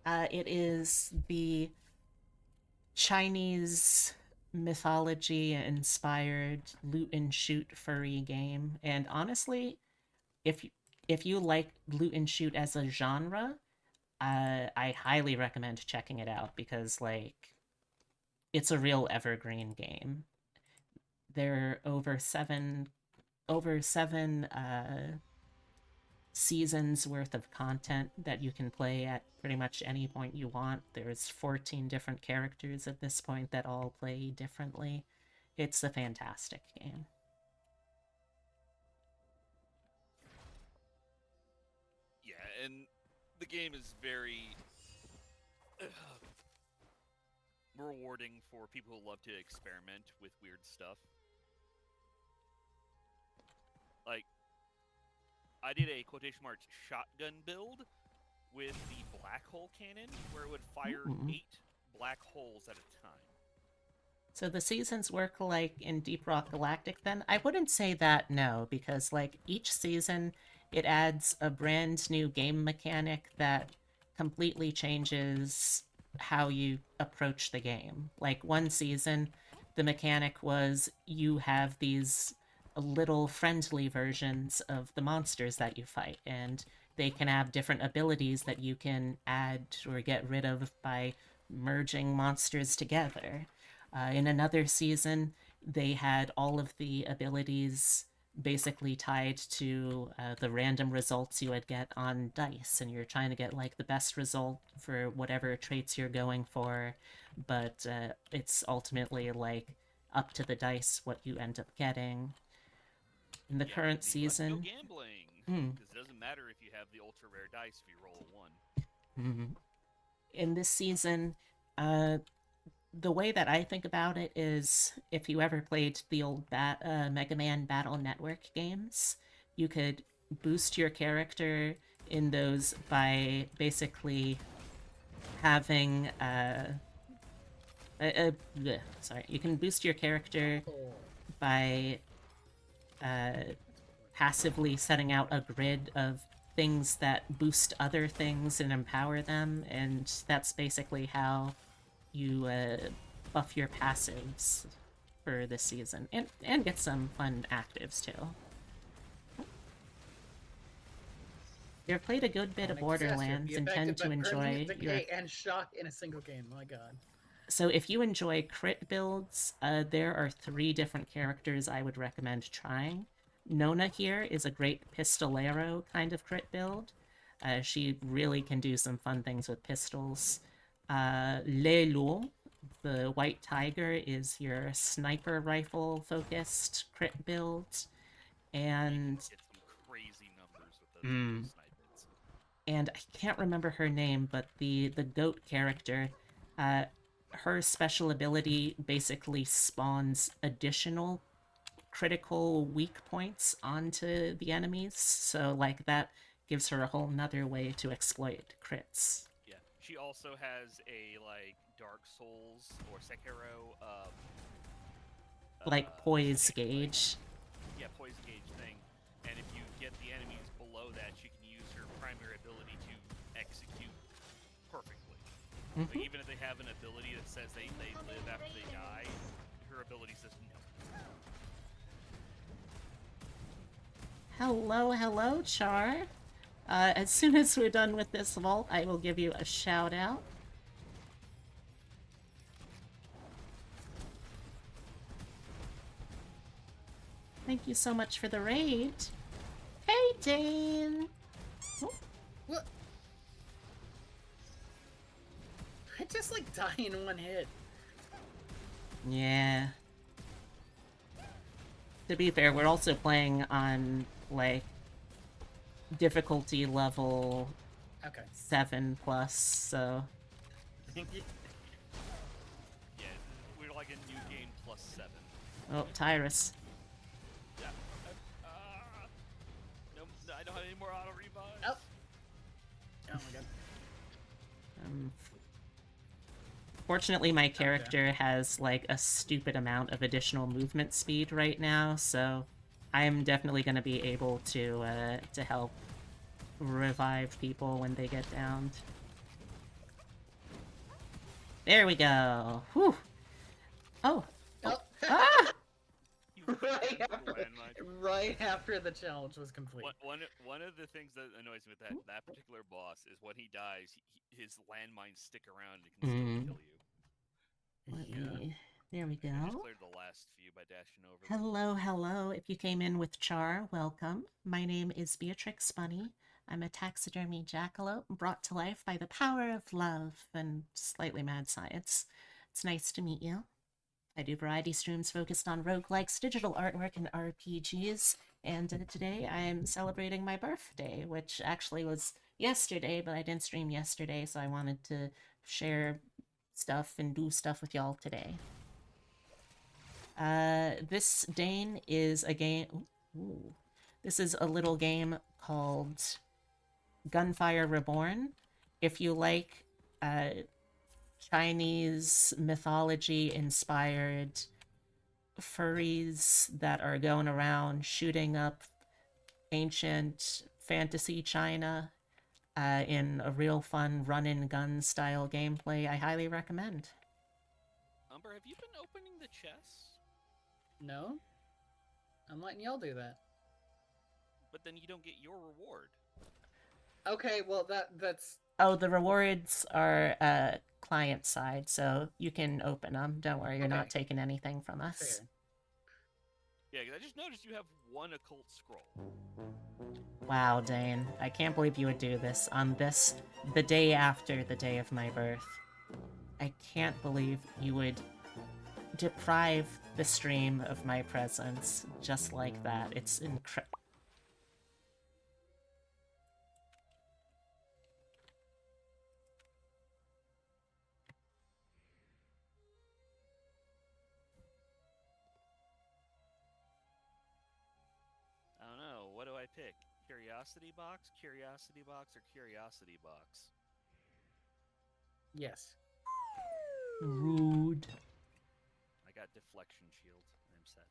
It is the Chinese mythology inspired loot and shoot furry game. And honestly, if you like loot and shoot as a genre, I highly recommend checking it out because like it's a real evergreen game. There are over seven seasons worth of content that you can play at pretty much any point you want. There's 14 different characters at this point that all play differently. It's a fantastic game. Yeah, and the game is very rewarding for people who love to experiment with weird stuff. Like, I did a quotation marks shotgun build with the black hole cannon where it would fire 8 black holes at a time. So the seasons work like in Deep Rock Galactic then? I wouldn't say that, no, because like each season it adds a brand new game mechanic that completely changes how you approach the game. Like one season, the mechanic was you have these little friendly versions of the monsters that you fight, and they can have different abilities that you can add or get rid of by merging monsters together. In another season, they had all of the abilities basically tied to the random results you would get on dice, and you're trying to get like the best result for whatever traits you're going for, but it's ultimately like up to the dice what you end up getting. In the Yeah, current the let's go season, gambling mm, because it doesn't matter if you have the ultra rare dice if you roll a one. mm, in this season, uh, the way that I think about it is if you ever played the old Mega Man Battle Network games, you could boost your character in those by basically having sorry, you can boost your character Oh, by uh, passively setting out a grid of things that boost other things and empower them, and that's basically how you buff your passives for this season, and get some fun actives too. You've played a good bit of sonic disaster. Borderlands Be and tend affected by to enjoy permanent your. decay and shock in a single game. My god. So if you enjoy crit builds, there are 3 different characters I would recommend trying. Nona here is a great pistolero kind of crit build. She really can do some fun things with pistols. Lelu, the White Tiger, is your sniper rifle focused crit build. And Get some crazy numbers with mm, those snipers. and I can't remember her name, but the goat character, uh, her special ability basically spawns additional critical weak points onto the enemies. So like that gives her a whole nother way to exploit crits. Yeah, she also has a like Dark Souls or Sekiro Like poise mechanic, like gauge. yeah, poison gauge thing. And if you get the enemies below that, she can use her primary ability to execute perfectly. Like Mm-hmm. even if they have an ability that says they live after they die, her ability says no. Hello, hello, Char. As soon as we're done with this vault, I will give you a shout out. Thank you so much for the raid. Hey, Dane. Oh, What? I just like die in one hit. yeah. To be fair, we're also playing on like difficulty level Okay. 7 plus, so Yeah, we're like a new game plus 7. oh, Tyrus. Yeah. No, I don't have any more auto revives. Oh. Oh my god. Um, Fortunately, my character has like a stupid amount of additional movement speed right now, so I'm definitely going to be able to help revive people when they get downed. There we go. Whew. Oh. Oh. Ah! Right after the challenge was complete. One of the things that annoys me with that particular boss is when he dies, his landmines stick around and can still kill you. Let me. There we I just go. cleared the last few by dashing over them. Hello, hello. If you came in with Char, welcome. My name is Beatrix Bunny. I'm a taxidermy jackalope brought to life by the power of love and slightly mad science. It's nice to meet you. I do variety streams focused on roguelikes, digital artwork, and RPGs. And today I'm celebrating my birthday, which actually was yesterday, but I didn't stream yesterday, so I wanted to share stuff and do stuff with y'all today. This Dane is a game. Ooh. This is a little game called Gunfire Reborn. If you like Chinese mythology inspired furries that are going around shooting up ancient fantasy China, in a real fun run and gun style gameplay, I highly recommend. Umber, have you been opening the chests? No? I'm letting y'all do that. But then you don't get your reward. Okay, well that's Oh, the rewards are client side, so you can open them. Don't worry, you're not Okay. taking anything from us. fair. Yeah, because I just noticed you have one occult scroll. Wow, Dane, I can't believe you would do this on the day after the day of my birth. I can't believe you would deprive the stream of my presence just like that. It's incredible. I don't know. What do I pick? Curiosity box, curiosity box, or curiosity box? Yes. Rude. I got deflection shield. I'm set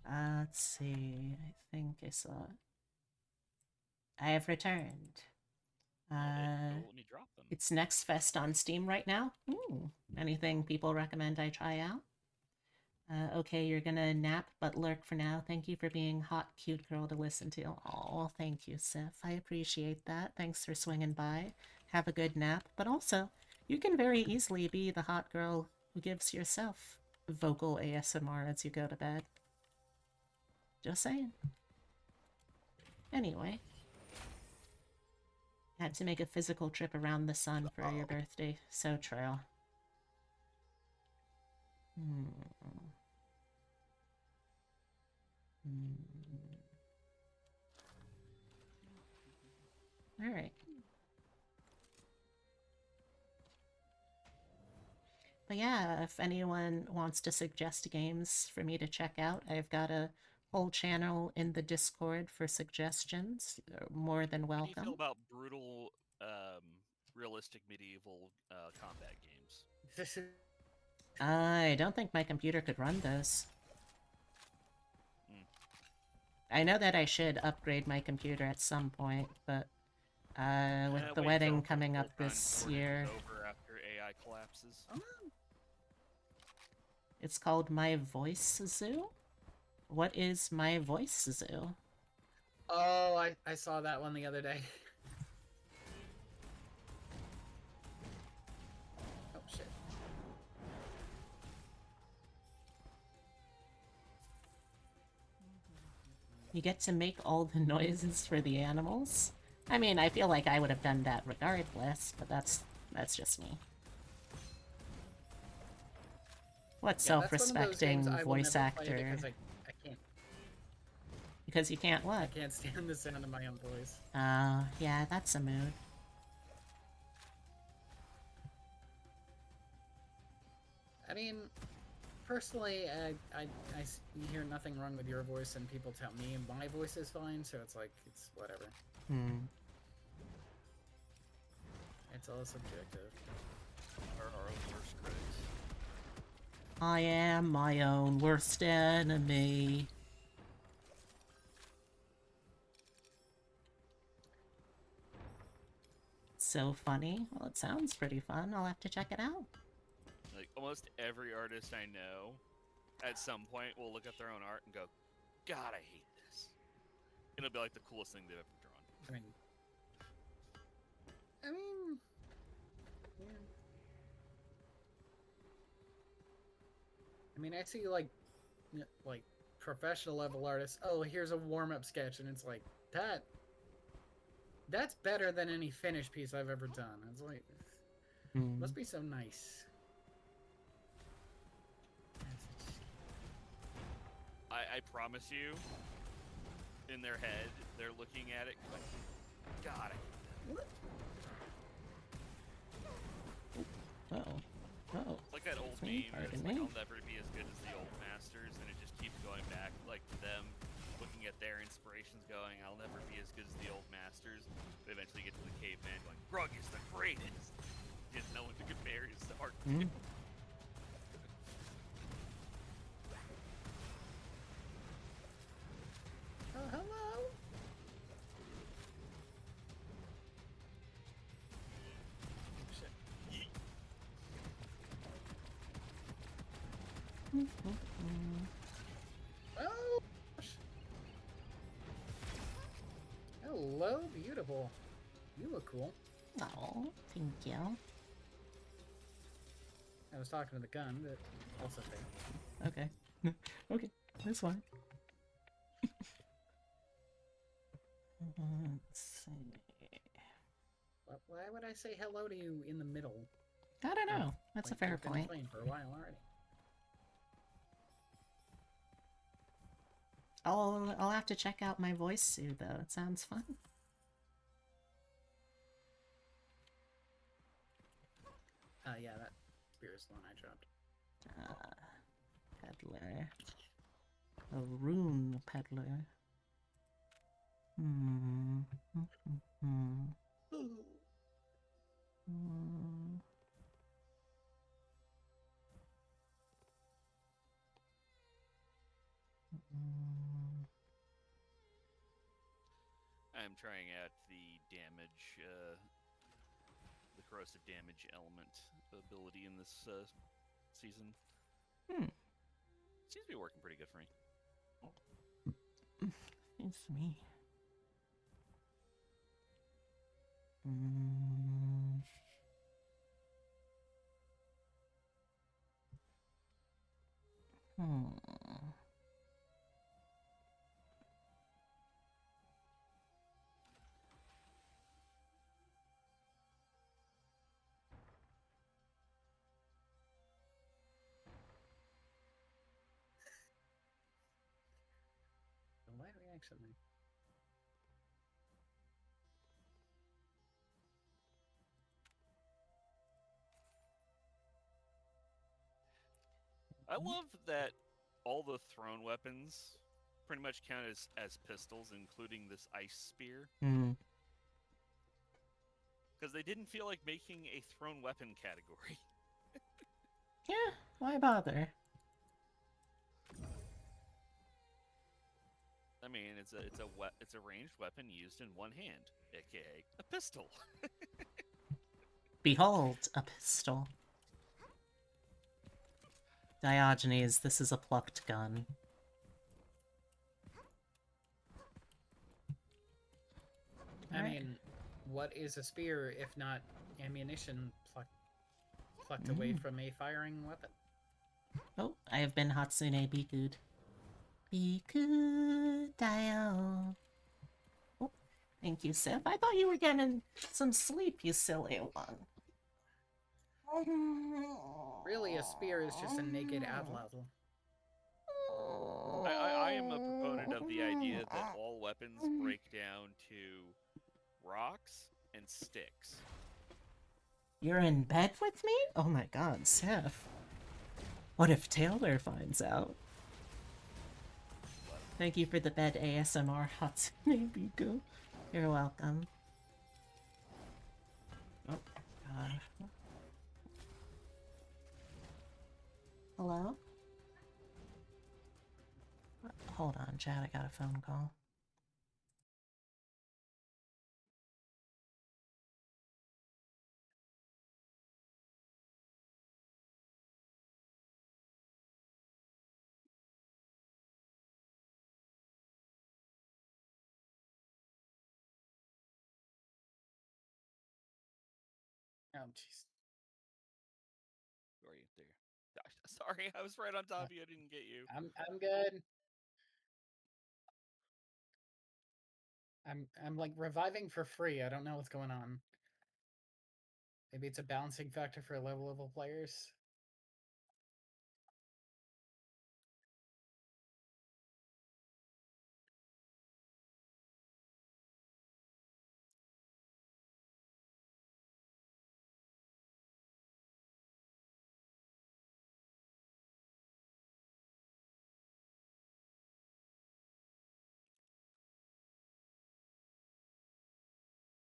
now. Let's see. I think I saw. I have returned. Don't let me drop them. It's Next Fest on Steam right now. Anything people recommend I try out? Okay, you're gonna nap but lurk for now. Thank you for being hot, cute girl to listen to. Oh, thank you, Sif. I appreciate that. Thanks for swinging by. Have a good nap. But also, you can very easily be the hot girl who gives yourself vocal ASMR as you go to bed. Just saying. Anyway. Had to make a physical trip around the sun for your birthday. So true. Alright. But yeah, if anyone wants to suggest games for me to check out, I've got a whole channel in the Discord for suggestions. You're more than How do you welcome. feel about brutal, realistic medieval combat games? I don't think my computer could run those. Hmm. I know that I should upgrade my computer at some point, but with the Wait wedding till coming up full-time this shortage is year, over after AI collapses. it's called My Voice Zoo? What is My Voice Zoo? Oh, I saw that one the other day. Oh shit. You get to make all the noises for the animals? I mean, I feel like I would have done that regardless, but that's just me. What Yeah, that's one of those self-respecting games I will voice never play actor? because I can't. Because you can't I what? can't stand the sound of my own voice. Yeah, that's a mood. I mean, personally, you hear nothing wrong with your voice, and people tell me my voice is fine, so it's like, it's whatever. It's all subjective. Our own worst critics. I am my own worst enemy. So funny. Well, it sounds pretty fun. I'll have to check it out. Like, almost every artist I know, at some point, will look at their own art and go, God, I hate this. It'll be like the coolest thing they've ever drawn. I mean, yeah. I mean, I see like professional level artists. Oh, here's a warm up sketch, and it's like that's better than any finished piece I've ever done. It's like, must be so nice. I promise you, in their head, they're looking at it like, God, I hate that. Oh. It's like that old meme. It's like, I'll never be as good as the old masters, and it just keeps going back, like, to them looking at their inspirations going, I'll never be as good as the old masters. But eventually get to the caveman going, Grug is the greatest. He has no one to compare his art to. Oh, gosh. Hello, beautiful. You look cool. Oh, thank you. I was talking to the gun, but also fair. Okay. Okay, that's fine. Let's see. Why would I say hello to you in the middle? I don't of, know. That's a like, fair we've been point. playing for a while already. I'll have to check out my voice soothe though. It sounds fun. Yeah, that spear is the one I dropped. Peddler. A rune peddler. Hmm. Hmm. Hmm. I'm trying out the damage, the corrosive damage element ability in this season. Hmm. Seems to be working pretty good for me. It's me. Hmm. Hmm. The light reaction. I love that all the thrown weapons pretty much count as pistols, including this ice spear. Hmm. Because they didn't feel like making a thrown weapon category. Yeah, why bother? I mean, it's a ranged weapon used in one hand, aka a pistol. Behold, a pistol. Diogenes, this is a plucked gun. I mean, what is a spear if not ammunition plucked away from a firing weapon? Oh, I have been Hatsune Biku'd. Biku Dio. Oh, thank you, Sif. I thought you were getting some sleep, you silly one. Really, a spear is just a naked atlatl. I am a proponent of the idea that all weapons break down to rocks and sticks. You're in bed with me? Oh my god, Sif. What if Taylor finds out? Thank you for the bed ASMR, Hatsune Biku. You're welcome. Oh, God. Hello? Hold on, Chad, I got a phone call. Oh, jeez. Who are you there? Gosh, sorry, I was right on top of you. I didn't get you. I'm good. I'm like reviving for free. I don't know what's going on. Maybe it's a balancing factor for low level players.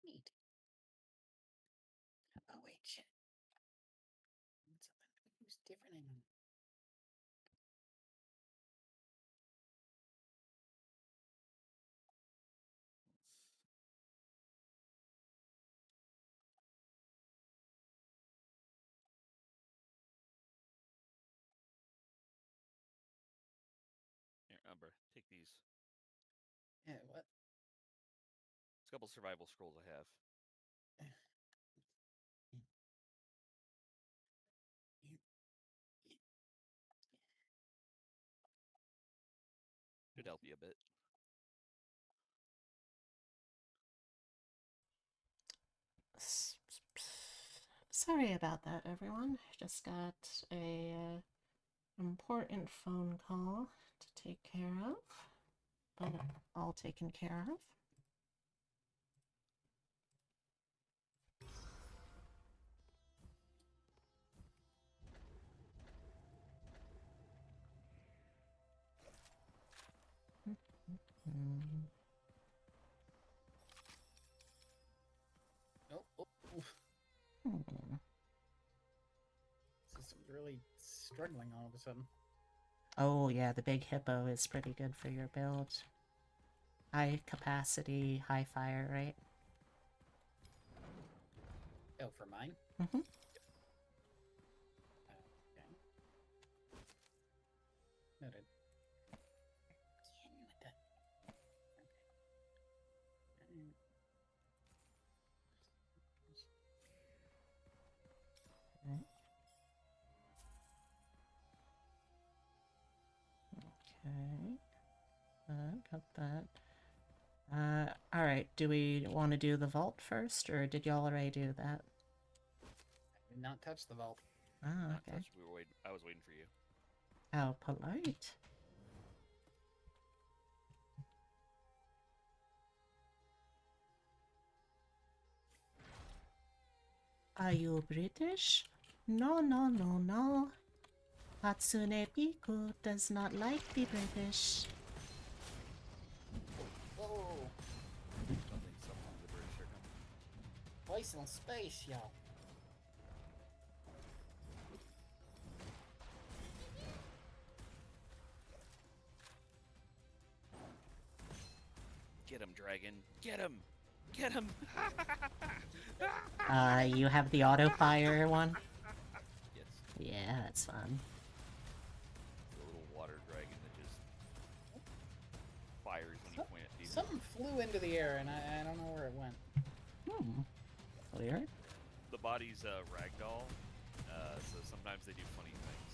Neat. Oh wait, shit. Who's different in them? Take these. Yeah, what? It's a couple survival scrolls I have. Could help you a bit. Sorry about that, everyone. Just got a important phone call to take care of, but all taken care of. Mm. Oh. Hmm. This is really struggling all of a sudden. Oh yeah, the big hippo is pretty good for your build. High capacity, high fire rate. Oh, for mine? Mm-hmm. Okay. Noted. Again with that. Okay. Okay. Got that. Alright, do we want to do the vault first, or did y'all already do that? I did not touch the vault. Oh, Not okay. touch. We were waiting. I was waiting for you. How polite. Are you British? No, no, no, no. Hatsune Miku does not like the British. Whoa! Don't think someone the British are coming. Twice in space, y'all. Get him, dragon. Get him. Get him. You have the auto fire one? Yes. Yeah, that's fun. The little water dragon that just fires when you point at people. Something flew into the air, and I don't know where it went. Clear? The body's ragdoll, so sometimes they do funny things.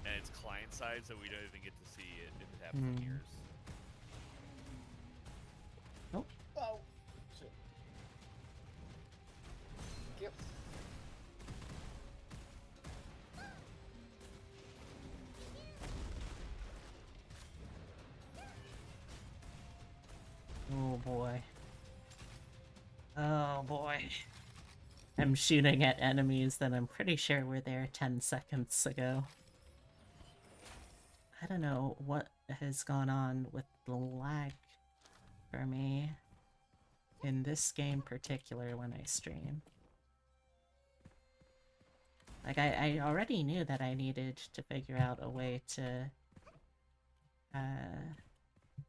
And it's client side, so we don't even get to see it if it happens in yours. Nope. Oh! Shit. Yep. Oh boy. Oh boy. I'm shooting at enemies that I'm pretty sure were there 10 seconds ago. I don't know what has gone on with the lag for me in this game particular when I stream. Like, I already knew that I needed to figure out a way to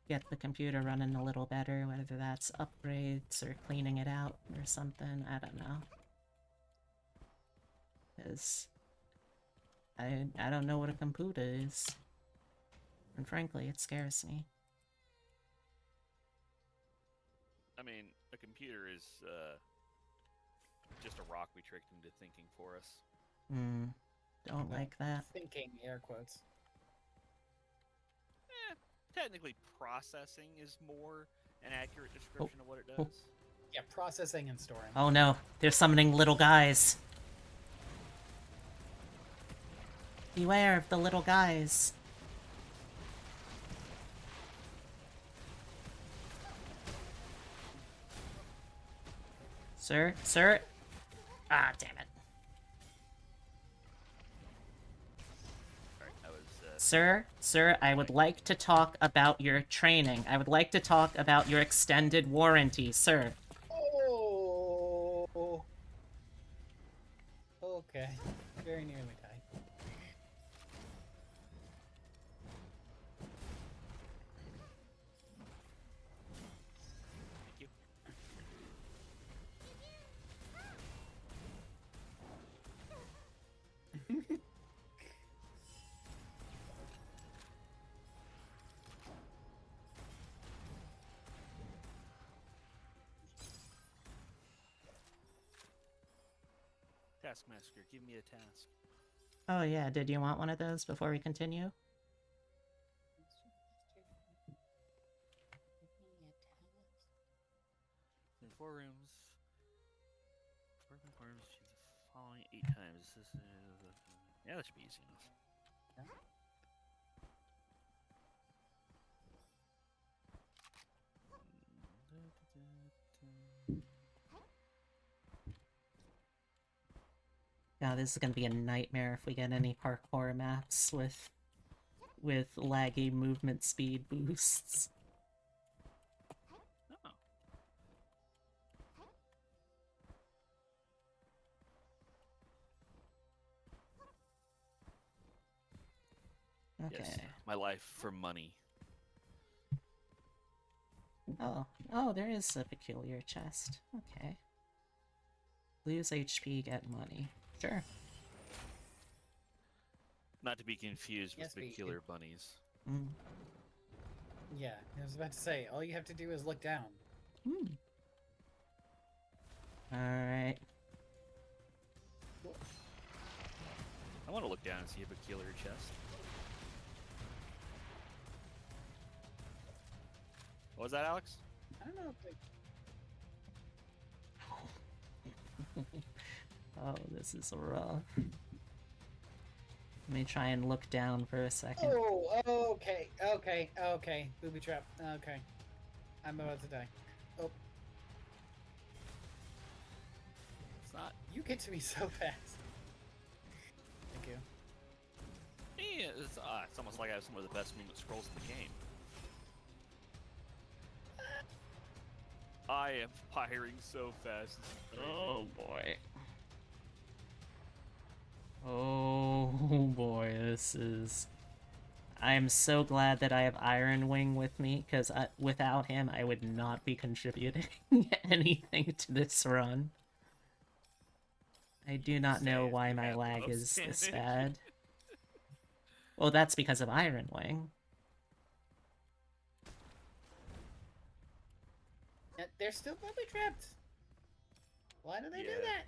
get the computer running a little better, whether that's upgrades or cleaning it out or something, I don't know. Because I don't know what a computer is. And frankly, it scares me. I mean, a computer is just a rock we tricked into thinking for us. Don't like that. Thinking, air quotes. Technically, processing is more an accurate description of what it does. Yeah, processing and storing. Oh no, they're summoning little guys. Beware of the little guys. Sir? Sir? Ah, damn it. Alright, I was. Sir, I would like to talk about your training. I would like to talk about your extended warranty, sir. Oh! Okay. Very nearly died. Thank you. Taskmaster, give me a task. Oh yeah, did you want one of those before we continue? In 4 rooms. 4 rooms. Choose the following 8 times. Yeah, that should be easy enough. Now this is gonna be a nightmare if we get any parkour maps with laggy movement speed boosts. Oh. Okay. Yes, my life for money. Oh, there is a peculiar chest. Okay. Lose HP, get money. Sure. Not to be confused with Yes, we- peculiar bunnies. Mm. Yeah, I was about to say, all you have to do is look down. Hmm. Alright. I want to look down and see a peculiar chest. What was that, Alex? I don't know if they... Oh, this is rough. Let me try and look down for a second. Oh, okay. Booby trap. Okay. I'm about to die. Oh, It's not. you get to me so fast. Thank you. Yeah, it's almost like I have some of the best movement scrolls in the game. I am firing so fast. This is crazy. Oh boy. Oh boy, this is... I am so glad that I have Iron Wing with me, because without him, I would not be contributing anything to this run. I do not know Saying why you my have lag most is this damage. bad. Well, that's because of Iron Wing. They're still booby trapped. Why do they do Yeah. that?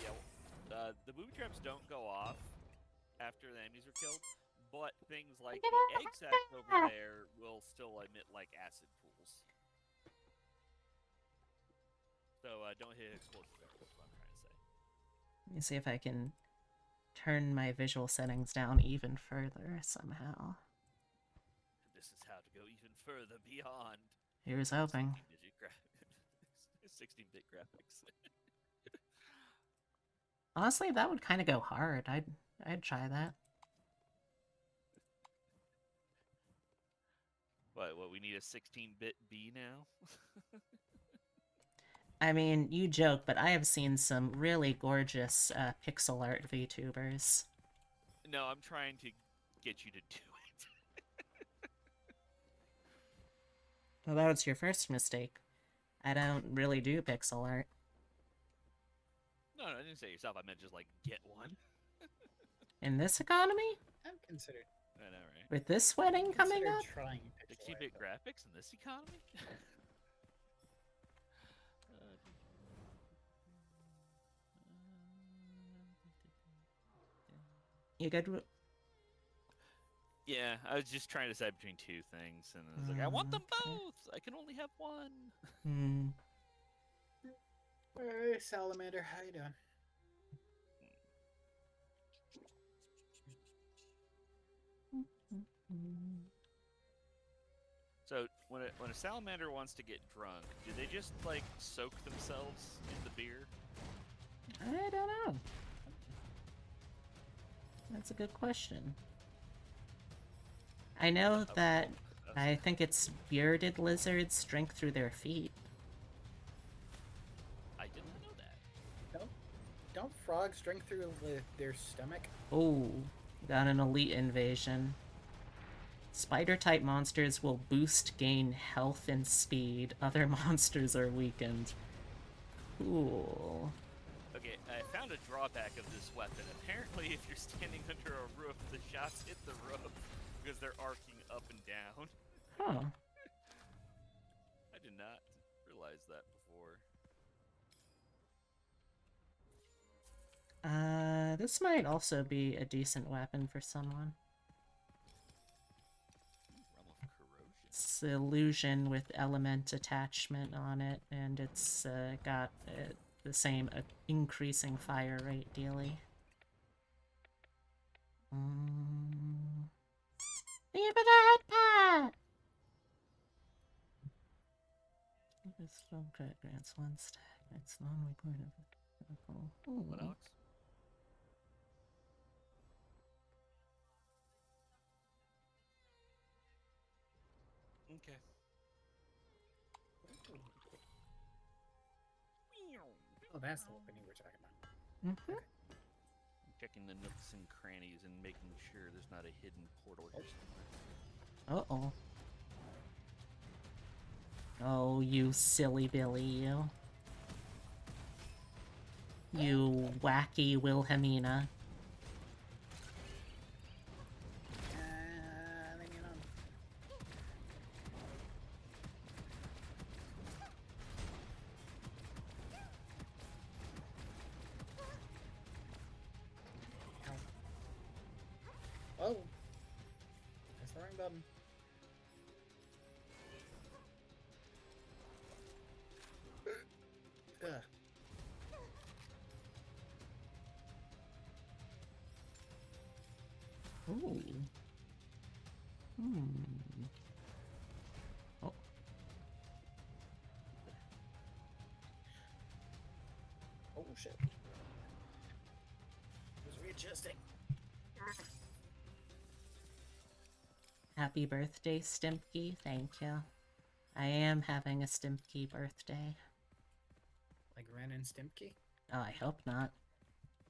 Yeah, the booby traps don't go off after the enemies are killed, but things like the egg sacs over there will still emit like acid pools. So don't hit explosive there. That's what I'm trying to say. Let me see if I can turn my visual settings down even further somehow. This is how to go even further beyond Here's hoping. 16-bit graphics. Honestly, that would kind of go hard. I'd try that. What, we need a 16-bit B now? I mean, you joke, but I have seen some really gorgeous pixel art VTubers. No, I'm trying to get you to do it. Well, that was your first mistake. I don't really do pixel art. No, I didn't say yourself. I meant just, like, get one. In this economy? I've considered. I know, right? With this wedding coming Considered up? trying pixel 16-bit art, graphics in this economy? You good? Yeah, I was just trying to decide between two things, and I was like, I want them Okay. both! I can only have one! Hmm. though. Hey, Salamander, how you doing? So, when a salamander wants to get drunk, do they just, like, soak themselves in the beer? I don't know. That's a good question. I know that I think it's bearded lizards drink through their feet. I did not know that. Don't frogs drink through their stomach? Oh, got an elite invasion. Spider-type monsters will boost gain health and speed. Other monsters are weakened. Cool. Okay, I found a drawback of this weapon. Apparently, if you're standing under a roof, the shots hit the roof because they're arcing up and down. Huh. I did not realize that before. This might also be a decent weapon for someone. Realm of Corrosion. It's illusion with element attachment on it, and it's got the same increasing fire rate daily. Leave it a head pat! This spell grants one stack. It's non-reported. What, Alex? Okay. Oh, that's the weapon you were talking about. Mm-hmm. Okay. Checking the nooks and crannies and making sure there's not a hidden portal here somewhere. Uh-oh. Oh, you silly Billy, you. You wacky Wilhelmina. Leave me alone. Ow. Oh! Press the wrong button. Ugh. Ooh. Hmm. Oh. Oh shit. Just readjusting. Happy birthday, Stimpy. Thank you. I am having a Stimpy birthday. Like Ren and Stimpy? Oh, I hope not.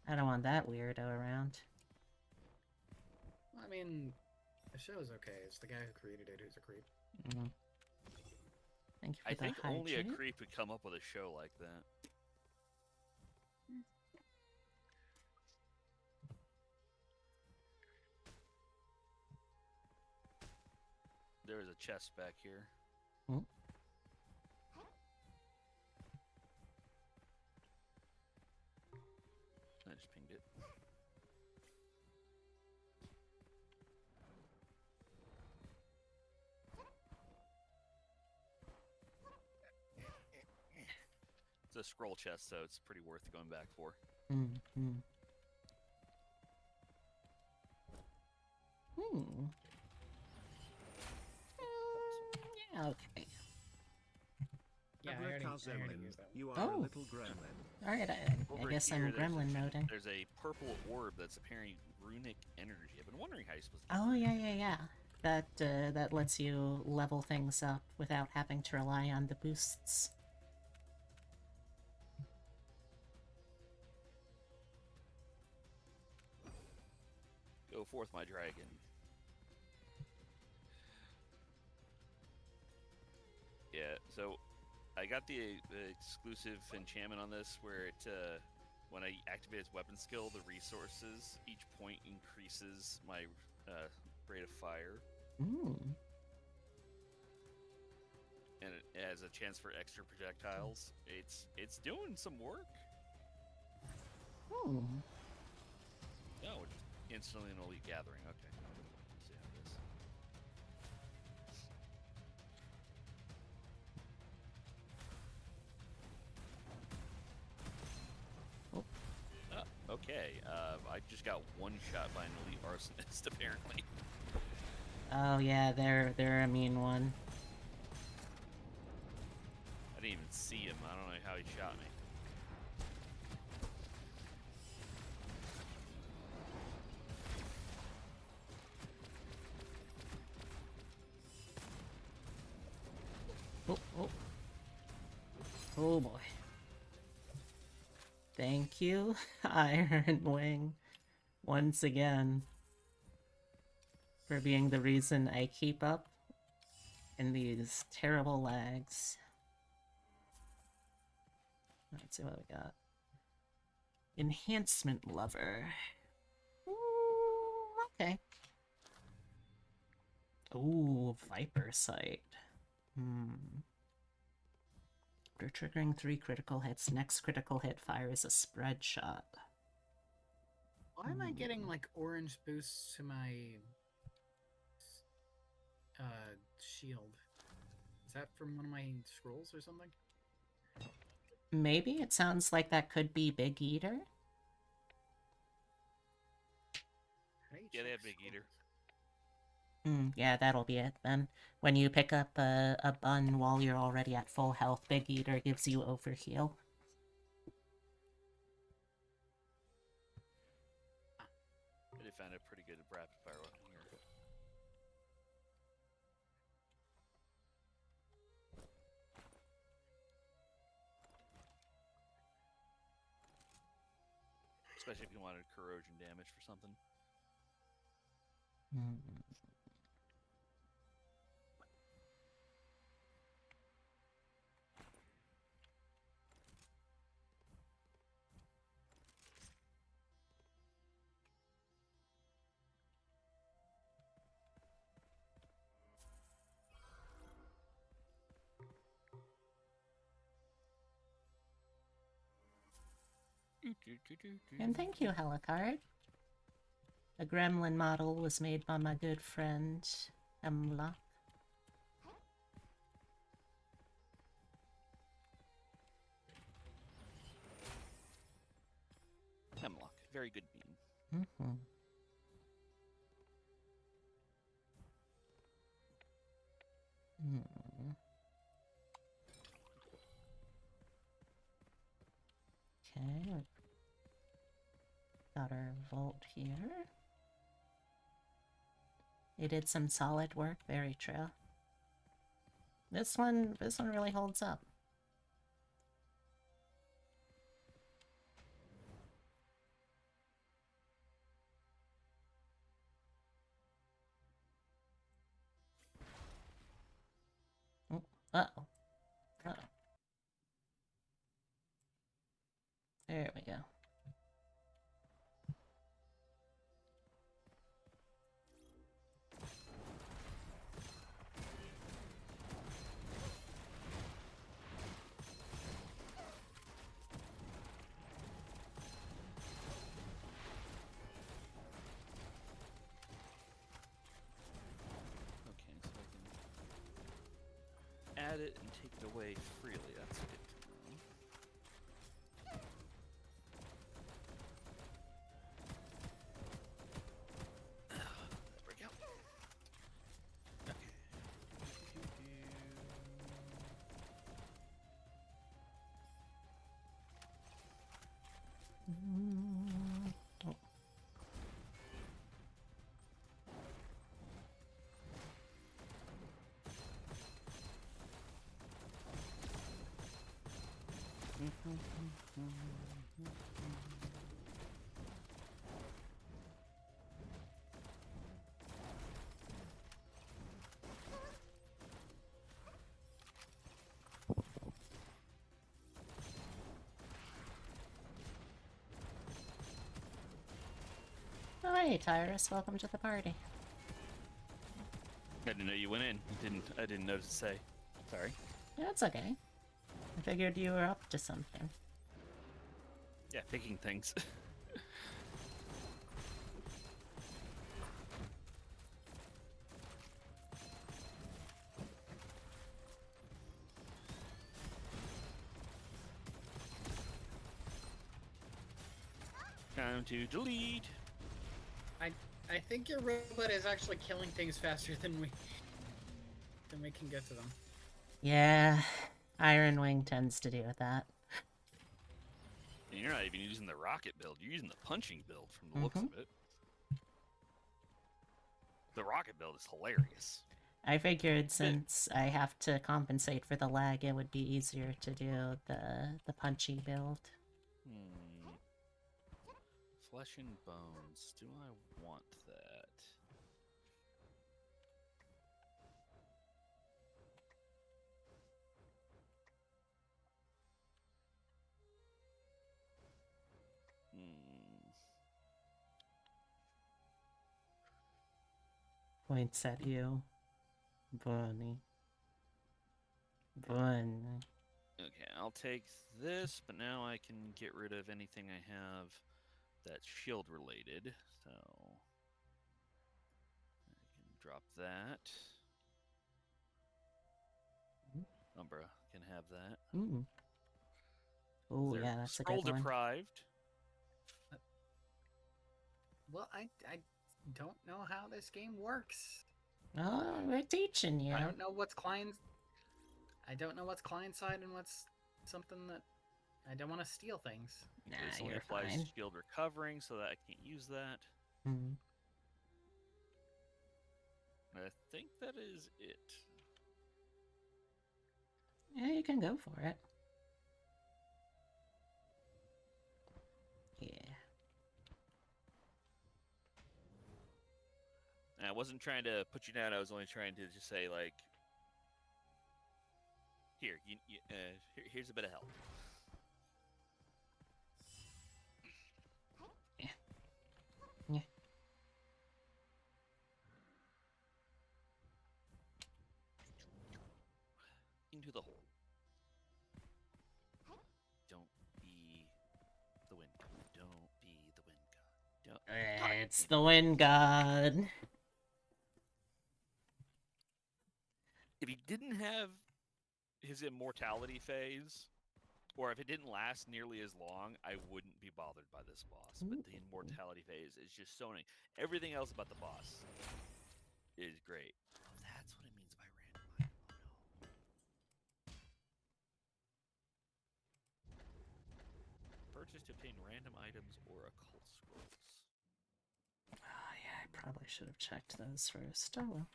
I don't want that weirdo around. Well, I mean, the show's okay. It's the guy who created it who's a creep. Mm. Thank you for I the think only a hydrate. creep would come up with a show like that. There is a chest back here. Hmm? I just pinged it. It's a scroll chest, so it's pretty worth going back for. Mm-hmm. Hmm. Yeah, okay. Yeah, I already used that one. You are Oh. a little gremlin. Alright, I Over guess here, I'm gremlin moding. There's a purple orb that's apparently runic energy. I've been wondering how you're supposed to. Oh, yeah. That lets you level things up without having to rely on the boosts. Go forth, my dragon. Yeah, so I got the exclusive enchantment on this where it, when I activate its weapon skill, the resources, each point increases my rate of fire. Mm. And it has a chance for extra projectiles. It's doing some work. Hmm. No, it's instantly an elite gathering. Okay. Let's see how it is. Okay. I just got one shot by an elite arsonist, apparently. Oh yeah, they're a mean one. I didn't even see him. I don't know how he shot me. Oh. Oh boy. Thank you, Iron Wing, once again, for being the reason I keep up in these terrible lags. Let's see what we got. Enhancement Lover. Ooh, okay. Ooh, Viper Sight. After triggering 3 critical hits, next critical hit fires a spread shot. Why am I getting like orange boosts to my shield? Is that from one of my scrolls or something? Maybe it sounds like that could be Big Eater. How do you Yeah, they check have Big Eater. scrolls? Yeah, that'll be it then. When you pick up a bun while you're already at full health, Big Eater gives you overheal. They found a pretty good rapid fire weapon here. Especially if you wanted corrosion damage for something. Hmm. And thank you, Helicard. A gremlin model was made by my good friend, Emla. Hemlock, very good bean. Mm-hmm. Hmm. Okay, got our vault here. They did some solid work, very true. This one really holds up. Oh, uh-oh. Uh-oh. There we go. Okay, so I can add it and take it away freely. That's good to know. There we go. Okay. Oh. Hi, Tyrus. Welcome to the party. I didn't know you went in. I didn't notice to say. Sorry. That's okay. I figured you were up to something. Yeah, picking things. Time to delete. I think your robot is actually killing things faster than we can get to them. Yeah, Iron Wing tends to do that. And you're not even using the rocket build. You're using the punching build from the looks of it. The rocket build is hilarious. I figured since I have to compensate for the lag, it would be easier to do the punchy build. Flesh and bones. Do I want that? Points at you. Bunny. Bunny. Okay, I'll take this, but now I can get rid of anything I have that's shield related. So I can drop that. Umbra can have that. Mm. Oh, They're yeah, that's a scroll good one. deprived. Well, I don't know how this game works. Oh, we're teaching you. I don't know what's client. I don't know what's client side and what's something that I don't want to steal things. Nah, This only you're applies fine. shield recovering, so that I can't use that. Hmm. I think that is it. Yeah, you can go for it. Yeah. And I wasn't trying to put you down. I was only trying to just say like, here's a bit of help. Yeah. Yeah. Into the hole. Don't be the wind god. Don't be the wind god. Don't. It's the wind god. If he didn't have his immortality phase, or if it didn't last nearly as long, I wouldn't be bothered by this boss. But the immortality phase is just so annoying. Everything else about the boss is great. That's what it means by random item. Oh no. Purchase to obtain random items or occult scrolls. Oh, yeah, I probably should have checked those first. Oh well.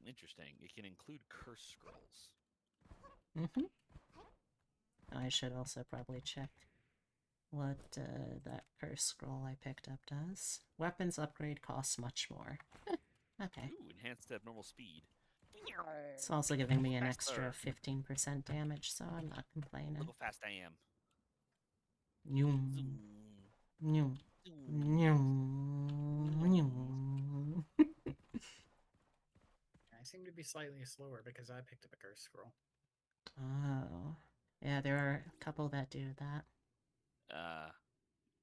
Interesting. It can include curse scrolls. Mm-hmm. I should also probably check what that curse scroll I picked up does. Weapons upgrade costs much more. Okay. Ooh, enhanced abnormal speed. It's also giving me an extra Faster. 15% damage, so I'm not complaining. Look how fast I am. Nyum. Zoom. Nyum. Zoom. Nyum. Nyum. I seem to be slightly slower because I picked up a curse scroll. Oh. Yeah, there are a couple that do that.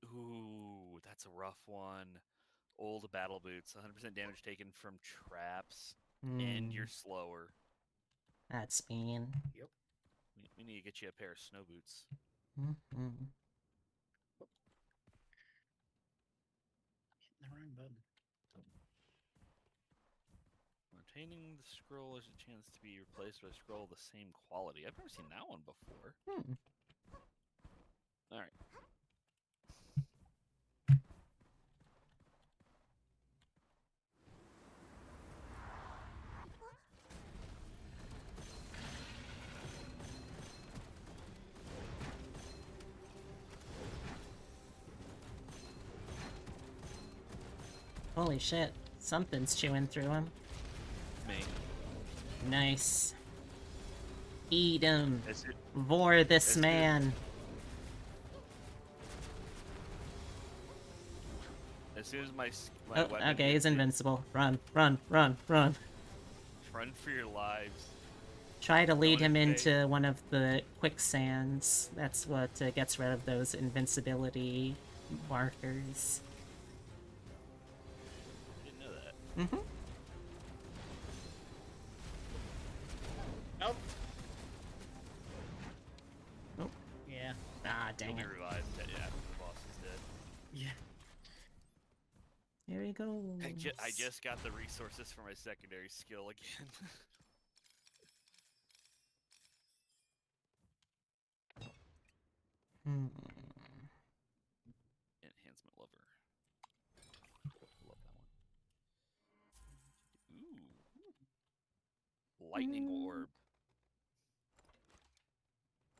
Ooh, that's a rough one. Old battle boots, 100% damage taken from traps, and you're slower. That's mean. Yep. We need to get you a pair of snow boots. Mm-hmm. Hitting the wrong button. Obtaining the scroll is a chance to be replaced by a scroll of the same quality. I've never seen that one before. All right. Holy shit. Something's chewing through him. Me. Nice. Eat him. As it, Vor this as it- man. As soon as my Oh, weapon okay, he's hits it, invincible. Run, run, run, run. run for your lives. Try to lead Don't him hesitate. into one of the quicksands. That's what gets rid of those invincibility markers. I didn't know that. Mm-hmm. Nope. Oh. Yeah. Ah, You'll dang be it. revived after the boss is dead. Yeah. Here he goes. I just got the resources for my secondary skill again. Hmm. Enhancement lover. Love that one. Ooh. Lightning orb.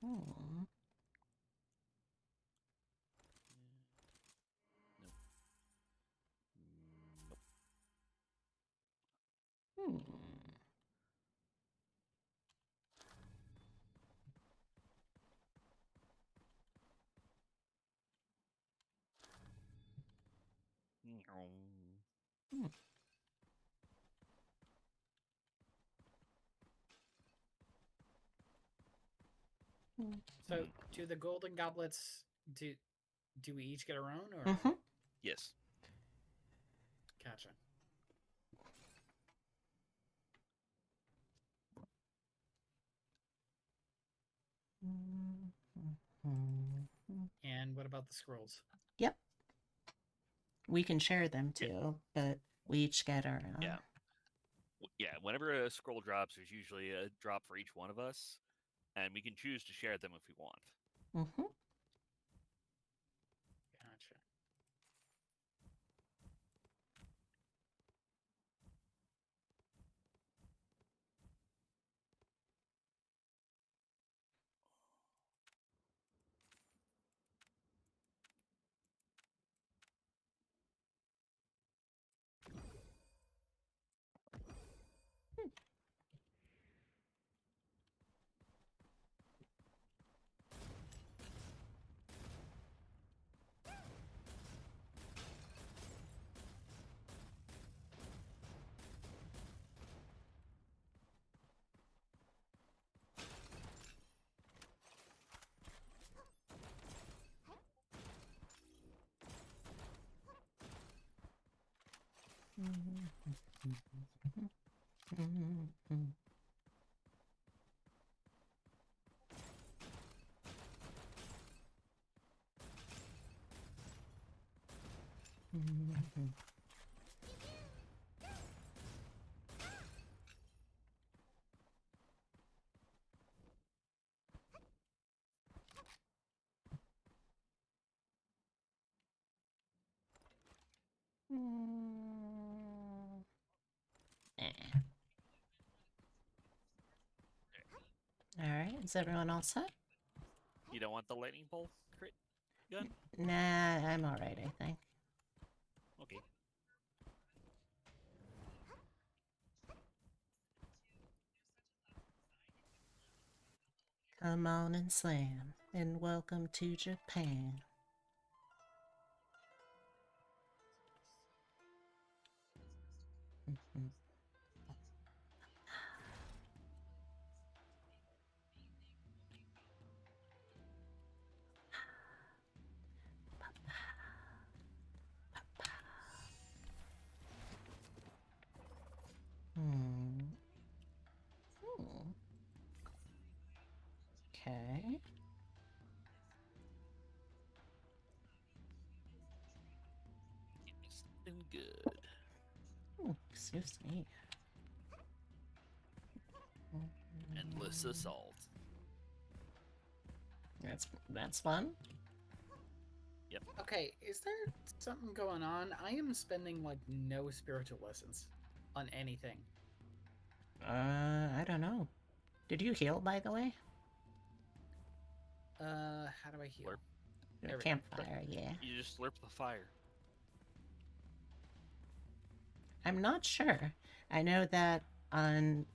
Hmm. Nope. Hmm. Nope. Hmm. So, do the golden goblets do we each get our own, or Mm-hmm. Yes. gotcha? And what about the scrolls? Yep. We can share them Yeah. too, but we each get our own. Yeah. Yeah. Whenever a scroll drops, there's usually a drop for each one of us, and we can choose to share them if we want. Mm-hmm. Gotcha. All right. Is everyone all set? You don't want the lightning bolt crit gun? Nah, I'm all right, I think. Okay. Come on and slam, and welcome to Japan. Mhm. Hmm. Okay. Give me something good. Excuse me. Endless assault. That's fun. Okay, is there something going on? I am spending like no spiritual lessons on anything. I don't know. Did you heal, by the way? How do I heal? Slurp. There we go. Campfire, yeah. You just slurp the fire. I'm not sure. I know that on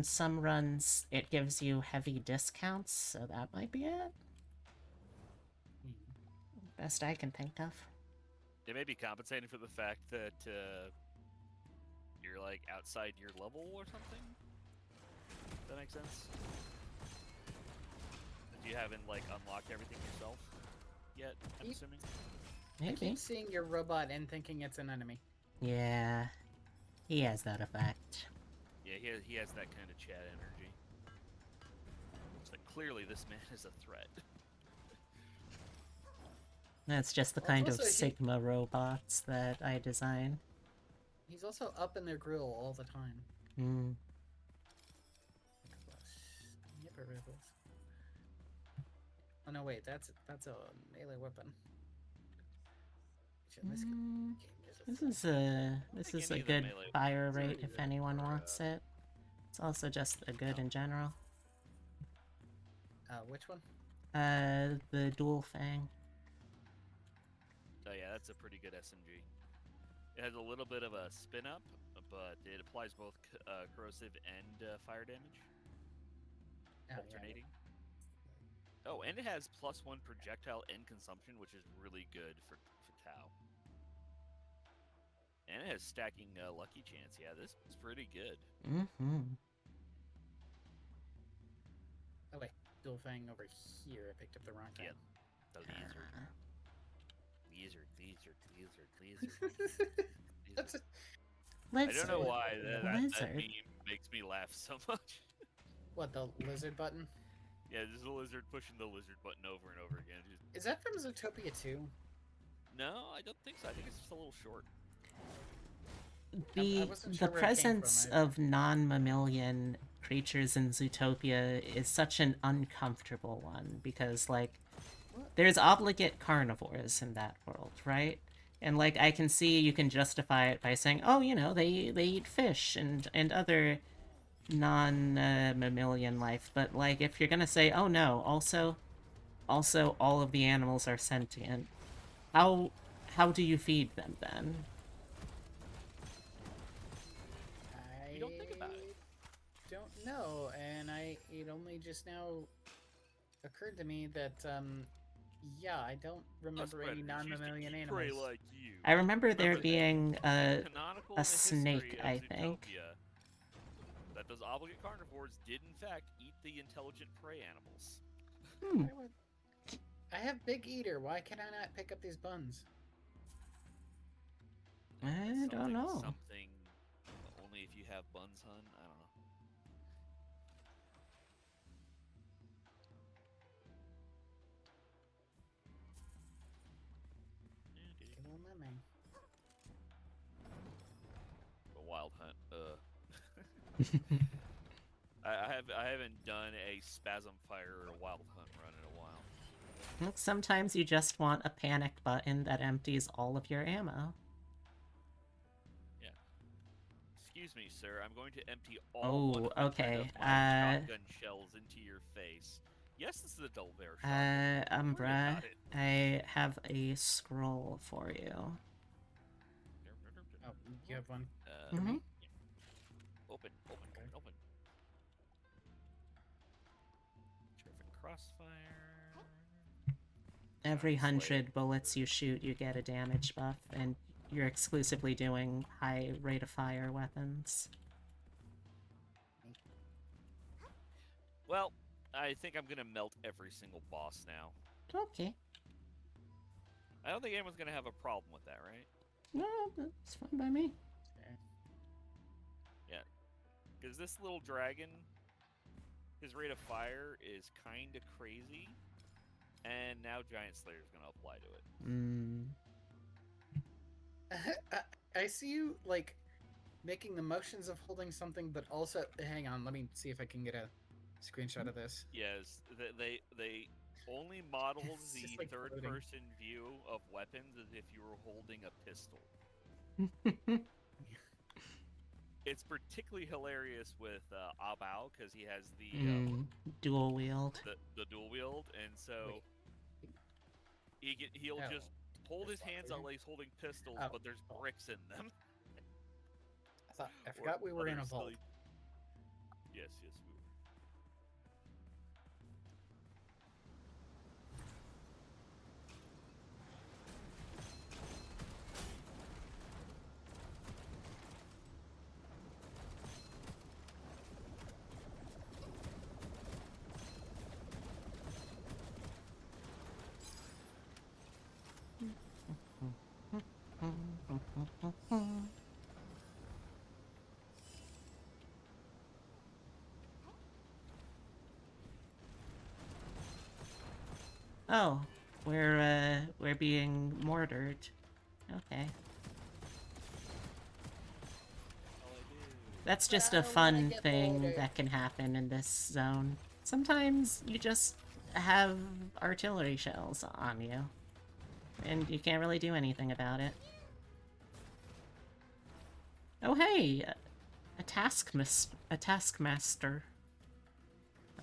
some runs it gives you heavy discounts, so that might be it. Best I can think of. They may be compensating for the fact that you're like outside your level or something. Does that make sense? That you haven't like unlocked everything yourself yet, I'm assuming. I Maybe. keep seeing your robot and thinking it's an enemy. Yeah. He has that effect. Yeah, he has that kind of chat energy. It's like clearly this man is a threat. That's just the Well, it's kind of also Sigma robots that I design. He's also up in their grill all the time. Hmm. Oh no, wait, that's a melee weapon. This is a any of the good melee fire weapons are rate if good anyone for, wants it. It's also just a good in general. Which one? The dual fang. Oh yeah, that's a pretty good SMG. It has a little bit of a spin up, but it applies both corrosive and fire damage, alternating. Oh, and it has +1 projectile and consumption, which is really good for Tau. And it has stacking lucky chance. Yeah, this is pretty good. Mm-hmm. Oh wait, dual fang over here. I picked up the wrong thing. Yep. The lizard. Uh, Lizard. That's a, I lizard. don't know why that Lizard. meme makes me laugh so much. what, the lizard button? Yeah, there's a lizard pushing the lizard button over and over again. Just... Is that from Zootopia 2? No, I don't think so. I think it's just a little short. I The wasn't sure the where it came from presence either. of non-mammalian creatures in Zootopia is such an uncomfortable one because like there's obligate carnivores in that world, right? And like I can see you can justify it by saying, "Oh, you know, they eat fish and other non-mammalian life." But like if you're going to say, "Oh no, also all of the animals are sentient." How do you feed them then? You don't think about it. Don't know, and it only just now occurred to me that yeah, I don't remember any non-mammalian Prey animals. like you. I remember there Remember that. being Canonical a in the snake, history of I think. Zootopia, that those obligate carnivores did in fact eat the intelligent prey animals. Why would- I have Big Eater. Why can I not pick up these buns? I don't know. Something only if you have buns, hun. I don't know. Get on my man. A wild hunt. I haven't done a spasm fire or a wild hunt run in a while. Look, sometimes you just want a panic button that empties all of your ammo. Yeah. Excuse me, sir. I'm going to empty all 100 okay. of my shotgun shells into your face. Yes, this is a double barrel shotgun. Don't worry Umbra, about it. I have a scroll for you. Oh, you have one. Mhm. Open. Terrific crossfire. Every Giant Slayer. 100 bullets you shoot, you get a damage buff, and you're exclusively doing high rate of fire weapons. Well, I think I'm gonna melt every single boss now. Okay. I don't think anyone's gonna have a problem with that, right? No, that's fine by me. Yeah. Because this little dragon, his rate of fire is kind of crazy, and now Giant Slayer is gonna apply to it. I see you like making the motions of holding something, but also hang on. Let me see if I can get a screenshot of this. Yes, they only model It's the just, like, floating. third-person view of weapons as if you were holding a pistol. It's particularly hilarious with Abao because he has the Dual wield. the dual wield, and so he'll Oh. just hold his That's hands weird. out like he's holding pistols, Oh. but there's bricks in them. I forgot we were in a others vault. Yes, we were. Oh, we're being mortared. Okay. That's just a I wanna fun get thing mortared. that can happen in this zone. Sometimes you just have artillery shells on you, and you can't really do anything about it. Oh hey, a taskmaster.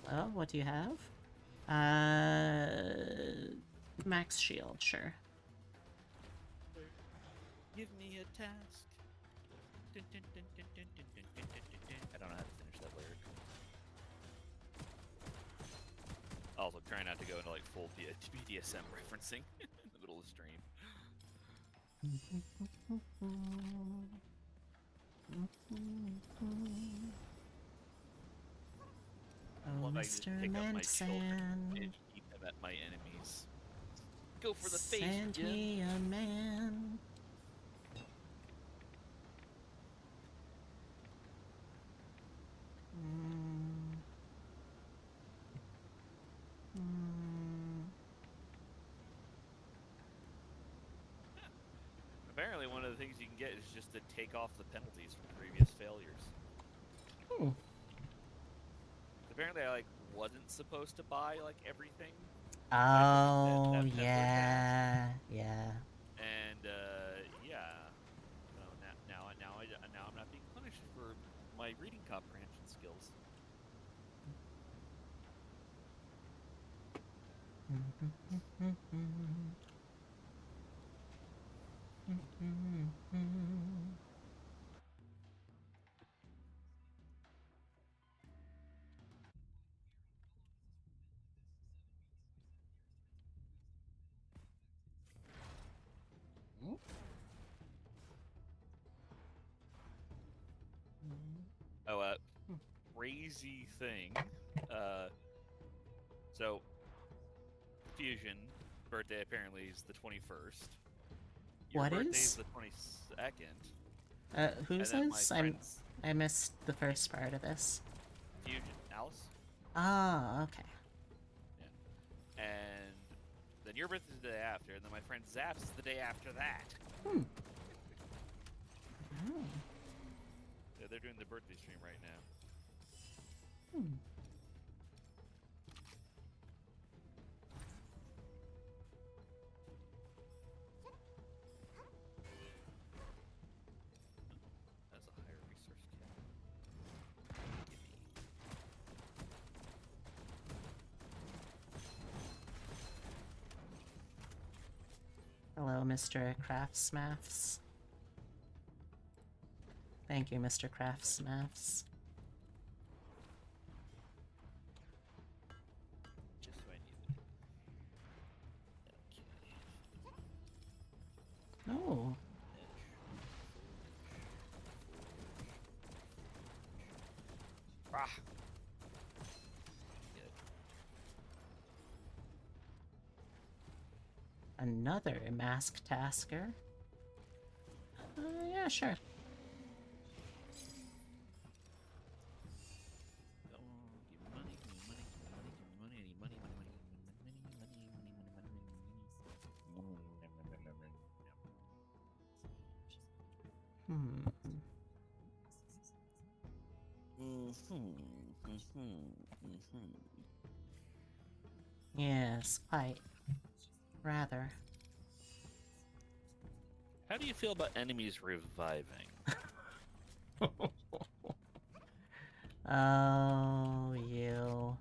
Hello, what do you have? Max shield, sure. Give me a task. I don't know how to finish that lyric. Also, try not to go into like full BDSM referencing in the middle of the stream. Oh I can just Mr. pick up my children Manson. and eat them at my enemies. Go for the face, Send Jim. me a man. Mm. Mm. Apparently, one of the things you can get is just to take off the penalties from previous failures. Hmm. Apparently, I wasn't supposed to buy everything. Oh, that Pepper task. yeah. And yeah, so now I'm not being punished for my reading comprehension skills. Oh, crazy thing. So Fusion birthday apparently is the 21st. Your What birthday is? is the 22nd. Whose And then my is? friend's I missed the first part of this. Fusion, Alice. Oh, okay. Yeah. And then your birthday's the day after, and then my friend Zap's is the day after that. Hmm. Oh. Yeah, they're doing the birthday stream right now. Hmm. That's a higher resource cap. Hello, Mr. Craftsmaths. Thank you, Mr. Craftsmaths. Just what I needed. Okay. Oh. Ah. Another mask tasker. Yeah, sure. Come on, give me money, give me money, give me money, give me money, any money, money, money, Yes, quite. Rather. How do you feel about enemies reviving? Oh, you.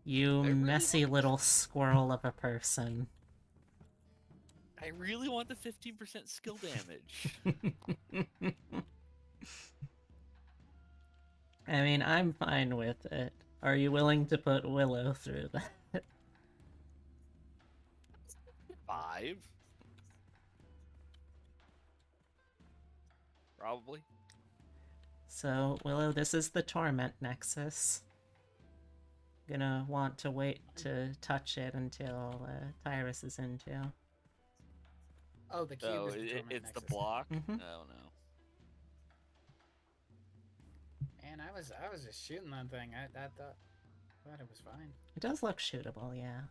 You really messy want- little squirrel of a person. I really want the 15% skill damage. I mean, I'm fine with it. Are you willing to put Willow through that? 5? Probably. So, Willow, this is the Torment Nexus. Gonna want to wait to touch it until Tyrus is in too. Oh, the cube Oh, is the Torment it's the Nexus. block? Mhm. Oh, no. Man, I was just shooting that thing. I thought it was fine. It does look shootable, yeah.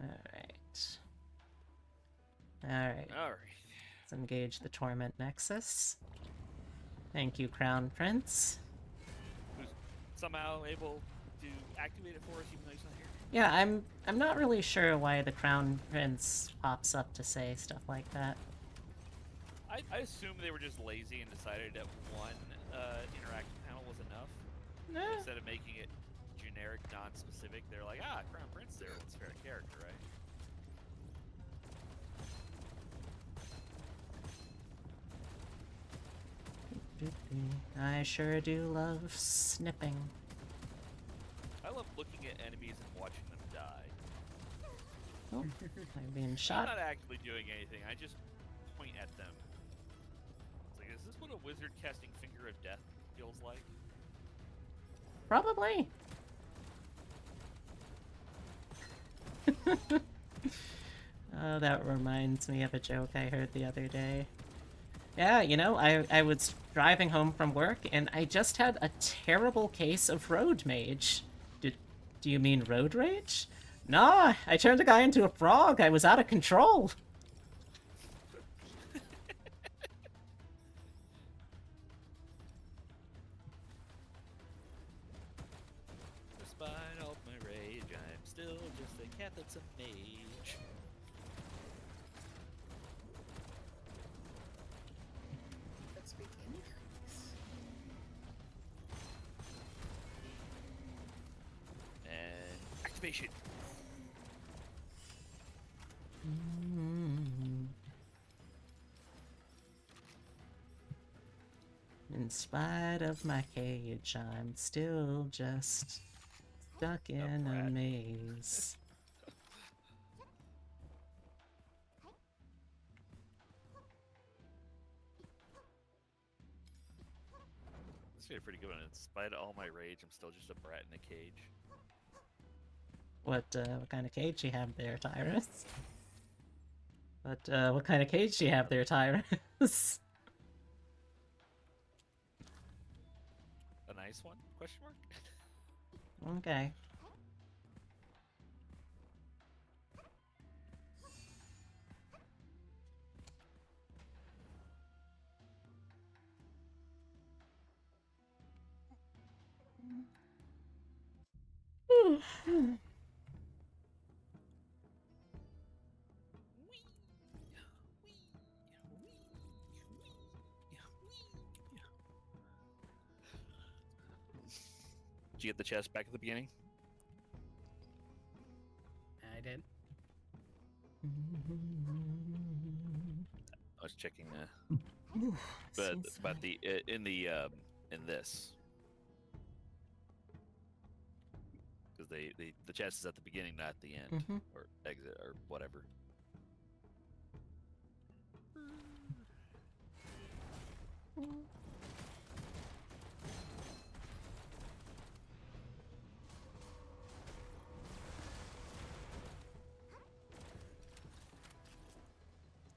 Alright. Alright. Alright. Let's engage the Torment Nexus. Thank you, Crown Prince. Who's somehow able to activate it for us even though he's not here? Yeah, I'm not really sure why the Crown Prince pops up to say stuff like that. I assume they were just lazy and decided that one interaction panel was enough. Eh. Instead of making it generic, non-specific, they're like, Crown Prince there, let's fair character, right? I sure do love snipping. I love looking at enemies and watching them die. Oh, I'm being I'm shot. not actually doing anything, I just point at them. It's like, is this what a wizard casting Finger of Death feels like? Probably. Oh, that reminds me of a joke I heard the other day. Yeah, I was driving home from work and I just had a terrible case of road mage. Do you mean road rage? Nah, I turned a guy into a frog. I was out of control. Despite all my rage, I'm still just a cat that's a mage. Let's begin. And activation. In spite of my cage, I'm still just stuck in a brat. maze. This is a pretty good one. In spite of all my rage, I'm still just a brat in a cage. What kind of cage you have there, Tyrus? What kind of cage do you have there, Tyrus? A nice one? Question mark? Okay. Did you get the chest back at the beginning? I did. I was checking. Ooh, But so but sweaty. in this, because the chest is at the beginning, not at the end, Mhm. or exit, or whatever.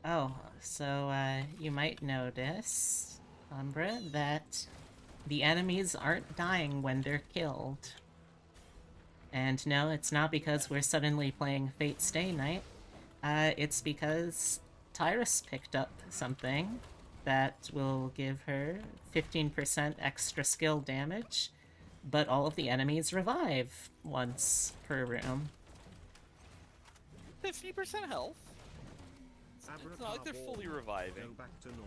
Oh, so you might notice, Umbra, that the enemies aren't dying when they're killed. And no, it's not because we're suddenly playing Fate Stay Night. It's because Tyrus picked up something that will give her 15% extra skill damage, but all of the enemies revive once per room. 50% health. It's not like they're fully reviving. Go back to normal.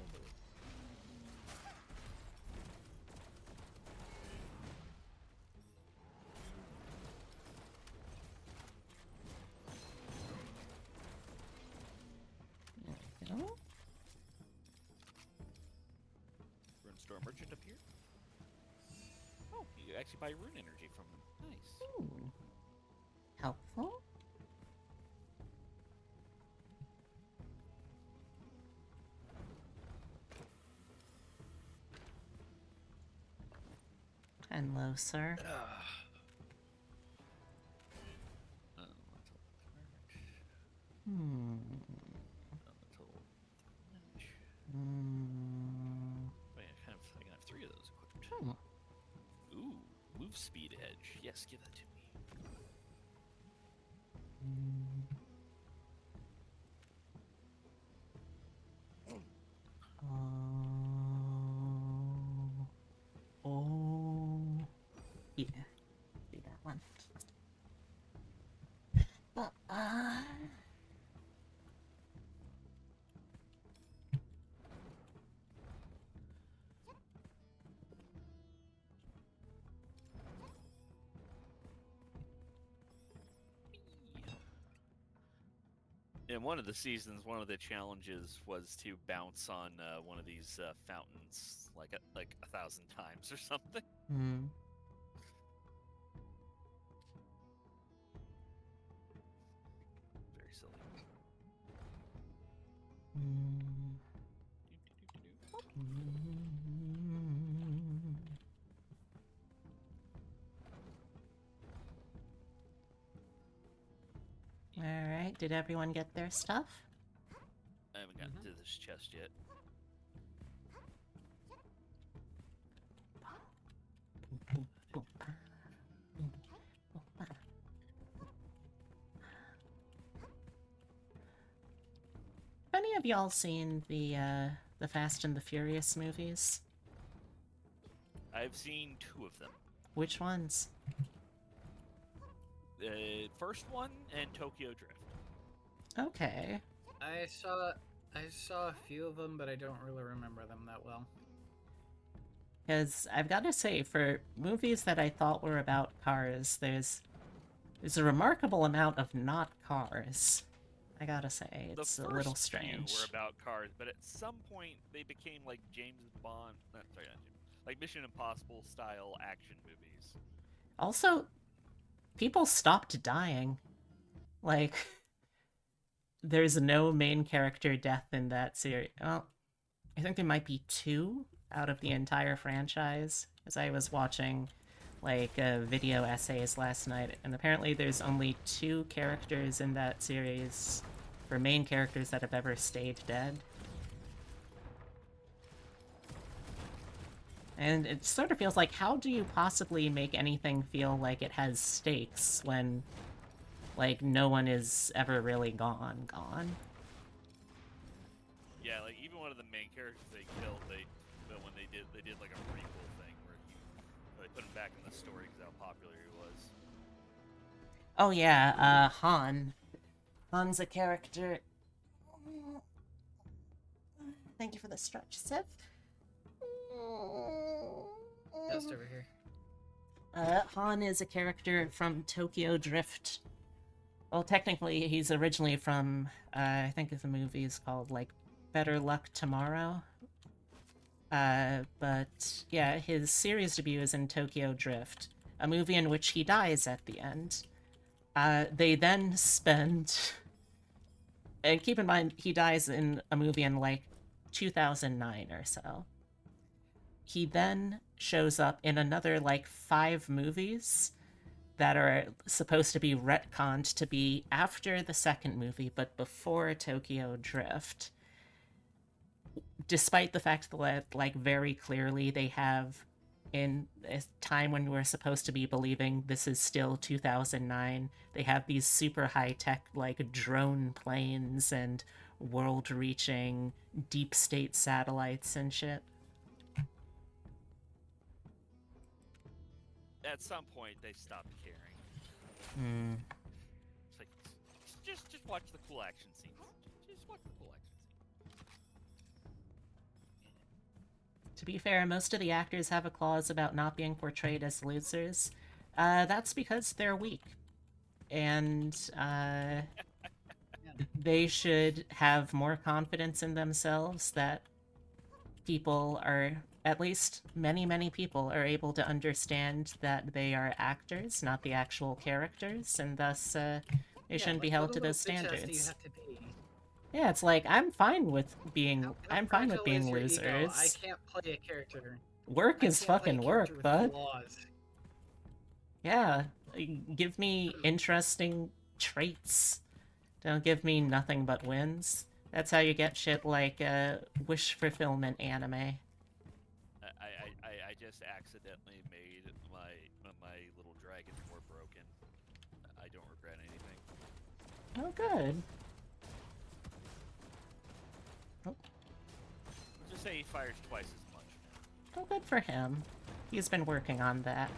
There we go. Runestore merchant up here. Oh, you actually buy rune energy from them. Nice. Ooh. Helpful. And low, sir. Hmm. Hmm. Wait, I can have 3 of those equipped. Hmm. Ooh, move speed edge. Yes, give that to me. Oh. Yeah. Do that one. But, In one of the seasons, one of the challenges was to bounce on one of these fountains like 1,000 times or something. hmm. Very silly. right, did everyone get their stuff? I haven't gotten to this chest yet. Have any of y'all seen the Fast and the Furious movies? I've seen 2 of them. Which ones? The first one and Tokyo Drift. Okay. I saw a few of them, but I don't really remember them that well. Because I've got to say, for movies that I thought were about cars, there's a remarkable amount of not cars. I gotta say, it's a little strange. Few were about cars, but at some point they became like James Bond, sorry, not James, like Mission Impossible style action movies. Also, people stopped dying. Like, there's no main character death in that series. Well, I think there might be 2 out of the entire franchise, as I was watching like video essays last night, and apparently there's only 2 characters in that series, or main characters, that have ever stayed dead. And it sort of feels like, how do you possibly make anything feel like it has stakes when, like, no one is ever really gone? Yeah, like even one of the main characters they killed, but when they did like a prequel thing where they put him back in the story because how popular he was. Oh yeah, Han. Han's a character. Thank you for the stretch, Sif. Just over here. Han is a character from Tokyo Drift. Well, technically, he's originally from, I think the movie is called, like, Better Luck Tomorrow. But, yeah, his series debut is in Tokyo Drift, a movie in which he dies at the end. They then spend... And keep in mind, he dies in a movie in, like, 2009 or so. He then shows up in another, like, 5 movies that are supposed to be retconned to be after the second movie, but before Tokyo Drift. Despite the fact that, like, very clearly they have, in a time when we're supposed to be believing this is still 2009, they have these super high-tech, like, drone planes and world-reaching deep state satellites and shit. At some point they stopped caring. It's like just watch the cool action scenes. Just watch the cool action scenes. To be fair, most of the actors have a clause about not being portrayed as losers. That's because they're weak. And they should have more confidence in themselves that people are, at least many people, are able to understand that they are actors, not the actual characters, and thus they shouldn't be held to those standards. Yeah, it's like, I'm fine with being losers. Ego? I can't play a character. Work is fucking work, bud. Flaws. Yeah, give me interesting traits. Don't give me nothing but wins. That's how you get shit like wish fulfillment anime. I just accidentally made my little dragon more broken. I don't regret anything. Oh, good. Just say he fires twice as much. Oh, good for him. He's been working on that.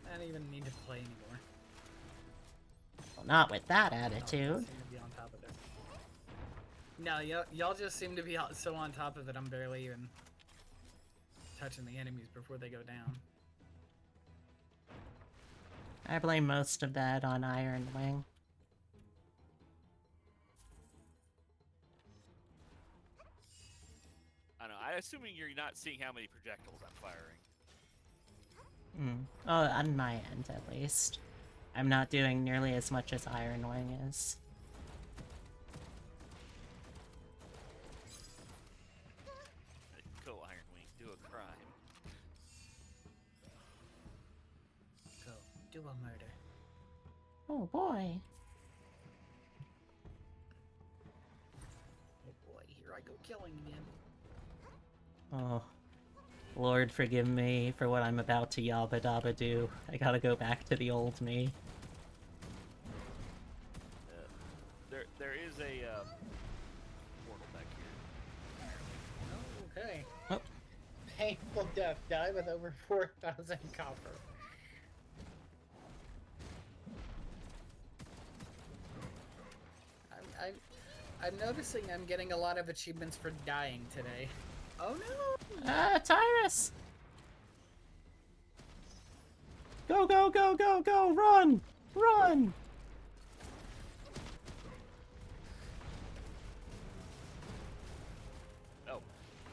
I don't even need to play anymore. Well, not with that attitude. No, y'all just seem to be so on top of it, I'm barely even touching the enemies before they go down. I blame most of that on Iron Wing. I don't know. I'm assuming you're not seeing how many projectiles I'm firing. Oh, on my end, at least. I'm not doing nearly as much as Iron Wing is. Go Iron Wing, do a crime. a murder. Oh boy. Oh boy, here I go killing again. Oh. Lord forgive me for what I'm about to yabba dabba do. I gotta go back to the old me. There is a portal back here. Oh, okay. Oh. Painful death. Die with over 4,000 copper. I'm noticing I'm getting a lot of achievements for dying today. Oh no! Ah, Tyrus! Go, go, go, go, go! Run! Run! Oh,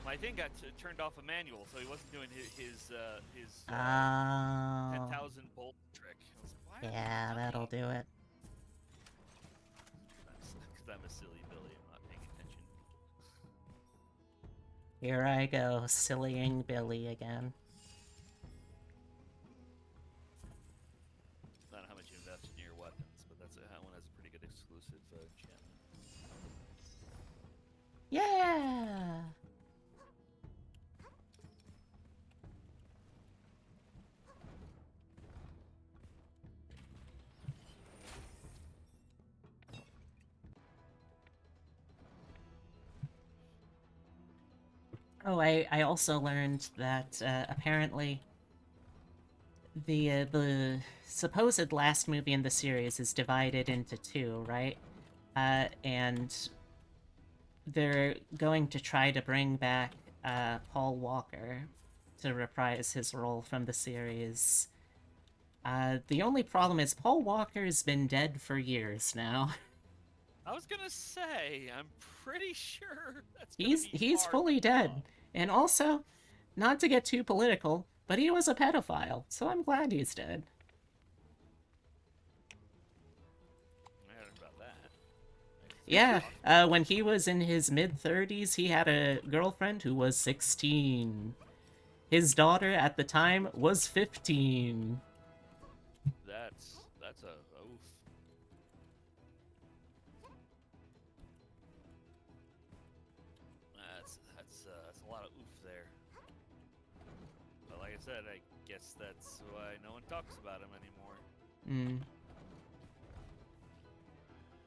my thing got turned off a manual, so he wasn't doing his 10,000 bolt trick. I was like, why am I Yeah, not that'll dying? do it. Because I'm a silly Billy. I'm not paying attention. Here I go, sillying Billy again. I don't know how much you invest in your weapons, but that one has a pretty good exclusive gem. Yeah! Oh, I also learned that apparently the supposed last movie in the series is divided into two, right? And they're going to try to bring back Paul Walker to reprise his role from the series. The only problem is Paul Walker's been dead for years now. I was gonna say, I'm pretty sure that's gonna He's be he's hard fully to dead. top. And also, not to get too political, but he was a pedophile, so I'm glad he's dead. I heard about that. Yeah, when he was in his mid-30s, he had a girlfriend who was 16. His daughter at the time was 15. That's a oof. That's a lot of oof there. But like I said, I guess that's why no one talks about him anymore. Hmm.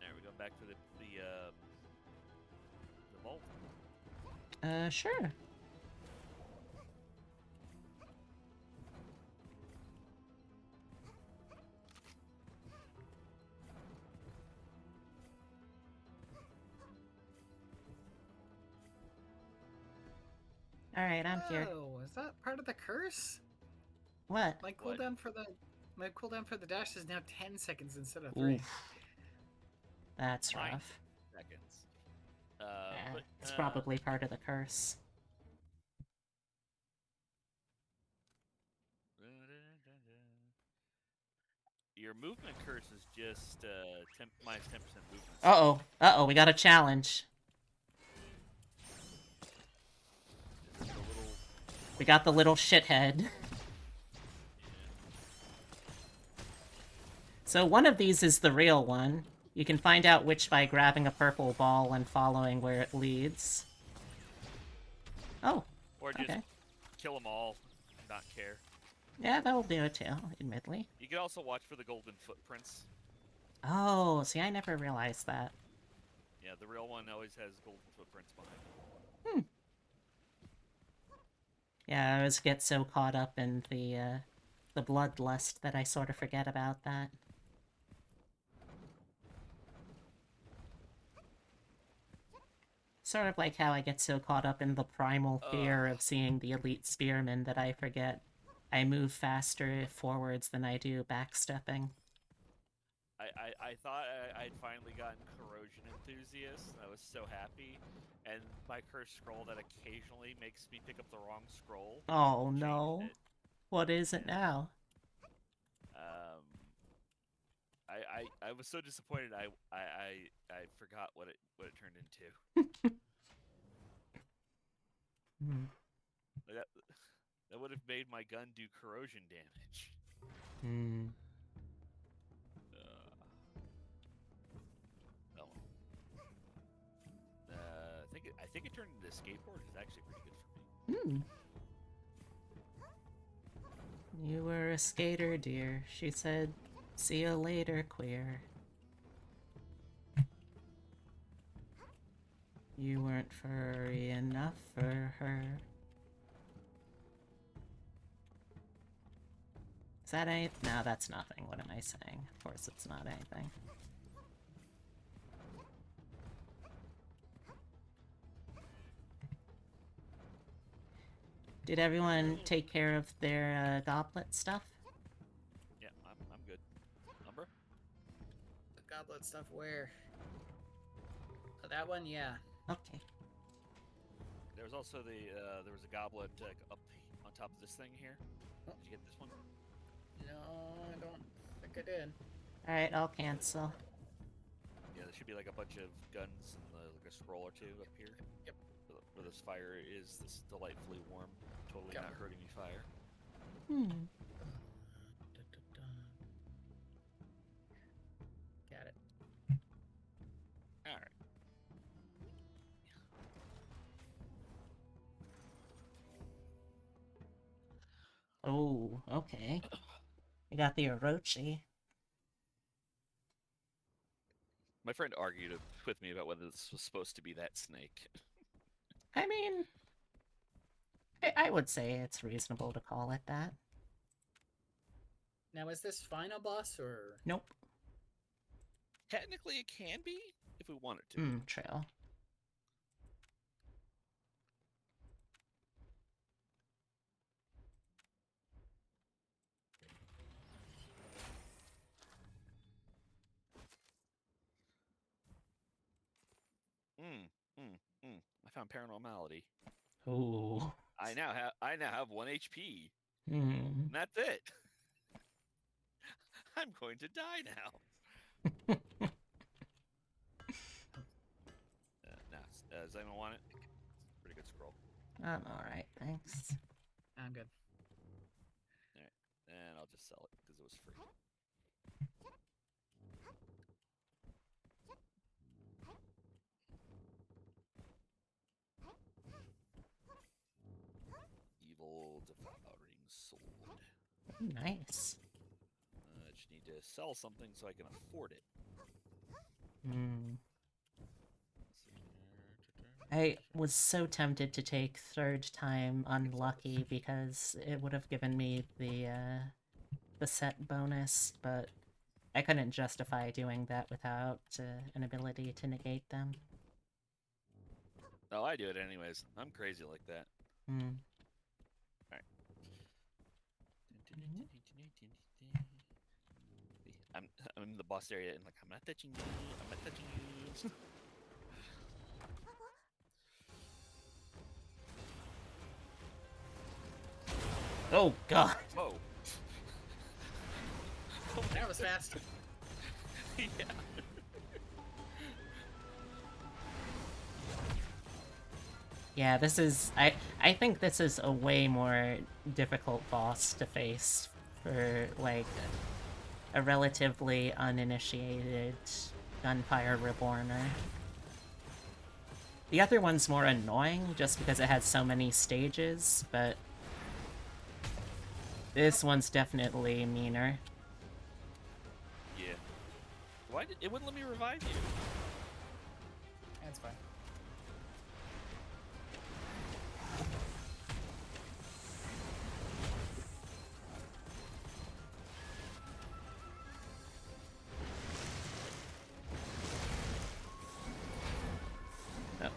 There we go back to the vault. Sure. Alright, I'm here. Oh, is that part of the curse? What? My What? cooldown for the dash is now 10 seconds instead of 3. Oof. That's 9 rough. seconds. Yeah, But it's probably part of the curse. Your movement curse is just minus 10% movement. Uh-oh. Uh-oh, we got a challenge. Is it the little? We got the little shithead. Yeah. So one of these is the real one. You can find out which by grabbing a purple ball and following where it leads. Oh, Or just okay. kill them all, not care. Yeah, that'll do it too, admittedly. You can also watch for the golden footprints. Oh, see, I never realized that. Yeah, the real one always has golden footprints behind it. Yeah, I always get so caught up in the bloodlust that I sort of forget about that. Sort of like how I get so caught up in the primal fear of seeing the elite spearmen that I forget I move faster forwards than I do backstepping. I thought I'd finally gotten corrosion enthusiast, and I was so happy. And my cursed scroll that occasionally makes me pick up the wrong scroll. Oh changed no. it. What is it Yeah. now? I was so disappointed. I forgot what it turned into. Hmm. Like that would have made my gun do corrosion damage. Hmm. I think it turned into a skateboard. It's actually pretty good for me. Hmm. You were a skater, dear. She said, see you later, queer. You weren't furry enough for her. Is that anything? No, that's nothing. What am I saying? Of course it's not anything. Did everyone take care of their goblet stuff? Yeah, I'm good. Umbra? The goblet stuff where? Oh, that one, yeah. Okay. There was also there was a goblet up on top of this thing here. Oh. Did you get this one? No, I don't think I did. Alright, I'll cancel. Yeah, there should be like a bunch of guns and like a scroll or two up here. Yep. Where this fire is, this delightfully warm, totally Yep. not hurting me fire. Hmm. Got it. All right. Oh, okay. We got the Orochi. My friend argued with me about whether this was supposed to be that snake. I mean, I would say it's reasonable to call it that. Now, is this final boss or? Nope. Technically, it can be if we wanted to. Hmm, trail. I found paranormality. Ooh. I now have 1 HP. Hmm. And that's it. I'm going to die now. Does anyone want it? It's a pretty good scroll. I'm alright, thanks. I'm good. Alright. And I'll just sell it because it was free. Evil devouring sword. Nice. I just need to sell something so I can afford it. Hmm. I was so tempted to take third time unlucky because it would have given me the set bonus, but I couldn't justify doing that without an ability to negate them. Oh, I do it anyways. I'm crazy like that. Hmm. Alright. I'm in the boss area and like I'm not touching you. I'm not touching you. Oh god. Whoa. That was fast. Yeah. Yeah, this is I think this is a way more difficult boss to face for like a relatively uninitiated Gunfire Reborner. The other one's more annoying just because it has so many stages, but this one's definitely meaner. Yeah. Why did it wouldn't let me revive you? That's fine. Oh.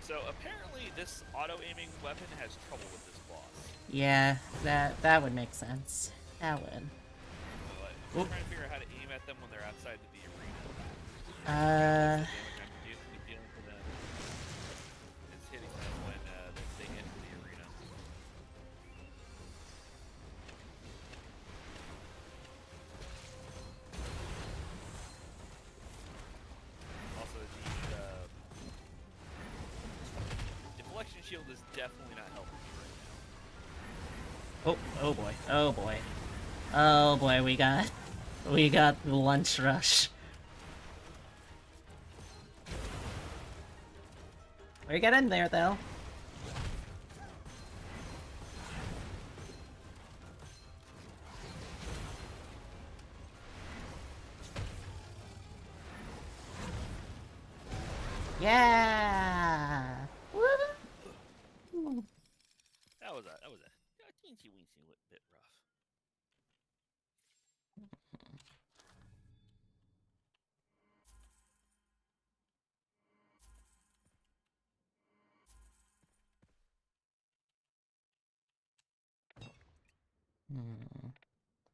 So apparently this auto-aiming weapon has trouble with this boss. Yeah, that would make sense. That would. I'm Oop. trying to figure out how to aim at them when they're outside of the arena. Uh, Dealing for them is hitting them when they enter the arena. Also, the deflection shield is definitely not helping me right now. oh boy, oh boy. Oh boy, we got the lunch rush. We get in there, though. Yeah! Woo! That was a teensy weensy bit rough.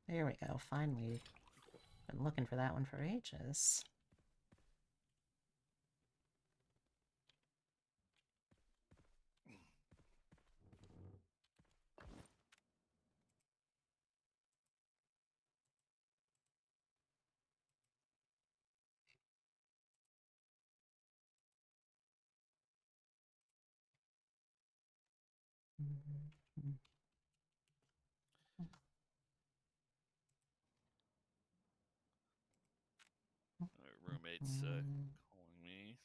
There we go. Finally. Been looking for that one for ages. My roommate's calling me.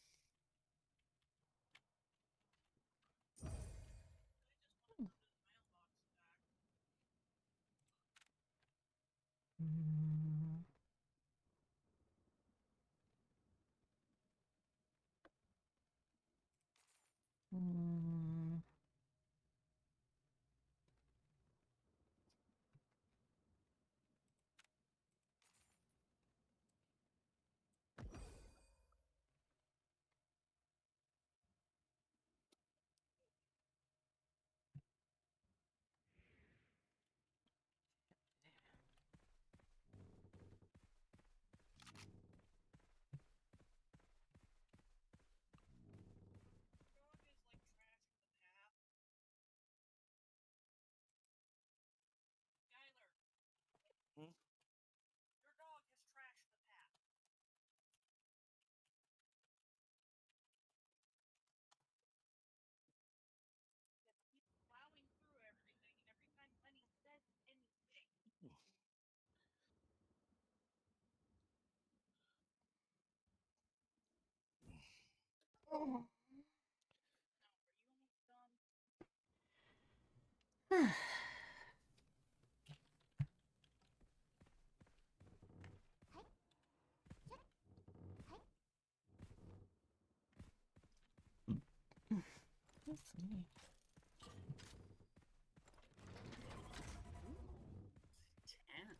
Hmm? That's neat. Damn.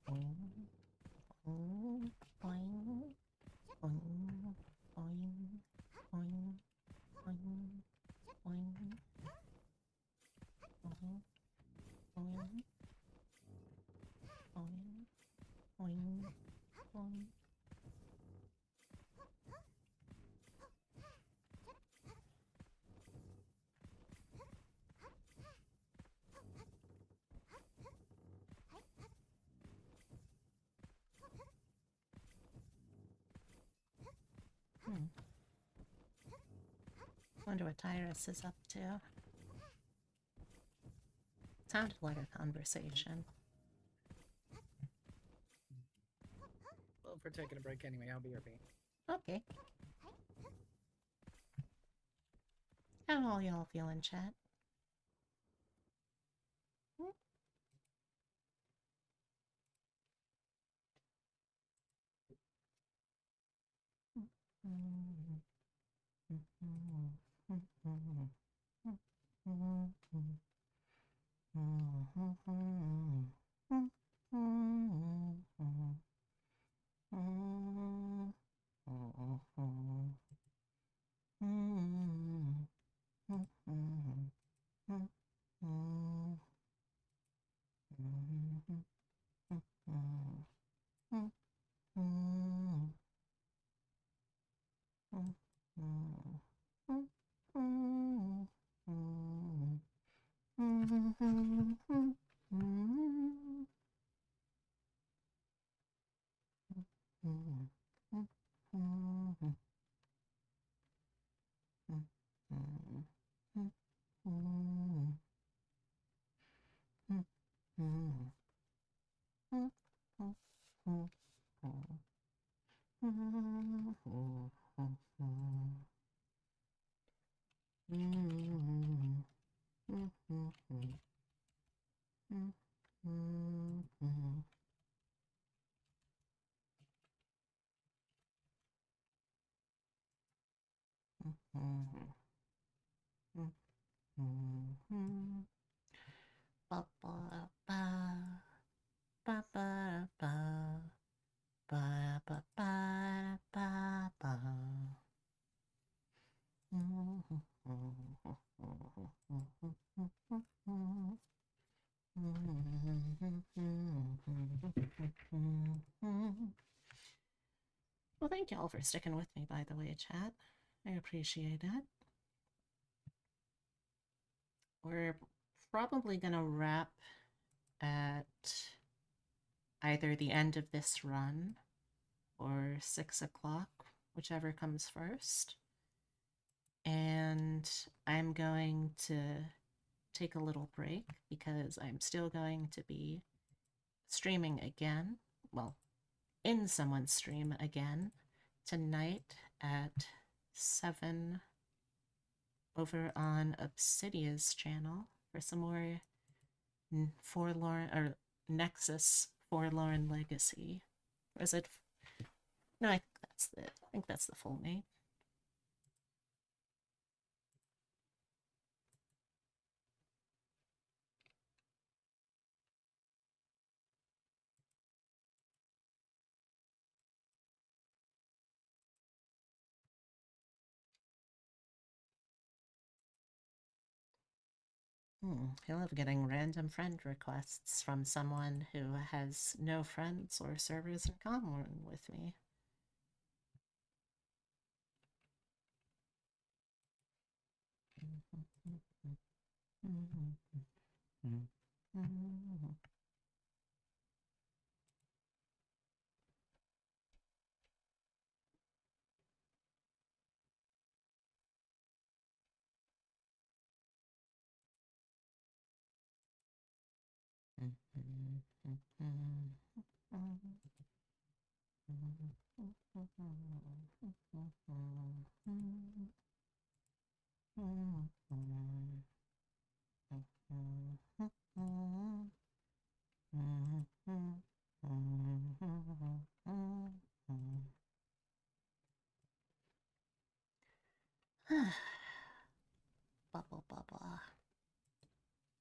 Boing, boing, boing, boing, boing, boing, boing, boing, boing, boing, boing, boing, boing. Wonder what Tyrus is up to. Sounded like a conversation. Well, if we're taking a break anyway, I'll be RP. Okay. How all y'all feeling, chat? Mm-hmm. Mm-hmm. Mm-hmm. Mm-hmm. Mm-hmm. Ba ba ba ba ba ba ba ba ba ba ba. Well, thank you all for sticking with me, by the way, chat. I appreciate it. We're probably going to wrap at either the end of this run or 6 o'clock, whichever comes first. And I'm going to take a little break because I'm still going to be streaming again. Well, in someone's stream again tonight at 7 over on Obsidia's channel for some more Forlorn or Nexus Forlorn Legacy. Or is it? No, I think that's the full name. I love getting random friend requests from someone who has no friends or servers in common with me. Bubble bubble. Ah,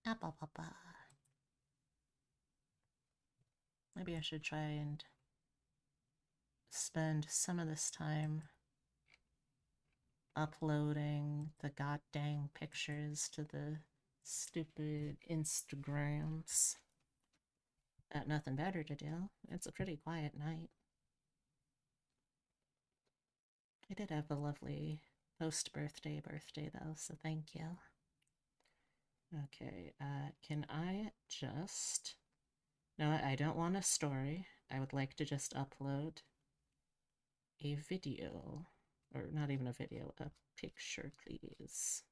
bubble bubble. Maybe I should try and spend some of this time uploading the goddamn pictures to the stupid Instagrams. Got nothing better to do. It's a pretty quiet night. I did have a lovely post-birthday though, so thank you. Okay, can I just... No, I don't want a story. I would like to just upload a video. Or not even a video, a picture, please.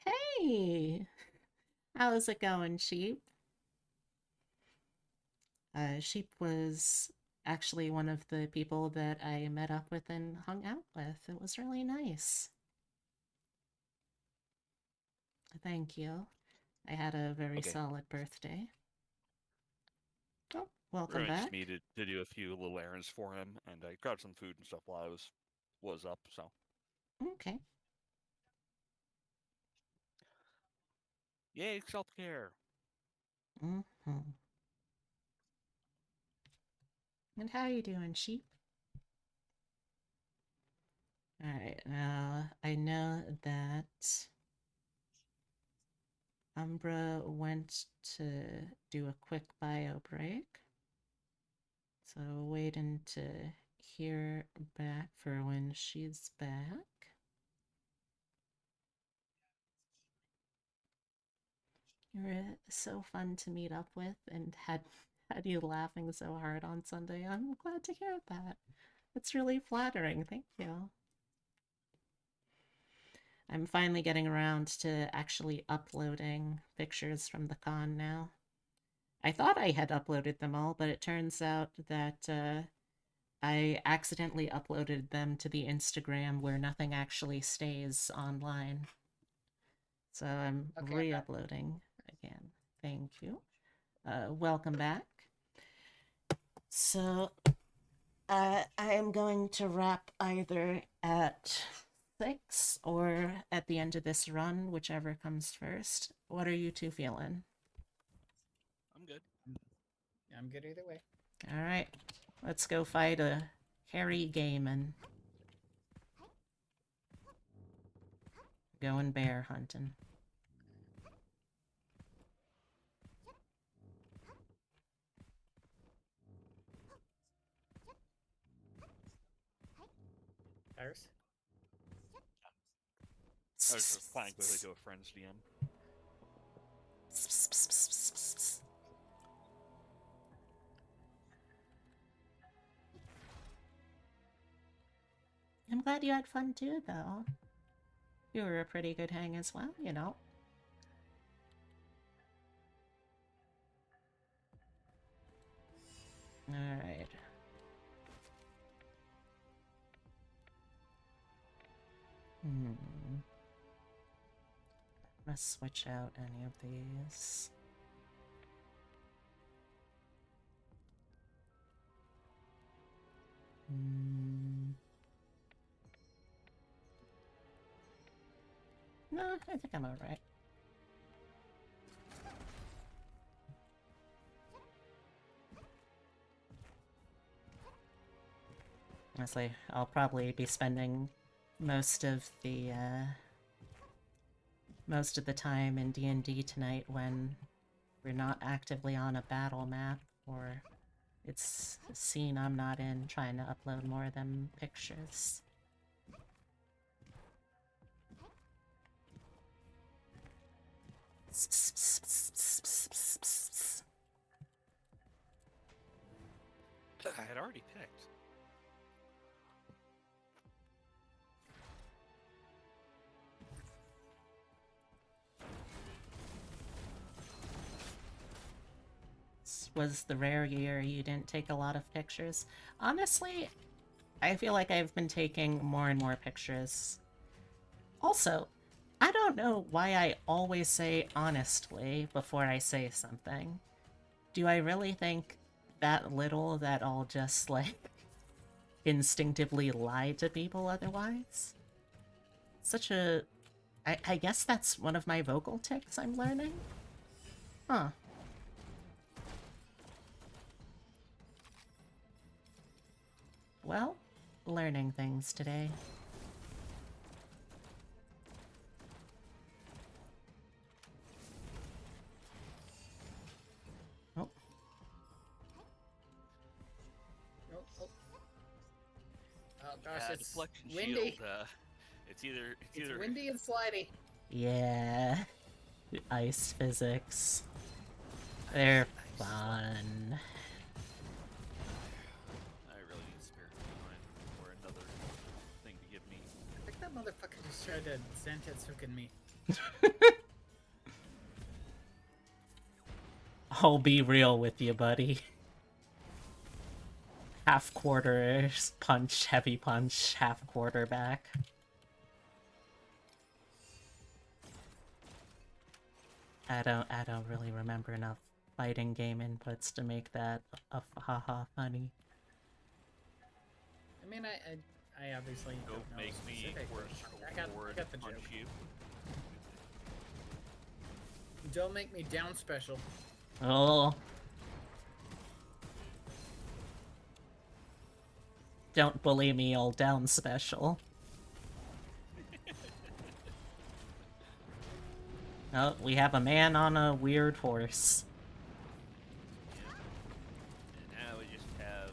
Hey! How's it going, Sheep? Sheep was actually one of the people that I met up with and hung out with. It was really nice. Thank you. I had a very Okay. solid birthday. Oh, welcome Remy just back. needed to do a few little errands for him, and I grabbed some food and stuff while I was up. So Okay. yay, self care. Mm-hmm. And how you doing, Sheep? All right. Now I know that Umbra went to do a quick bio break, so waiting to hear back for when she's back. You're so fun to meet up with and had you laughing so hard on Sunday. I'm glad to hear that. It's really flattering. Thank you. I'm finally getting around to actually uploading pictures from the con now. I thought I had uploaded them all, but it turns out that I accidentally uploaded them to the Instagram where nothing actually stays online. So I'm Okay, I'm back. re-uploading again. Thank you. Welcome back. So I am going to wrap either at 6 or at the end of this run, whichever comes first. What are you two feeling? I'm good. I'm good either way. All right, let's go fight a hairy game and going bear hunting. Iris? I was replying quickly to a friend's DM. I'm glad you had fun too, though. You were a pretty good hang as well, you know. Alright. Let's switch out any of these. No, I think I'm alright. Honestly, I'll probably be spending most of the time in D&D tonight when we're not actively on a battle map or it's a scene I'm not in, trying to upload more of them pictures. I had already picked. This was the rare year you didn't take a lot of pictures. Honestly, I feel like I've been taking more and more pictures. Also, I don't know why I always say honestly before I say something. Do I really think that little that I'll just, like, instinctively lie to people otherwise? Such a... I guess that's one of my vocal tics I'm learning? Huh. Well, learning things today. Oh. Oh, oh. Oh gosh, Yeah, it's deflection windy. shield. It's either It's windy and slidey. Yeah. Ice physics. They're fun. I really need Spirit Divine or another thing to give me. I think that motherfucker just tried to Zantetsuken me. I'll be real with you, buddy. Half quarter punch, heavy punch, half quarter back. I don't really remember enough fighting game inputs to make that a haha funny. I mean, I obviously Don't don't know make me specific, forward but circle I got forward the punch joke. you. Don't make me down special. Oh. Don't bully me, all down special. Oh, we have a man on a weird horse. And now we just have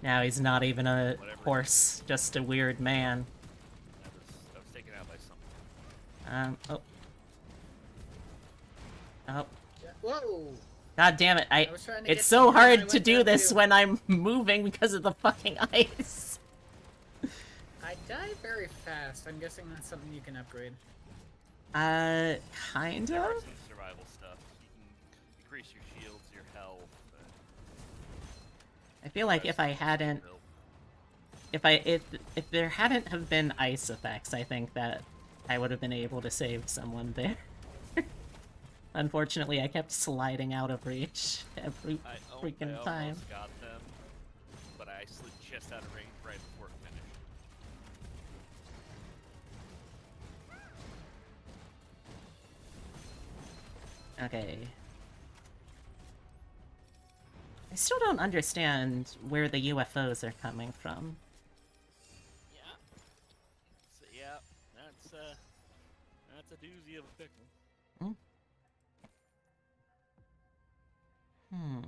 Now he's not even a whatever. horse, just a weird man. I was taken out by something. Oh. Oh. Yeah. Whoa! God damn it, I was trying to it's get so to you, and I hard to went do down this too. when I'm moving because of the fucking ice. I die very fast. I'm guessing that's something you can upgrade. Kind There are of? some survival stuff. You can increase your I feel like if I hadn't, if there hadn't have been ice effects, I think that I would have been able to save someone there. Unfortunately, I kept sliding out of reach every I freaking time. almost got them, but I slid just out of range right before it finished. Okay. I still don't understand where the UFOs are coming from. Yeah. So, yeah, that's a doozy of a pickle. Hmm. Hmm. Okay,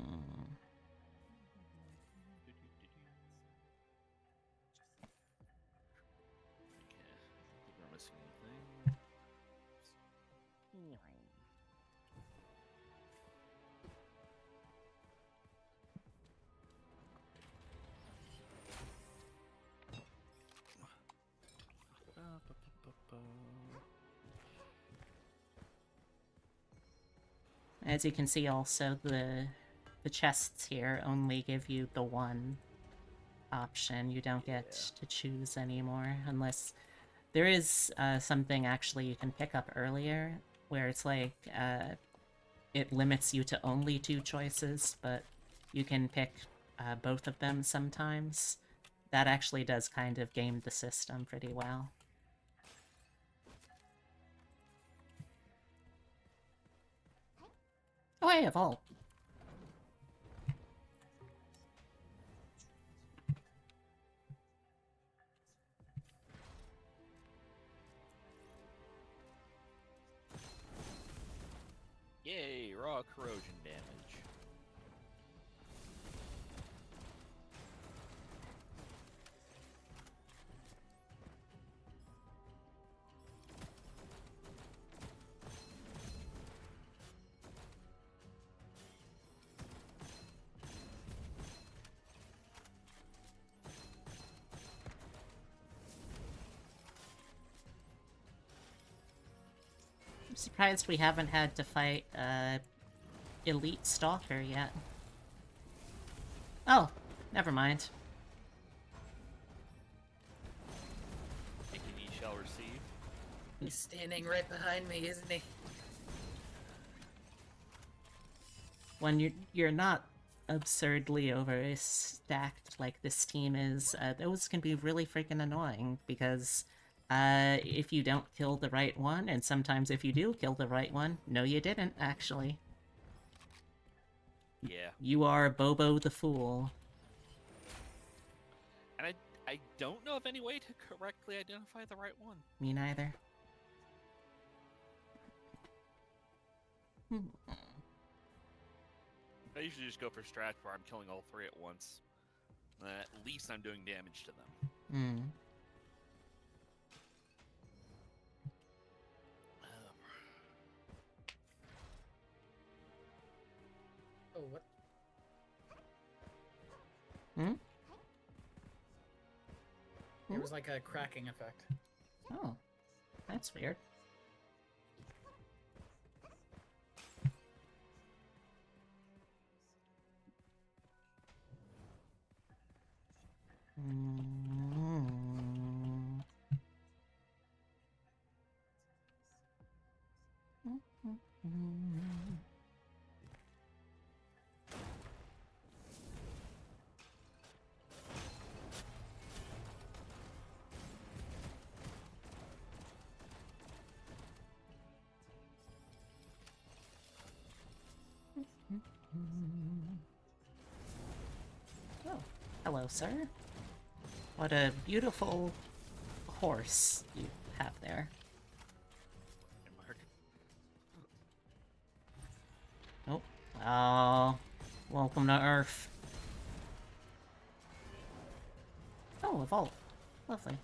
I don't think we're missing anything. As you can see, also the chests here only give you the one option. You don't get to choose anymore unless there is something actually you can pick up earlier where it's like it limits you to only 2 choices, but you can pick both of them sometimes. That actually does kind of game the system pretty well. Oh, hey, a vault. Yay, raw corrosion damage. I'm surprised we haven't had to fight Elite Stalker yet. Oh, never mind. Taking ye shall receive. He's standing right behind me, isn't he? When you're not absurdly overstacked like this team is, those can be really freaking annoying because if you don't kill the right one, and sometimes if you do kill the right one, no you didn't actually. Yeah. You are Bobo the Fool. And I don't know of any way to correctly identify the right one. Me neither. I usually just go for strats where I'm killing all 3 at once. At least I'm doing damage to them. Hmm. Oh, what? Hmm? There was like a cracking effect. Oh, that's weird. Oh, hello, sir. What a beautiful horse you have there. Mark. Oh, oh, welcome to Earth. Oh, a vault. Lovely.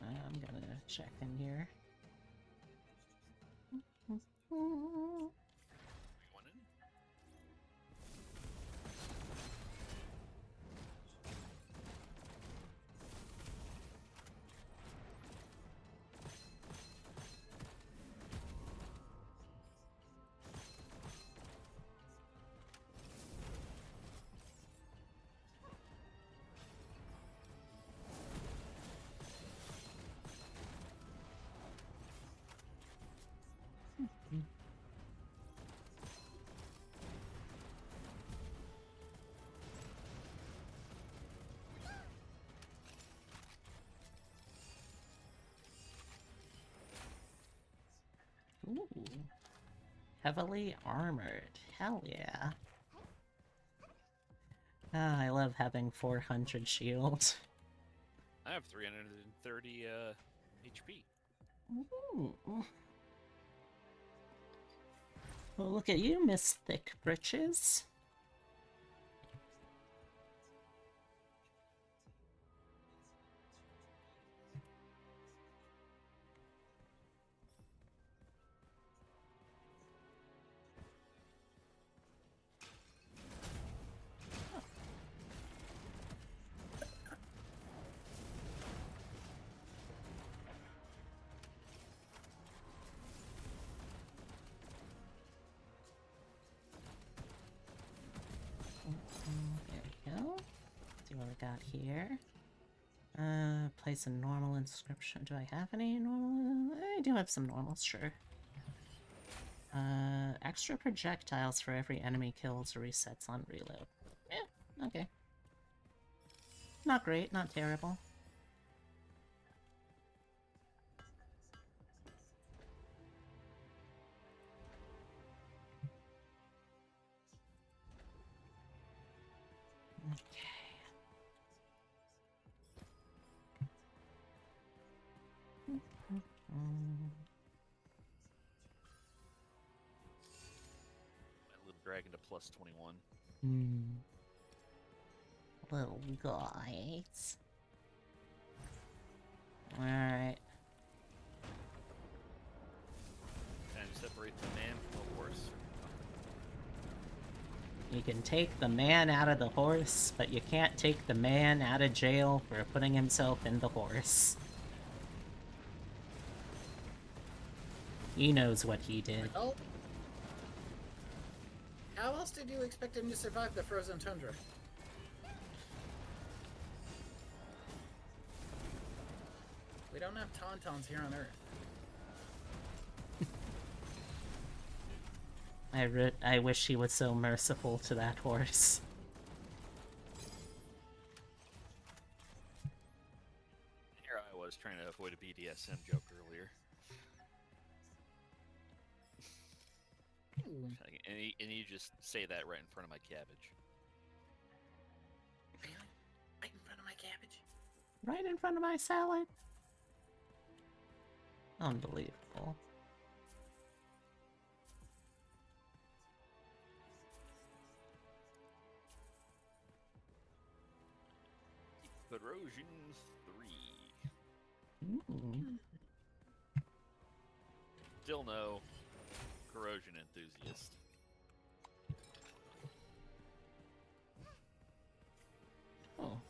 I'm gonna check in here. You want in? Ooh. Heavily armored. Hell yeah. Ah, I love having 400 shield. I have 330 HP. Ooh. Well, look at you, Miss Thick Britches. There we go. See what we got here. Place a normal inscription. Do I have any normal? I do have some normals, sure. Extra projectiles for every enemy kills or resets on reload. Yeah, okay. Not great, not terrible. My little dragon to plus 21. Little guys. Alright. Time to separate the man from the horse. You can take the man out of the horse, but you can't take the man out of jail for putting himself in the horse. He knows what he did. Well, how else did you expect him to survive the frozen tundra? We don't have tauntauns here on Earth. I wish he was so merciful to that horse. Here I was trying to avoid a BDSM joke earlier. Ooh. And you just say that right in front of my cabbage. Really? Right in front of my cabbage? Right in front of my salad. Unbelievable. Corrosion 3. Ooh. Still no corrosion enthusiast. Oh.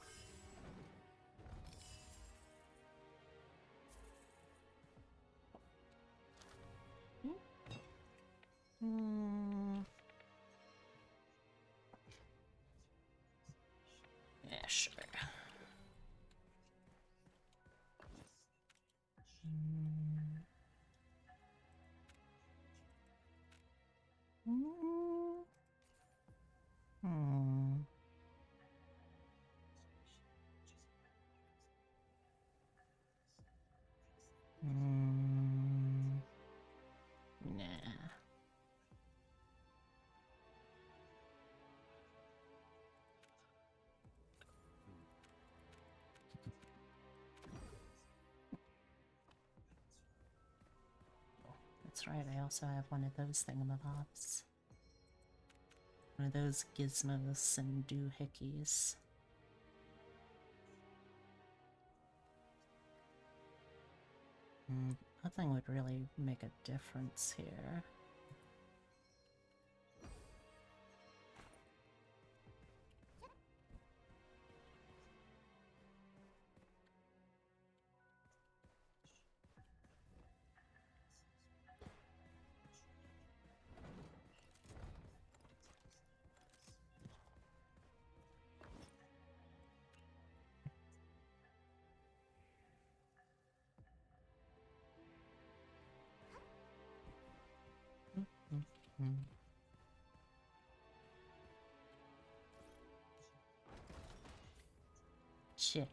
Yeah, sure. Nah. That's right, I also have one of those thingamabobs. One of those gizmos and doohickeys. Nothing would really make a difference here. Chicken.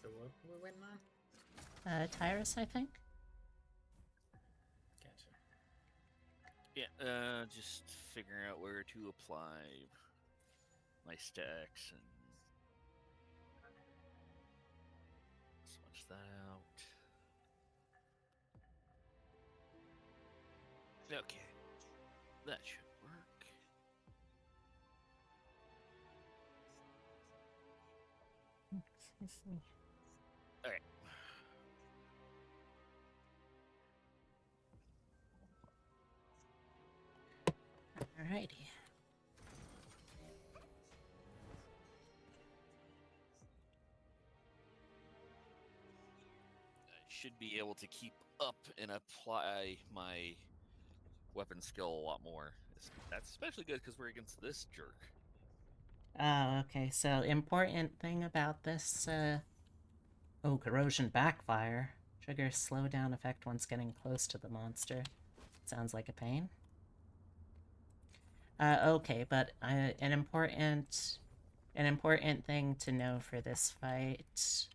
So what we're waiting on? Tyrus, I think. Gotcha. Yeah, just figuring out where to apply my stacks and switch that out. Okay, that should work. All right. Alrighty. I should be able to keep up and apply my weapon skill a lot more. That's especially good because we're against this jerk. Oh, okay. So important thing about this, oh, corrosion backfire. Triggers slowdown effect once getting close to the monster. Sounds like a pain. Okay, but an important thing to know for this fight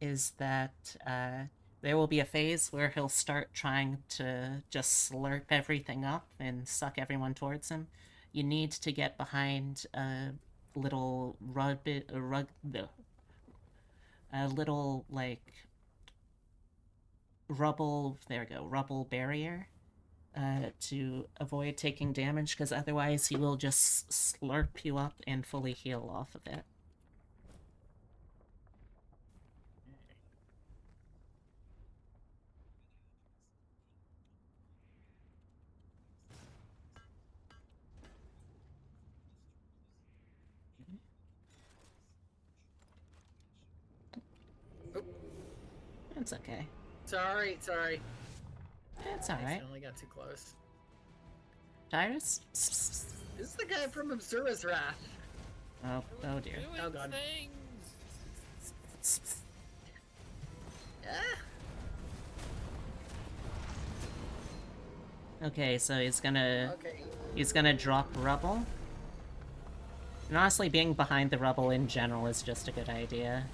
is that there will be a phase where he'll start trying to just slurp everything up and suck everyone towards him. You need to get behind a little a little like rubble. There we go, rubble barrier. To avoid taking damage, because otherwise he will just slurp you up and fully heal off of it. Oop. It's okay. Sorry. It's alright. I only got too close. Tyrus? This is the guy from Obsura's Wrath. Oh dear. Oh god. Ah! Okay, so he's gonna Okay. drop rubble. And honestly, being behind the rubble in general is just a good idea.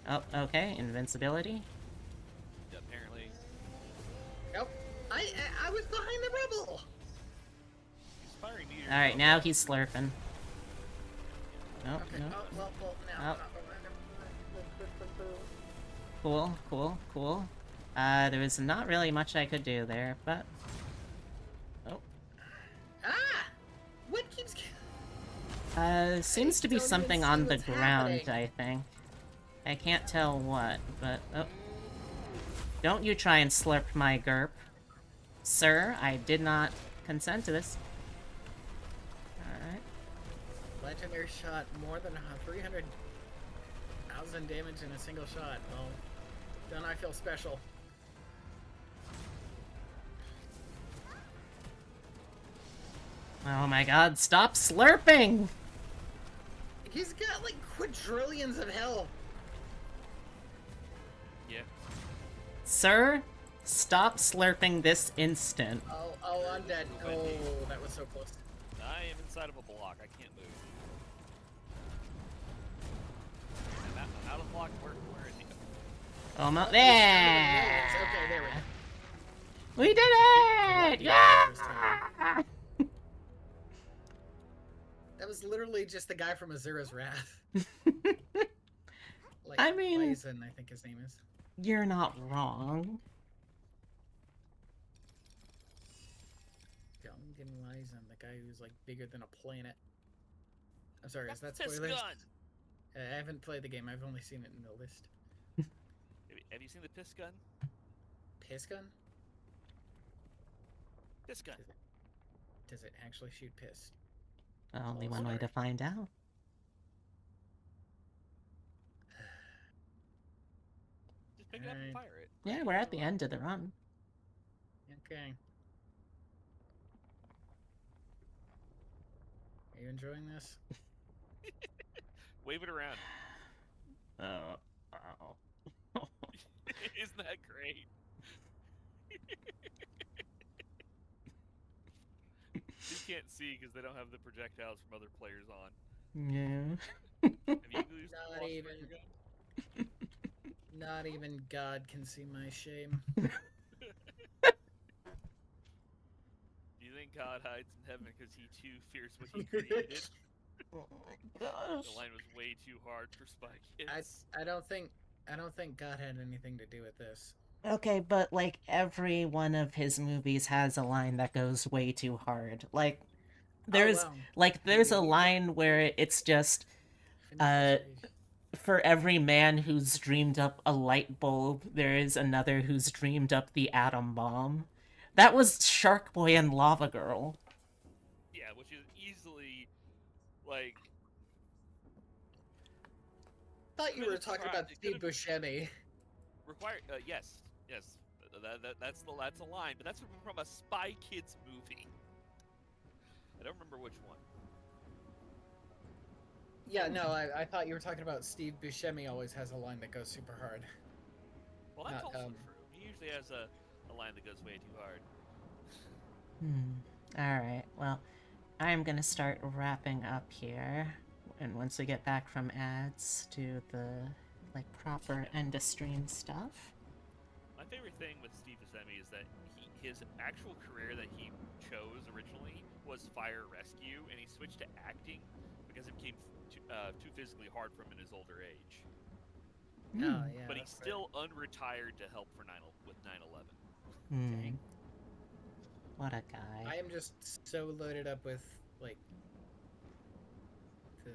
Oh, okay, invincibility. Apparently, Nope. I was behind the rubble. he's firing meters. Alright, now he's slurping. Nope, Okay. nope. Oh, well, now. Oh. Cool. There was not really much I could do there, but... Oh. Ah! What keeps... Seems to be don't even something see on the what's ground, happening. I think. I can't tell what, but... Oh. Don't you try and slurp my GURP. Sir, I did not consent to this. Alright. Legendary shot more than 300,000 damage in a single shot. Well, then I feel special. Oh my god, stop slurping! He's got like quadrillions of health. Yeah. Sir, stop slurping this instant. Oh, I'm dead. Oh, that was so close. I am inside of a block. I can't move. I'm out of block. Where is he? Almost Okay, there! there we go. We did it! Yeah! That was literally just the guy from Azura's Wrath. Like, I mean- Lysan, I think his name is. You're not wrong. Gungan Lysan, the guy who's like bigger than a planet. I'm sorry, is that Piss spoilers? gun. I haven't played the game. I've only seen it in the list. Have you seen the piss gun? Piss gun? Piss gun. Does it actually shoot piss? Only Oh, one way sorry. to find out. Just pick it up and Alright. fire it. Yeah, we're at the end of the run. Okay. Are you enjoying this? Wave it around. Oh. Isn't that great? can't see because they don't have the projectiles from other players on. Yeah. Have you used Not Lost even. Ranger gun? Not even God can see my shame. Do you think God hides in heaven because he too fears what he created? Oh my The gosh. line was way too hard for Spy I Kids. I don't think I don't think God had anything to do with this. Okay, but like every one of his movies has a line that goes way too hard. Oh There's wow. there's a He just line where it's just fin uh facade. for every man who's dreamed up a light bulb, there is another who's dreamed up the atom bomb. That was Shark Boy and Lava Girl. Yeah, which is easily like Thought you could were have talking tried. about It could Steve have Buscemi. required. Yes, yes. That's a line, but that's from a Spy Kids movie. I don't remember which one. Yeah, no, I thought you were talking about Steve Buscemi always has a line that goes super hard. Well, that's Not also true. He usually has a line that goes way too hard. Alright, well, I'm gonna start wrapping up here. And once we get back from ads, do the proper Yeah. end of stream stuff. My favorite thing with Steve Buscemi is that his actual career that he chose originally was fire rescue, and he switched to acting because it became too physically hard for him in his older age. Oh yeah. But he's That's still unretired to help for 9/11. Dang. What a guy. I am just so loaded up with like the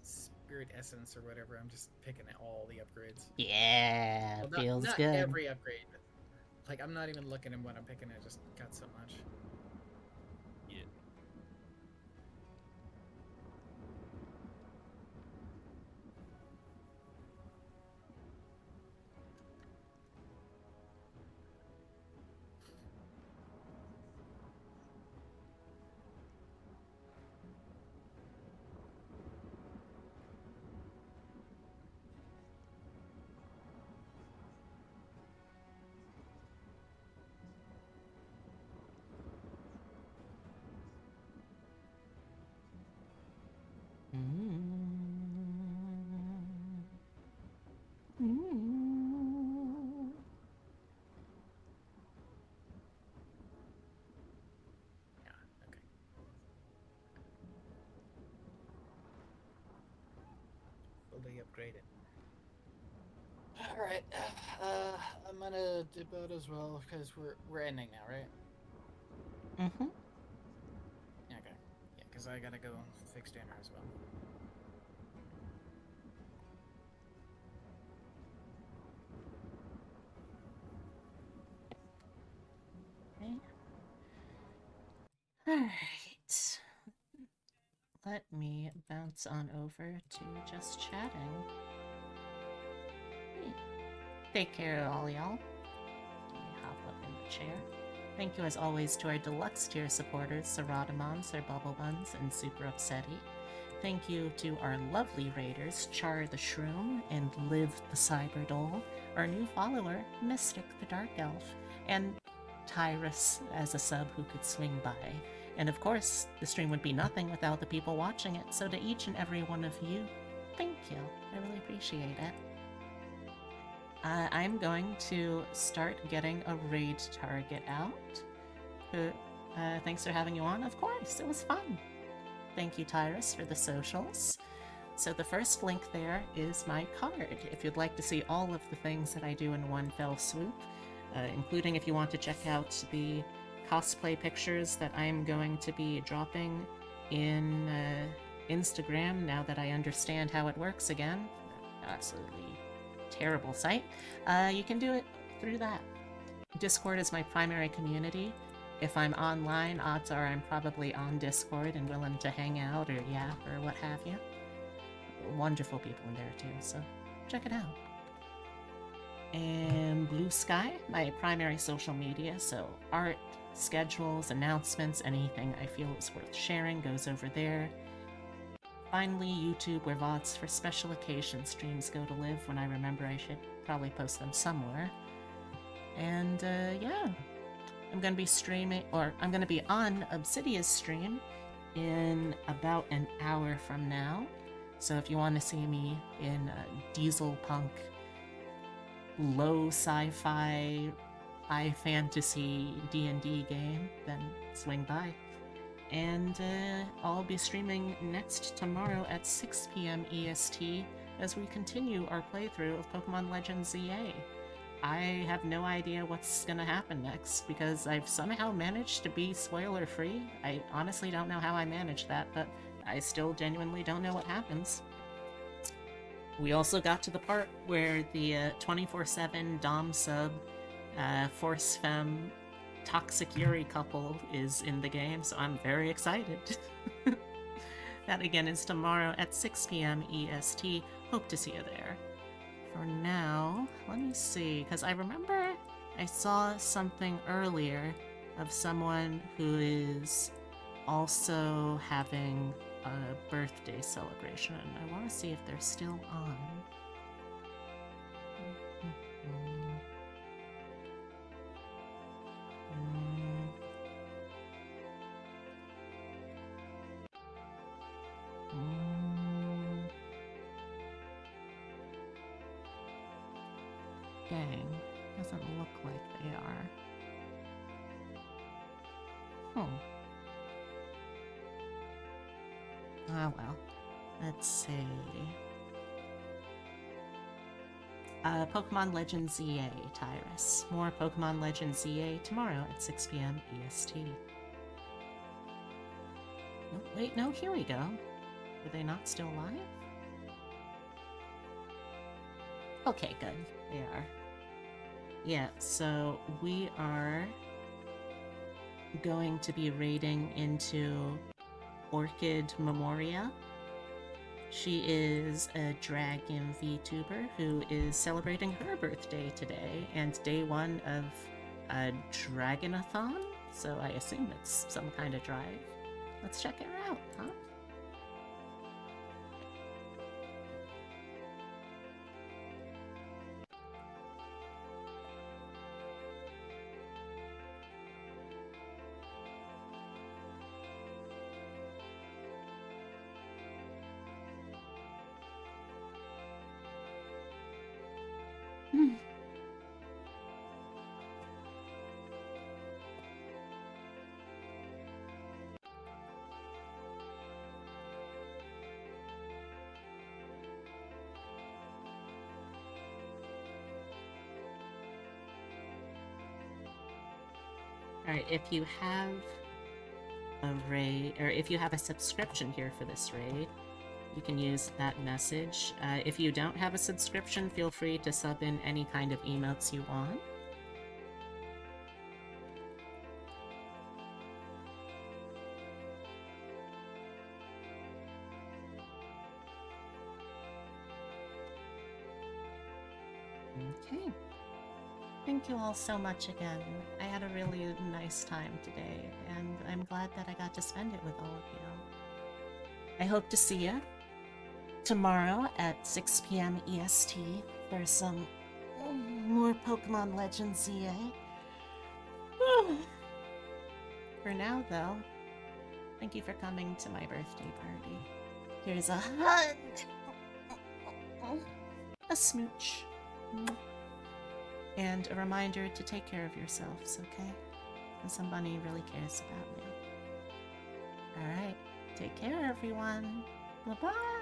spirit essence or whatever. I'm just picking at all the upgrades. Yeah, Well, feels not good. every upgrade. But, like I'm not even looking at what I'm picking. I just got so much. Yeah. Yeah. Okay. Fully upgraded. All right. I'm gonna dip out as well because we're ending now, right? Mm-hmm. Okay. Yeah, because I gotta go fix dinner as well. Okay. Alright. Let me bounce on over to just chatting. Hey. Take care, all y'all. Let me hop up in the chair. Thank you as always to our deluxe tier supporters, Saradamon, Sir Bubble Buns, and Super Upsetty. Thank you to our lovely raiders, Char the Shroom and Liv the Cyberdoll, our new follower, Mystic the Dark Elf, and Tyrus as a sub who could swing by. And of course, the stream would be nothing without the people watching it, so to each and every one of you, thank you. I really appreciate it. I'm going to start getting a raid target out. Thanks for having you on. Of course, it was fun. Thank you, Tyrus, for the socials. So the first link there is my card. If you'd like to see all of the things that I do in one fell swoop, including if you want to check out the cosplay pictures that I'm going to be dropping in Instagram now that I understand how it works again. Absolutely terrible site. You can do it through that. Discord is my primary community. If I'm online, odds are I'm probably on Discord and willing to hang out or yap or what have you. Wonderful people in there too, so check it out. And Blue Sky, my primary social media, so art, schedules, announcements, anything I feel is worth sharing goes over there. Finally, YouTube, where VODs for special occasion streams go to live. When I remember, I should probably post them somewhere. And yeah, I'm going to be streaming, or I'm going to be on Obsidia's stream in about an hour from now. So if you want to see me in a diesel punk, low sci-fi, high fantasy D&D game, then swing by. And I'll be streaming next tomorrow at 6 p.m. EST as we continue our playthrough of Pokemon Legends ZA. I have no idea what's gonna happen next because I've somehow managed to be spoiler free. I honestly don't know how I managed that, but I still genuinely don't know what happens. We also got to the part where the 24/7 Dom sub Force Femme Toxic Yuri couple is in the game, so I'm very excited. That again is tomorrow at 6 p.m. EST. Hope to see you there. For now, let me see, because I remember I saw something earlier of someone who is also having a birthday celebration. I want to see if they're still on. Dang, doesn't look like they are. Ah well, let's see. Pokemon Legends ZA, Tyrus. More Pokemon Legends ZA tomorrow at 6 p.m. EST. Oh, wait, no, here we go. Were they not still live? Okay, good. They are. Yeah, so we are going to be raiding into Orchid Memoria. She is a Dragon VTuber who is celebrating her birthday today and day one of a Dragonathon, so I assume it's some kind of drive. Let's check her out, huh? Alright, if you have a raid, or if you have a subscription here for this raid, you can use that message. If you don't have a subscription, feel free to sub in any kind of emotes you want. Okay. Thank you all so much again. I had a really nice time today, and I'm glad that I got to spend it with all of you. I hope to see you tomorrow at 6 p.m. EST for some more Pokemon Legends ZA. For now, though, thank you for coming to my birthday party. Here's a hug! A smooch. And a reminder to take care of yourselves, okay? Because somebody really cares about you. Alright, take care, everyone. Bye-bye!